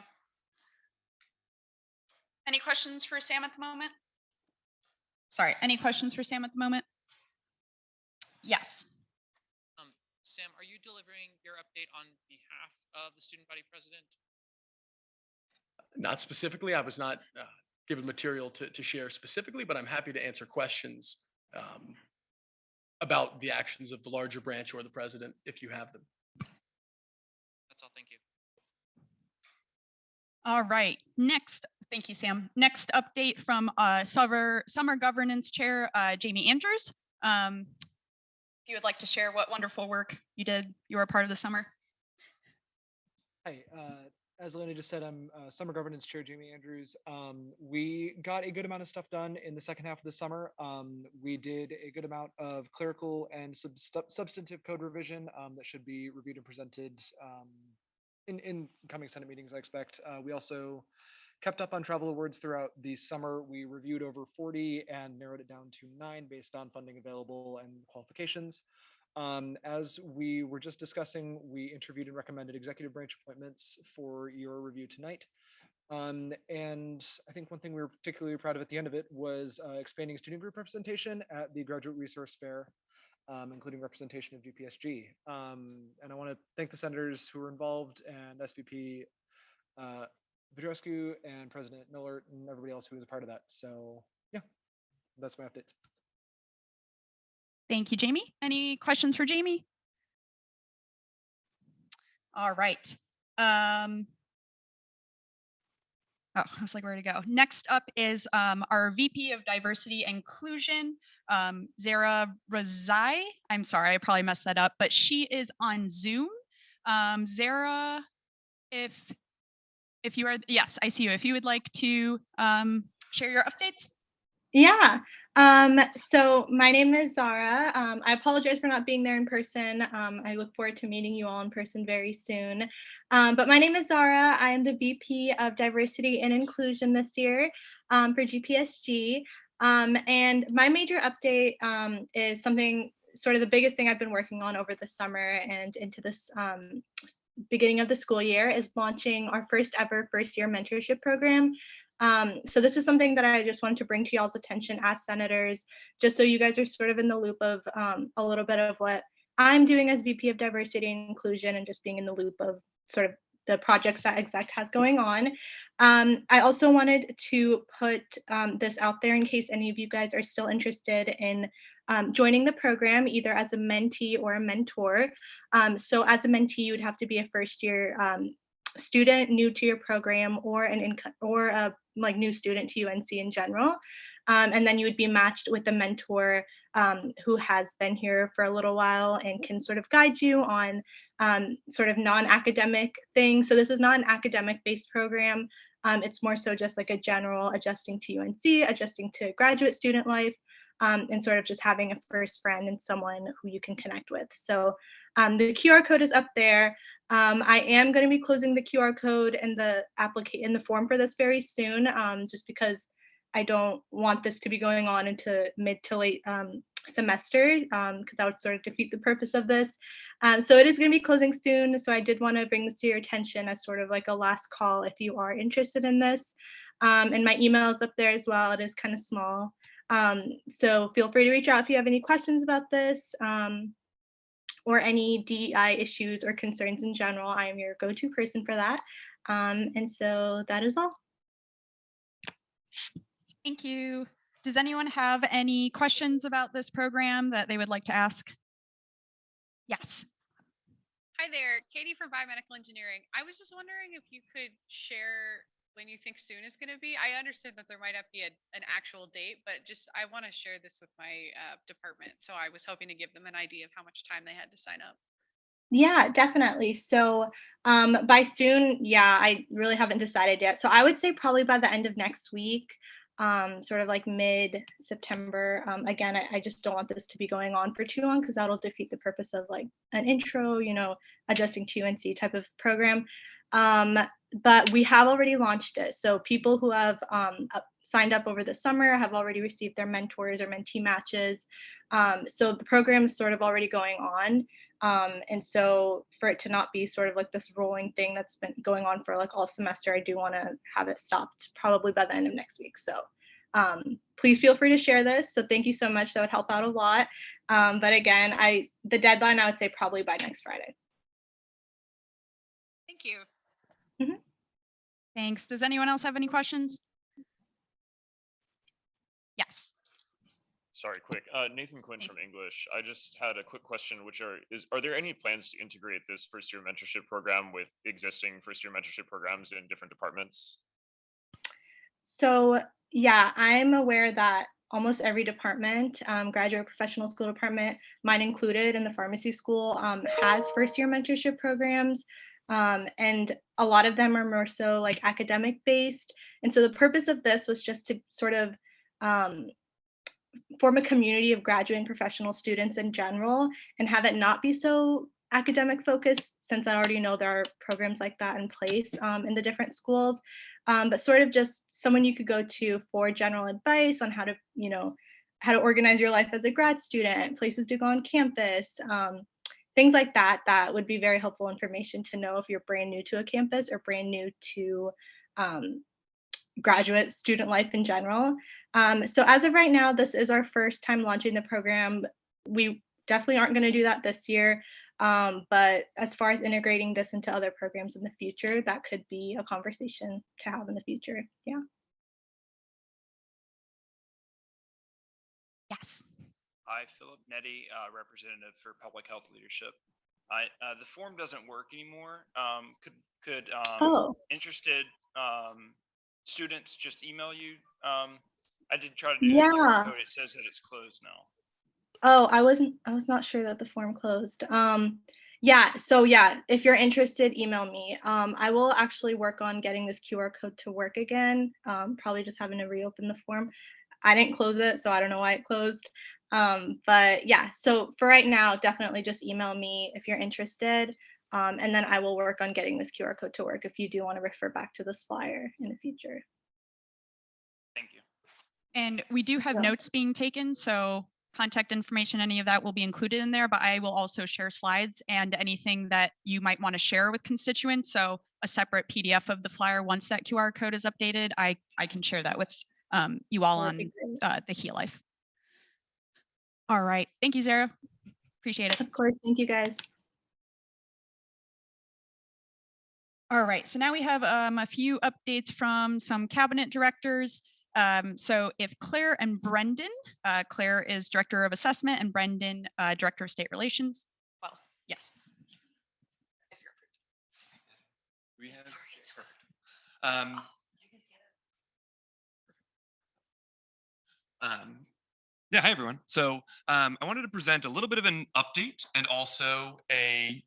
Any questions for Sam at the moment? Sorry, any questions for Sam at the moment? Yes. Sam, are you delivering your update on behalf of the student body president? Not specifically. I was not given material to share specifically, but I'm happy to answer questions about the actions of the larger branch or the president if you have them. That's all. Thank you. All right. Next, thank you, Sam. Next update from Summer Governance Chair Jamie Andrews. If you would like to share what wonderful work you did, you were a part of the summer. Hi, as Elena just said, I'm Summer Governance Chair Jamie Andrews. We got a good amount of stuff done in the second half of the summer. We did a good amount of clerical and substantive code revision that should be reviewed and presented in coming Senate meetings, I expect. We also kept up on travel awards throughout the summer. We reviewed over 40 and narrowed it down to 9 based on funding available and qualifications. As we were just discussing, we interviewed and recommended executive branch appointments for your review tonight. And I think one thing we were particularly proud of at the end of it was expanding student group representation at the Graduate Resource Fair, including representation of GPSG. And I want to thank the senators who were involved and SVP Vidrescu and President Millert and everybody else who was a part of that. So yeah, that's my update. Thank you, Jamie. Any questions for Jamie? All right. Oh, I was like, where to go? Next up is our VP of Diversity and Inclusion, Zara Razai. I'm sorry, I probably messed that up, but she is on Zoom. Zara, if you are, yes, I see you. If you would like to share your updates. Yeah. So my name is Zara. I apologize for not being there in person. I look forward to meeting you all in person very soon. But my name is Zara. I am the VP of Diversity and Inclusion this year for GPSG. And my major update is something sort of the biggest thing I've been working on over the summer and into this beginning of the school year is launching our first ever first year mentorship program. So this is something that I just wanted to bring to y'all's attention as senators, just so you guys are sort of in the loop of a little bit of what I'm doing as VP of Diversity and Inclusion and just being in the loop of sort of the projects that Exec has going on. I also wanted to put this out there in case any of you guys are still interested in joining the program, either as a mentee or a mentor. So as a mentee, you would have to be a first year student new to your program or a like new student to UNC in general. And then you would be matched with a mentor who has been here for a little while and can sort of guide you on sort of non-academic things. So this is not an academic based program. It's more so just like a general adjusting to UNC, adjusting to graduate student life, and sort of just having a first friend and someone who you can connect with. So the QR code is up there. I am going to be closing the QR code and the form for this very soon, just because I don't want this to be going on into mid to late semester, because that would sort of defeat the purpose of this. So it is going to be closing soon. So I did want to bring this to your attention as sort of like a last call if you are interested in this. And my email is up there as well. It is kind of small. So feel free to reach out if you have any questions about this. Or any DEI issues or concerns in general. I am your go-to person for that. And so that is all. Thank you. Does anyone have any questions about this program that they would like to ask? Yes. Hi there, Katie from Biomedical Engineering. I was just wondering if you could share when you think soon is going to be. I understand that there might not be an actual date, but just I want to share this with my department. So I was hoping to give them an idea of how much time they had to sign up. Yeah, definitely. So, by soon, yeah, I really haven't decided yet. So I would say probably by the end of next week, sort of like mid-September. Again, I just don't want this to be going on for too long because that'll defeat the purpose of like an intro, adjusting to UNC type of program. Um, but we have already launched it. So people who have signed up over the summer have already received their mentors or mentee matches. So the program is sort of already going on. And so for it to not be sort of like this rolling thing that's been going on for like all semester, I do want to have it stopped probably by the end of next week. So please feel free to share this. So thank you so much. That would help out a lot. But again, the deadline, I would say probably by next Friday. Thank you. Mhm. Thanks. Does anyone else have any questions? Yes. Sorry, quick. Nathan Quinn from English. I just had a quick question, which are there any plans to integrate this first year mentorship program with existing first year mentorship programs in different departments? So yeah, I'm aware that almost every department, graduate professional school department, mine included in the pharmacy school, has first year mentorship programs. And a lot of them are more so like academic based. And so the purpose of this was just to sort of um, form a community of graduating professional students in general and have it not be so academic focused, since I already know there are programs like that in place in the different schools, but sort of just someone you could go to for general advice on how to, how to organize your life as a grad student, places to go on campus, things like that. That would be very helpful information to know if you're brand new to a campus or brand new to graduate student life in general. So as of right now, this is our first time launching the program. We definitely aren't going to do that this year. But as far as integrating this into other programs in the future, that could be a conversation to have in the future. Yeah. Yes. Hi, Philip Netty, representative for Public Health Leadership. The form doesn't work anymore. Could Oh. interested students just email you? I did try to do the QR Yeah. code. It says that it's closed now. Oh, I was not sure that the form closed. Yeah, so yeah, if you're interested, email me. I will actually work on getting this QR code to work again. Probably just having to reopen the form. I didn't close it, so I don't know why it closed. But yeah, so for right now, definitely just email me if you're interested. And then I will work on getting this QR code to work if you do want to refer back to this flyer in the future. Thank you. And we do have Yeah. notes being taken, so contact information, any of that will be included in there, but I will also share slides and anything that you might want to share with constituents. So a separate PDF of the flyer, once that QR code is updated, I can share that with you all on the Heal Life. All right. Thank you, Zara. Appreciate it. Of course. Thank you, guys. All right, so now we have a few updates from some cabinet directors. So if Claire and Brendan, Claire is Director of Assessment and Brendan, Director of State Relations. Well, yes. If you're We have, it's perfect. Yeah, hi everyone. So I wanted to present a little bit of an update and also an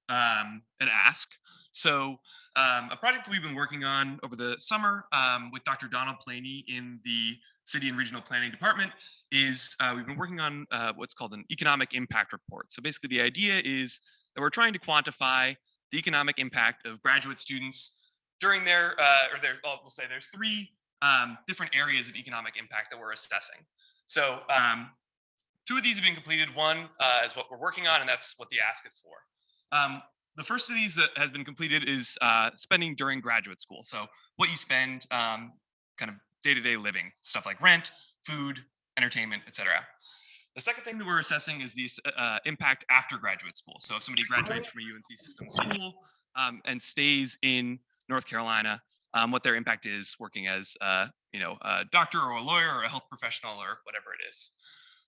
ask. So a project we've been working on over the summer with Dr. Donald Planey in the City and Regional Planning Department is we've been working on what's called an economic impact report. So basically the idea is that we're trying to quantify the economic impact of graduate students during we'll say there's three different areas of economic impact that we're assessing. So two of these have been completed. One is what we're working on, and that's what the ask is for. The first of these that has been completed is spending during graduate school. So what you spend kind of day-to-day living, stuff like rent, food, entertainment, etc. The second thing that we're assessing is the impact after graduate school. So if somebody graduates from a UNC system school and stays in North Carolina, what their impact is working as a doctor or a lawyer or a health professional or whatever it is.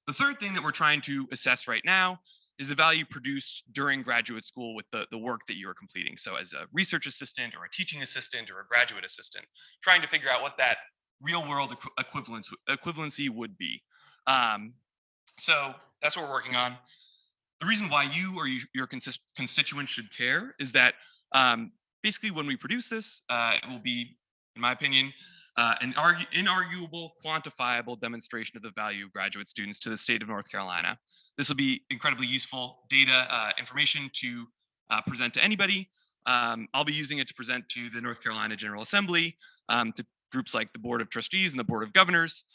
The third thing that we're trying to assess right now is the value produced during graduate school with the work that you are completing. So as a research assistant or a teaching assistant or a graduate assistant, trying to figure out what that real world equivalency would be. So that's what we're working on. the reason why you or your constituents should care is that basically when we produce this, it will be, in my opinion, an inarguable, quantifiable demonstration of the value of graduate students to the state of North Carolina. This will be incredibly useful data information to present to anybody. I'll be using it to present to the North Carolina General Assembly, to groups like the Board of Trustees and the Board of Governors,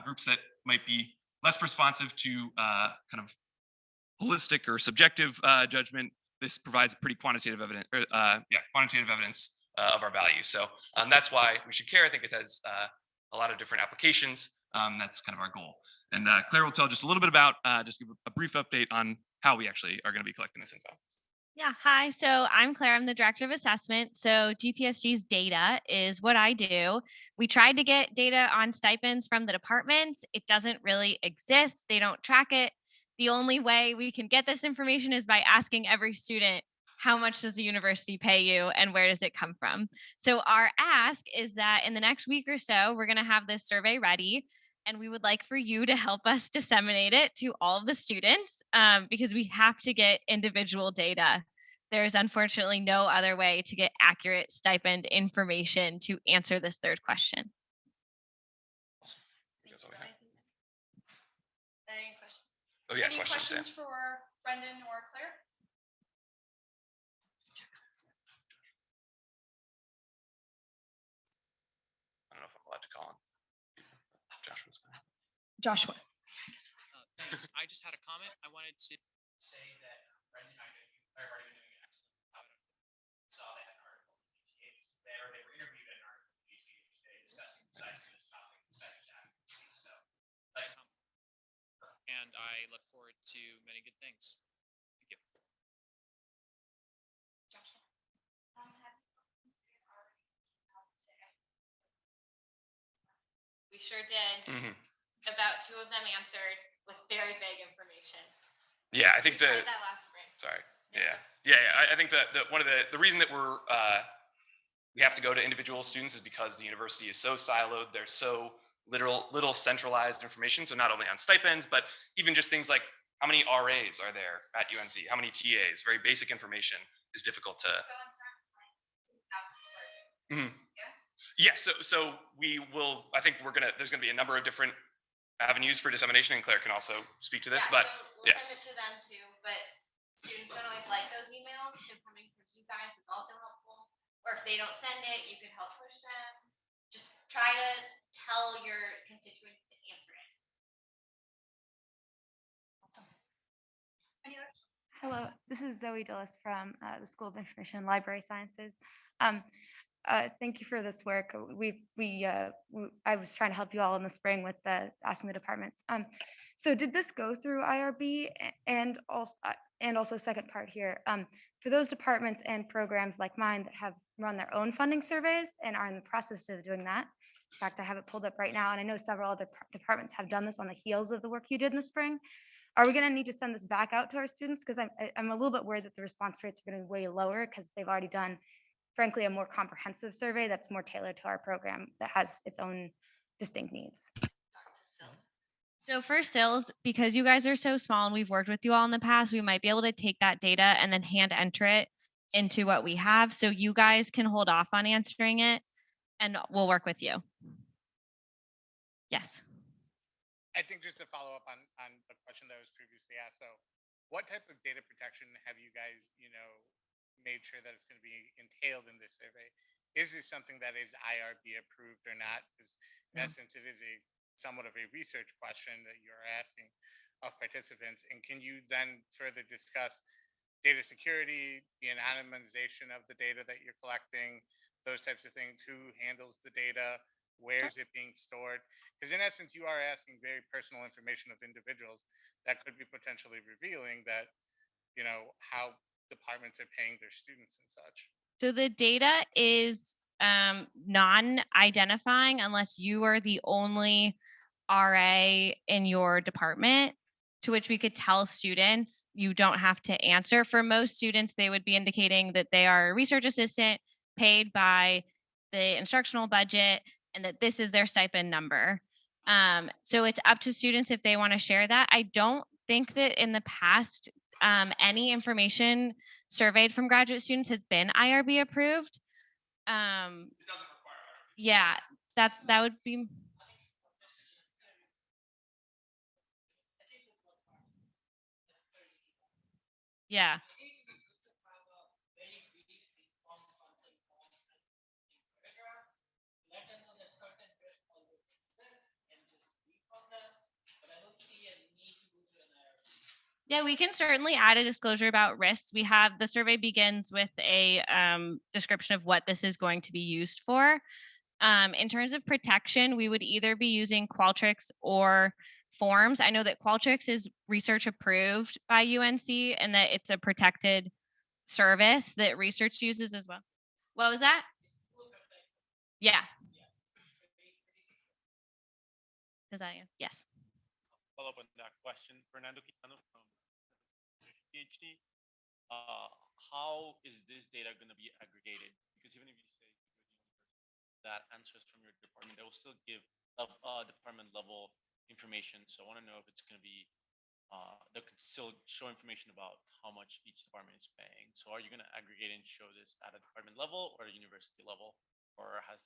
groups that might be less responsive to kind of holistic or subjective judgment. This provides pretty quantitative evidence, quantitative evidence of our value. So that's why we should care. I think it has a lot of different applications. That's kind of our goal. And Claire will tell just a little bit about, just give a brief update on how we actually are going to be collecting this info. Yeah, hi. So I'm Claire. I'm the director of assessment. So GPSG's data is what I do. We tried to get data on stipends from the departments. It doesn't really exist. They don't track it. The only way we can get this information is by asking every student, how much does the university pay you and where does it come from? So our ask is that in the next week or so, we're going to have this survey ready. And we would like for you to help us disseminate it to all of the students because we have to get individual data. There's unfortunately no other way to get accurate stipend information to answer this third question. Any questions? Oh yeah, Any questions for Brendan or Claire? I don't know if I'm allowed to call on. Joshua's fine. Joshua. Thanks. I just had a comment. I wanted to say that Brendan, I know you are already doing an excellent job. Saw they had an article in GTAs there. They were interviewed in an article in GTAs today discussing precisely this topic, especially advocacy. So, and I look forward to many good things. Thank you. We sure did. Mm-hmm. About 2 of them answered with very vague information. Yeah, I think We tried that last spring. Sorry. Yeah. I think that one of the reason that we have to go to individual students is because the university is so siloed. There's so little centralized information. So not only on stipends, but even just things like how many RAs are there at UNC, how many TAs, very basic information is difficult to. Mm-hmm. Yeah. So we will. I think there's gonna be a number of different avenues for dissemination, and Claire can also speak to this. Yeah, but so we'll send it to them too. But students don't always like those emails, so coming from you guys is also helpful. Or if they don't send it, you could help push them. Just try to tell your constituents to answer it. Awesome. Any others? Hello, this is Zoe Dillis from the School of Information and Library Sciences. Thank you for this work. I was trying to help you all in the spring with asking the departments. So did this go through IRB and also second part here, for those departments and programs like mine that have run their own funding surveys and are in the process of doing that. In fact, I have it pulled up right now, and I know several other departments have done this on the heels of the work you did in the spring. Are we going to need to send this back out to our students? Because I'm a little bit worried that the response rates are going to be way lower because they've already done, frankly, a more comprehensive survey that's more tailored to our program that has its own distinct needs. So for SILS, because you guys are so small and we've worked with you all in the past, we might be able to take that data and then hand enter it into what we have. So you guys can hold off on answering it and we'll work with you. Yes. I think just to follow up on the question that was previously asked. So what type of data protection have you guys, made sure that it's going to be entailed in this survey? Is this something that is IRB approved or not? Because in essence, it is somewhat of a research question that you're asking of participants. And can you then further discuss data security, the anonymization of the data that you're collecting, those types of things? Who handles the data? Where is it being stored? Because in essence, you are asking very personal information of individuals that could be potentially revealing that, how departments are paying their students and such. So the data is non-identifying unless you are the only RA in your department, to which we could tell students you don't have to answer. For most students, they would be indicating that they are a research assistant paid by the instructional budget and that this is their stipend number. So it's up to students if they want to share that. I don't think that in the past any information surveyed from graduate students has been IRB approved. Yeah, that would be. Yeah. Yeah, we can certainly add a disclosure about risks. We have the survey begins with a description of what this is going to be used for. In terms of protection, we would either be using Qualtrics or Forms. I know that Qualtrics is research approved by UNC and that it's a protected service that research uses as well. What was that? Yeah. Does that answer? Yes. Follow up on that question. Fernando Quintano from PhD. How is this data going to be aggregated? Because even if you say that answers from your department, they will still give department level information. So I want to know if it's going to be, they could still show information about how much each department is paying. So are you going to aggregate and show this at a department level or a university level, or has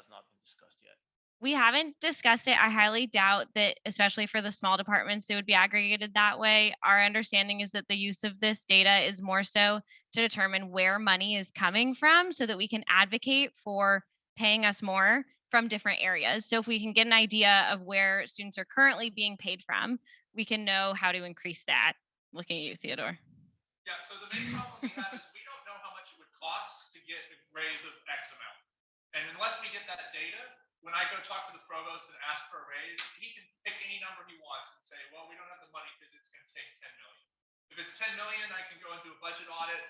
not been discussed yet? We haven't discussed it. I highly doubt that, especially for the small departments, it would be aggregated that way. Our understanding is that the use of this data is more so to determine where money is coming from so that we can advocate for paying us more from different areas. So if we can get an idea of where students are currently being paid from, we can know how to increase that. Looking at you, Theodore. Yeah, so the main problem we have is we don't know how much it would cost to get a raise of X amount. And unless we get that data, when I go talk to the provost and ask for a raise, he can pick any number he wants and say, well, we don't have the money because it's going to take 10 million. If it's 10 million, I can go and do a budget audit,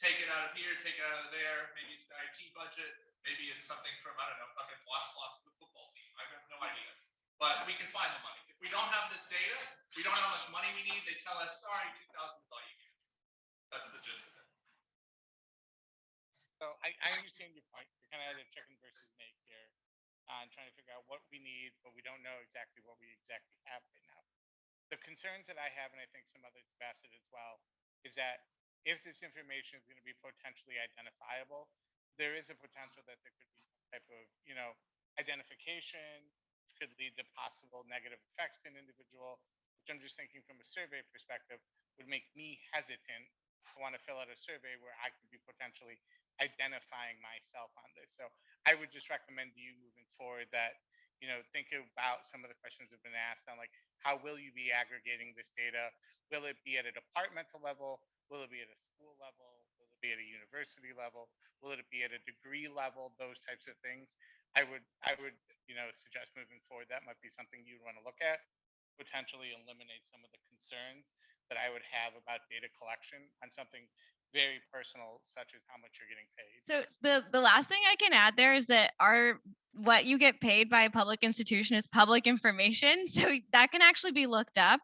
take it out of here, take it out of there. Maybe it's the IT budget. Maybe it's something from, I don't know, fucking washcloths for the football team. I have no idea. But we can find the money. If we don't have this data, we don't know how much money we need. They tell us, sorry, 2,000 is all you get. That's the gist of it. So I understand your point. You're kind of at a chicken versus an egg here on trying to figure out what we need, but we don't know exactly what we exactly have right now. The concerns that I have, and I think some others have asked it as well, is that if this information is going to be potentially identifiable, there is a potential that there could be some type of, identification, which could lead to possible negative effects to an individual, which I'm just thinking from a survey perspective would make me hesitant to want to fill out a survey where I could be potentially identifying myself on this. So I would just recommend you moving forward that, think about some of the questions that have been asked on like, how will you be aggregating this data? Will it be at a departmental level? Will it be at a school level? Will it be at a university level? Will it be at a degree level? Those types of things. I would, suggest moving forward, that might be something you'd want to look at, potentially eliminate some of the concerns that I would have about data collection on something very personal, such as how much you're getting paid. So the last thing I can add there is that what you get paid by a public institution is public information. So that can actually be looked up.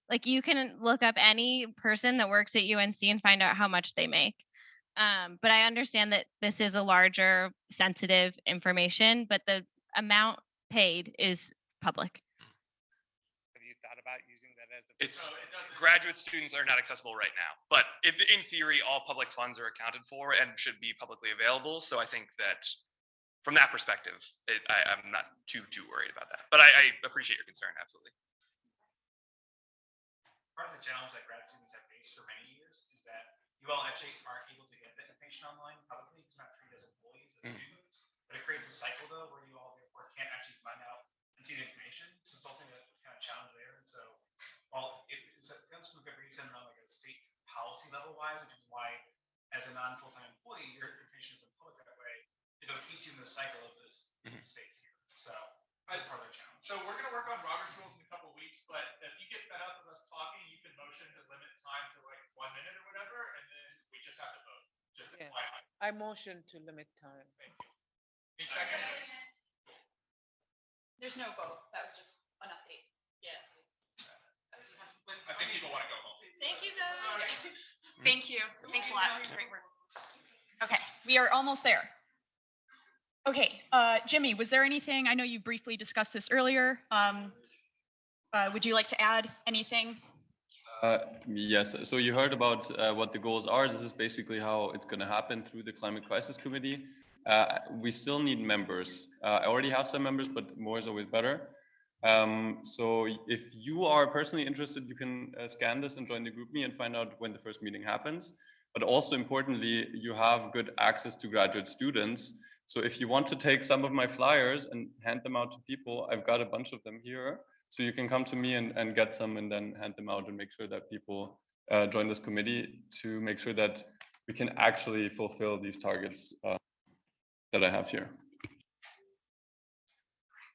Like you can look up any person that works at UNC and find out how much they make. But I understand that this is a larger sensitive information, but the amount paid is public. Have you thought about using that as a? It's graduate students are not accessible right now, but in theory, all public funds are accounted for and should be publicly available. So I think that from that perspective, I'm not too worried about that. But I appreciate your concern, absolutely. Part of the challenge that grad students have faced for many years is that you all actually aren't able to get the information online publicly because you're not treated as employees, as students. But it creates a cycle though where you all therefore can't actually find out and see the information. So it's something that's kind of challenge there. And so while it comes from a good reason on like a state policy level wise, which is why as a non-full-time employee, your information isn't public that way, it keeps you in the cycle of this space here. So that's part of the challenge. So we're going to work on Robert's rules in a couple of weeks, but if you get fed up with us talking, you can motion to limit time to like 1 minute or whatever, and then we just have to vote. Just FYI. I motion to limit time. Thank you. Any second? There's no vote. That was just an update. Yeah. I think people want to go home. Thank you, guys. Thank you. Thanks a lot. Great work. Okay, we are almost there. Okay, Jimmy, was there anything? I know you briefly discussed this earlier. Would you like to add anything? Yes, so you heard about what the goals are. This is basically how it's going to happen through the Climate Crisis Committee. We still need members. I already have some members, but more is always better. So if you are personally interested, you can scan this and join the GroupMe and find out when the first meeting happens. But also importantly, you have good access to graduate students. So if you want to take some of my flyers and hand them out to people, I've got a bunch of them here. So you can come to me and get some and then hand them out and make sure that people join this committee to make sure that we can actually fulfill these targets that I have here.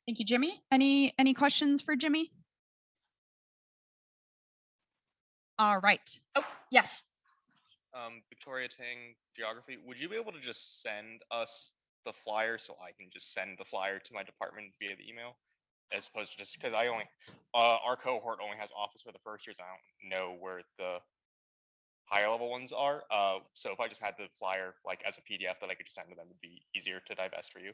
Thank you, Jimmy. Any questions for Jimmy? All right. Oh, yes. Victoria Tang, geography. Would you be able to just send us the flyer so I can just send the flyer to my department via the email, as opposed to just because I only our cohort only has office for the first years. I don't know where the higher level ones are. So if I just had the flyer like as a PDF that I could just send to them, it'd be easier to digest for you.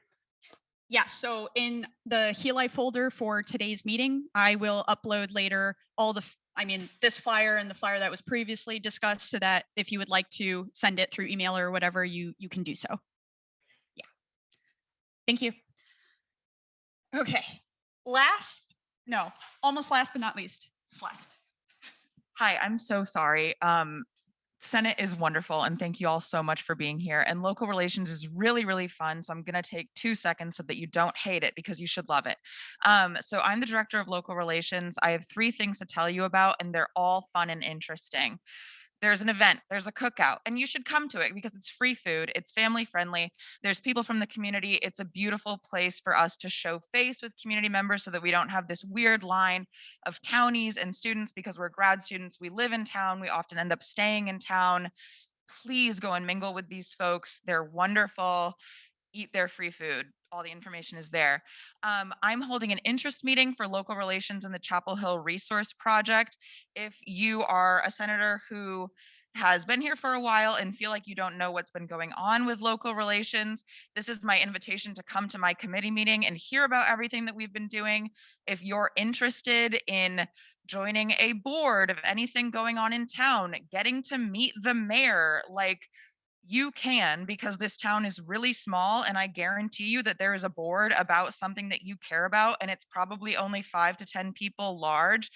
Yeah, so in the Heli folder for today's meeting, I will upload later all the, this flyer and the flyer that was previously discussed so that if you would like to send it through email or whatever, you can do so. Yeah. Thank you. Okay. Almost last but not least, Celeste. Hi, I'm so sorry. Senate is wonderful, and thank you all so much for being here. And local relations is really, really fun. So I'm going to take 2 seconds so that you don't hate it, because you should love it. So I'm the director of local relations. I have 3 things to tell you about, and they're all fun and interesting. There's an event, there's a cookout, and you should come to it because it's free food, it's family friendly, there's people from the community. It's a beautiful place for us to show face with community members so that we don't have this weird line of townies and students. Because we're grad students, we live in town, we often end up staying in town. Please go and mingle with these folks. They're wonderful. Eat their free food. All the information is there. I'm holding an interest meeting for local relations in the Chapel Hill Resource Project. If you are a senator who has been here for a while and feel like you don't know what's been going on with local relations, this is my invitation to come to my committee meeting and hear about everything that we've been doing. If you're interested in joining a board of anything going on in town, getting to meet the mayor, you can, because this town is really small, and I guarantee you that there is a board about something that you care about, and it's probably only 5 to 10 people large,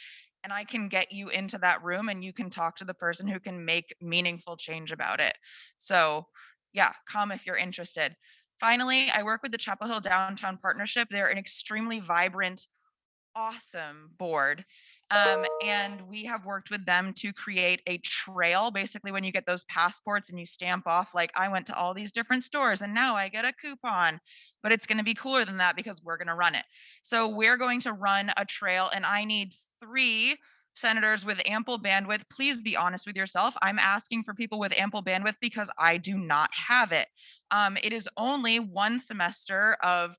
and I can get you into that room and you can talk to the person who can make meaningful change about it. So yeah, come if you're interested. Finally, I work with the Chapel Hill Downtown Partnership. They're an extremely vibrant, awesome board. And we have worked with them to create a trail. Basically, when you get those passports and you stamp off, like, I went to all these different stores and now I get a coupon, but it's going to be cooler than that because we're going to run it. So we're going to run a trail, and I need 3 senators with ample bandwidth. Please be honest with yourself. I'm asking for people with ample bandwidth because I do not have it. It is only 1 semester of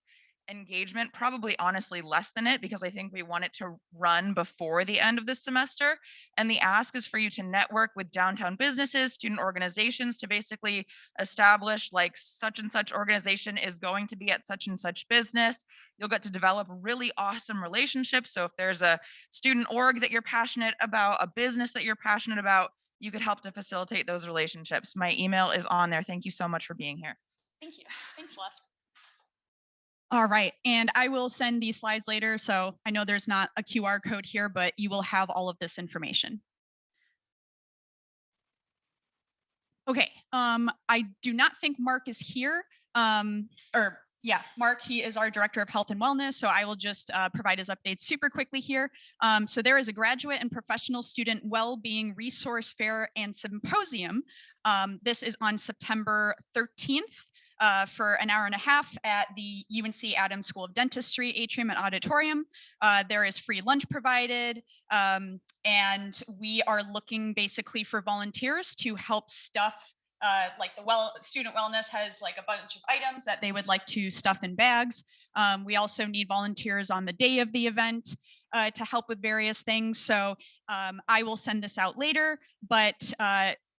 engagement, probably honestly less than it, because I think we want it to run before the end of this semester. And the ask is for you to network with downtown businesses, student organizations, to basically establish, like, such and such organization is going to be at such and such business. You'll get to develop really awesome relationships. So if there's a student org that you're passionate about, a business that you're passionate about, you could help to facilitate those relationships. My email is on there. Thank you so much for being here. Thank you. Thanks, Celeste. All right, and I will send these slides later. So I know there's not a QR code here, but you will have all of this information. Okay, I do not think Mark is here. Mark, he is our Director of Health and Wellness, so I will just provide his updates super quickly here. So there is a graduate and professional student well-being resource fair and symposium. This is on September 13th. For an hour and a half at the UNC Adams School of Dentistry atrium and auditorium. There is free lunch provided, and we are looking basically for volunteers to help stuff, student wellness has like a bunch of items that they would like to stuff in bags. We also need volunteers on the day of the event to help with various things. So I will send this out later, but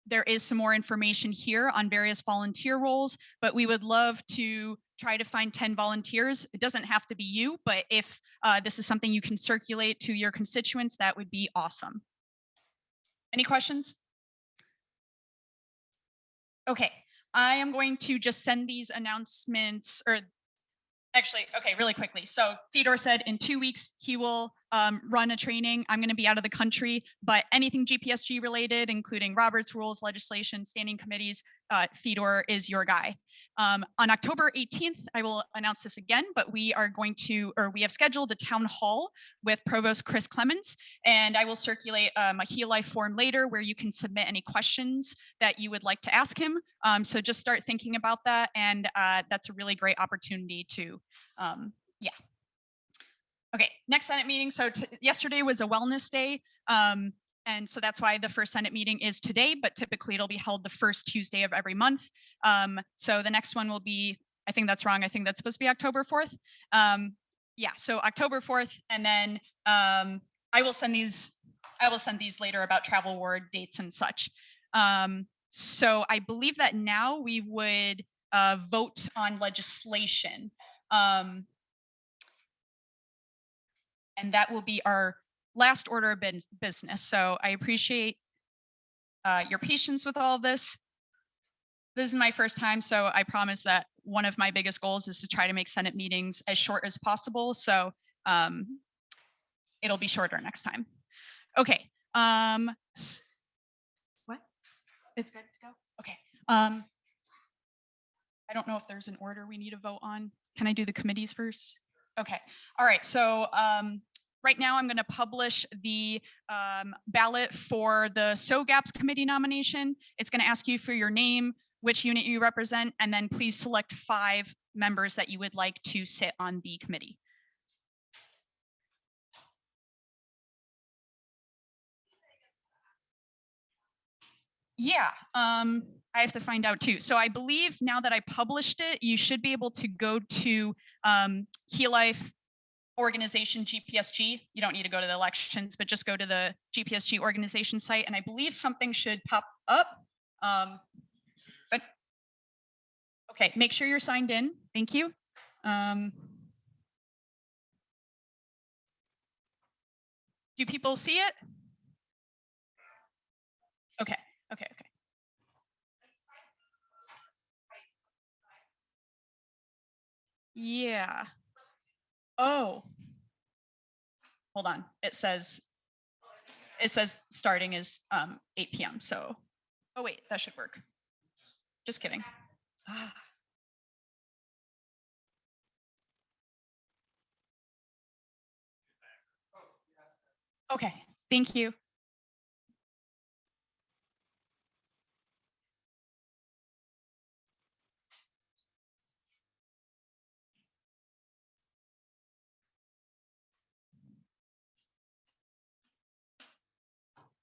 there is some more information here on various volunteer roles, but we would love to try to find 10 volunteers. It doesn't have to be you, but if this is something you can circulate to your constituents, that would be awesome. Any questions? Okay, I am going to just send these announcements, or actually, okay, really quickly. So Theodore said in 2 weeks he will run a training. I'm going to be out of the country, but anything GPSG related, including Robert's rules, legislation, standing committees, Theodore is your guy. On October 18th, I will announce this again, but we are going to, or we have scheduled a town hall with Provost Chris Clemens, and I will circulate a Heal Life form later where you can submit any questions that you would like to ask him. So just start thinking about that, and that's a really great opportunity to, yeah. Okay, next Senate meeting. So yesterday was a wellness day. And so that's why the first Senate meeting is today, but typically it'll be held the first Tuesday of every month. So the next one will be, I think that's wrong. I think that's supposed to be October 4th. Yeah, so October 4th, and then I will send these later about travel award dates and such. So I believe that now we would vote on legislation. And that will be our last order of business. So I appreciate your patience with all of this. This is my first time, so I promise that one of my biggest goals is to try to make Senate meetings as short as possible. So it'll be shorter next time. Okay. What? It's good to go? Okay. I don't know if there's an order we need to vote on. Can I do the committees first? Okay. All right. So right now I'm going to publish the ballot for the SOGAPS committee nomination. It's going to ask you for your name, which unit you represent, and then please select 5 members that you would like to sit on the committee. Yeah, I have to find out too. So I believe now that I published it, you should be able to go to Heal Life organization GPSG. You don't need to go to the elections, but just go to the GPSG organization site, and I believe something should pop up. But okay, make sure you're signed in. Thank you. Do people see it? Okay, okay, okay. Yeah. Oh. Hold on. It says starting is 8 p.m. So, oh wait, that should work. Just kidding. Okay, thank you.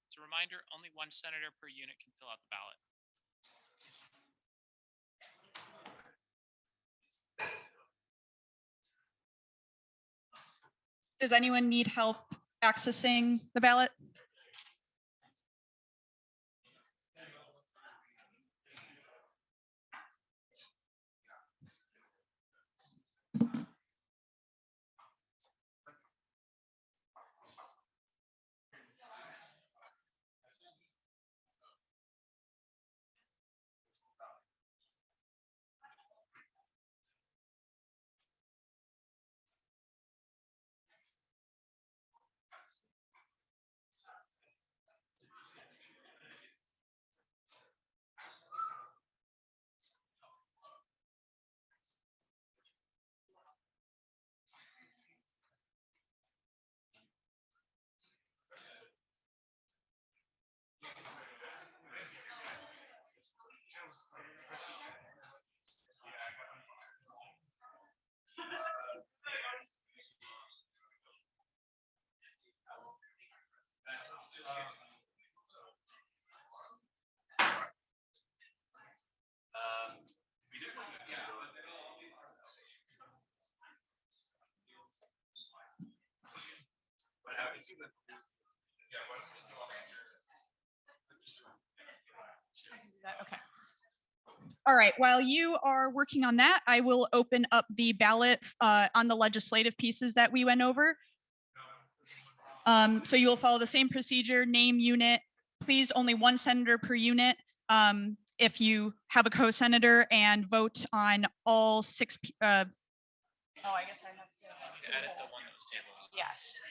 As a reminder, only one senator per unit can fill out the ballot. Does anyone need help accessing the ballot? Okay. All right, while you are working on that, I will open up the ballot on the legislative pieces that we went over. So you will follow the same procedure, name, unit. please only one senator per unit. If you have a co-senator, and vote on all six. Oh, I guess I have to edit the one that was tabled. Yes.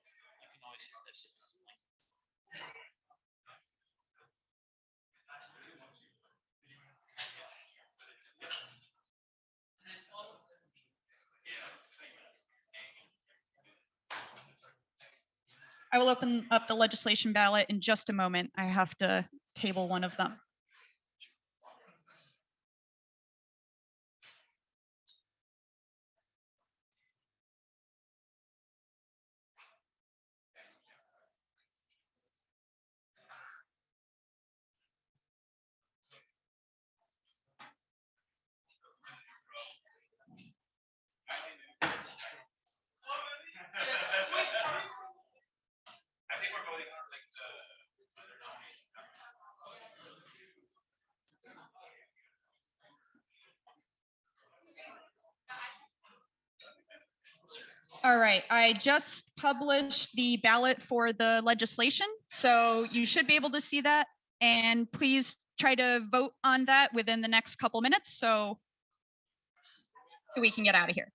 You can always hit this. I will open up the legislation ballot in just a moment. I have to table one of them. I think we're voting on like the. All right, I just published the ballot for the legislation, so you should be able to see that. And please try to vote on that within the next couple minutes, so we can get out of here.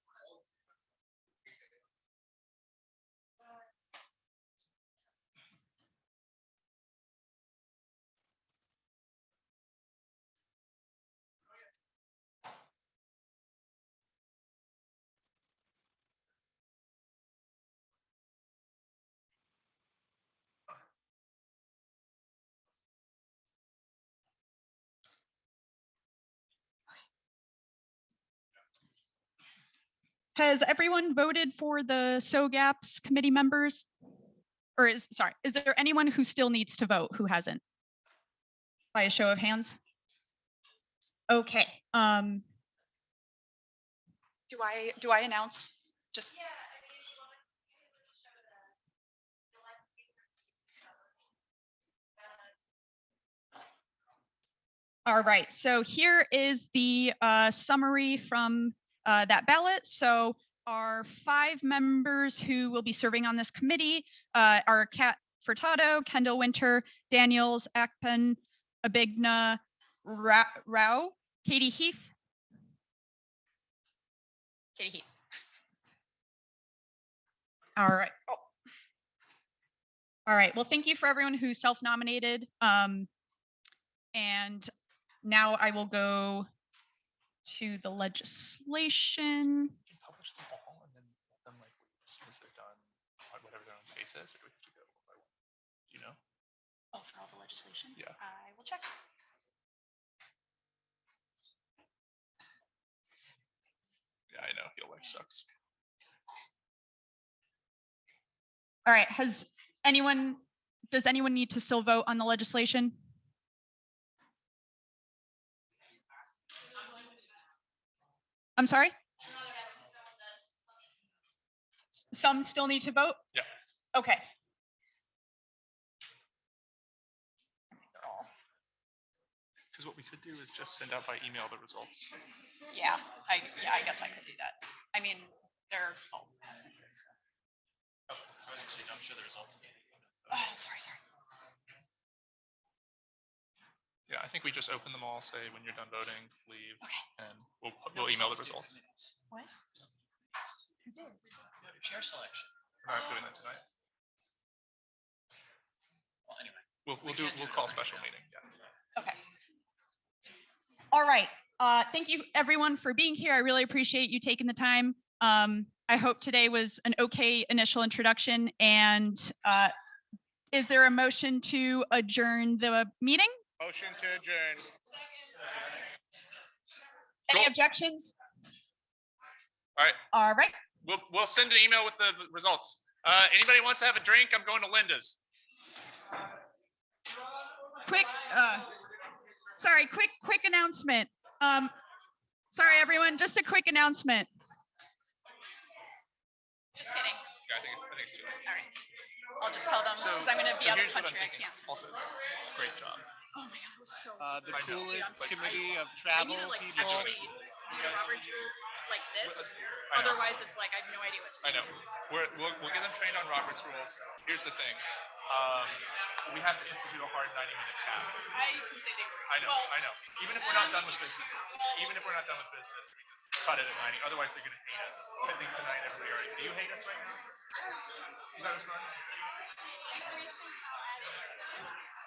Has everyone voted for the SOGAPS committee members? Or is there anyone who still needs to vote who hasn't? By a show of hands? Okay. Do I announce just? All right, so here is the summary from that ballot. So our 5 members who will be serving on this committee are Kat Furtado, Kendall Winter, Daniels, Akpen, Abigna, Rao, Katie Heath. Katie Heath. All right. Oh. All right, well, thank you for everyone who self-nominated. And now I will go to the legislation. Publish them all and then let them like as soon as they're done, whatever their own case is, or do we have to go one by one? Do you know? Oh, for all the legislation? Yeah. I will check. Yeah, I know. Your life sucks. All right, does anyone need to still vote on the legislation? I'm sorry? Some still need to vote? Yeah. Okay. Because what we could do is just send out by email the results. Yeah, I guess I could do that. I mean, they're. Oh, I was gonna say, I'm sure the results. Sorry. Yeah, I think we just open them all, say when you're done voting, leave, okay. And we'll email the results. What? Who did? Chair selection. We're not doing that tonight. Well, anyway, we'll call a special meeting. Yeah. Okay. All right. Thank you everyone for being here. I really appreciate you taking the time. I hope today was an okay initial introduction. And is there a motion to adjourn the meeting? Motion to adjourn. Any objections? All right. All right. We'll send an email with the results. Anybody wants to have a drink? I'm going to Linda's. Quick announcement. Sorry everyone, just a quick announcement. Just kidding. Yeah, I think it's too late. All right. I'll just tell them because I'm going to be out of the country. I can't. Also, great job. Oh my God, it was so. The coolest committee of travel I need to, people. actually do the Robert's rules. like this. I know. Otherwise, it's like I have no idea what to I say. know. We'll get them trained on Robert's rules. Here's the thing. We have to institute a hard 90-minute cap. I completely agree. I know, Well, I know. Even if we're not done with business, even if we're not done with business, we just cut it at 90. Otherwise, they're going to hate us. I think tonight everybody already. Do you hate us right now? You got us running?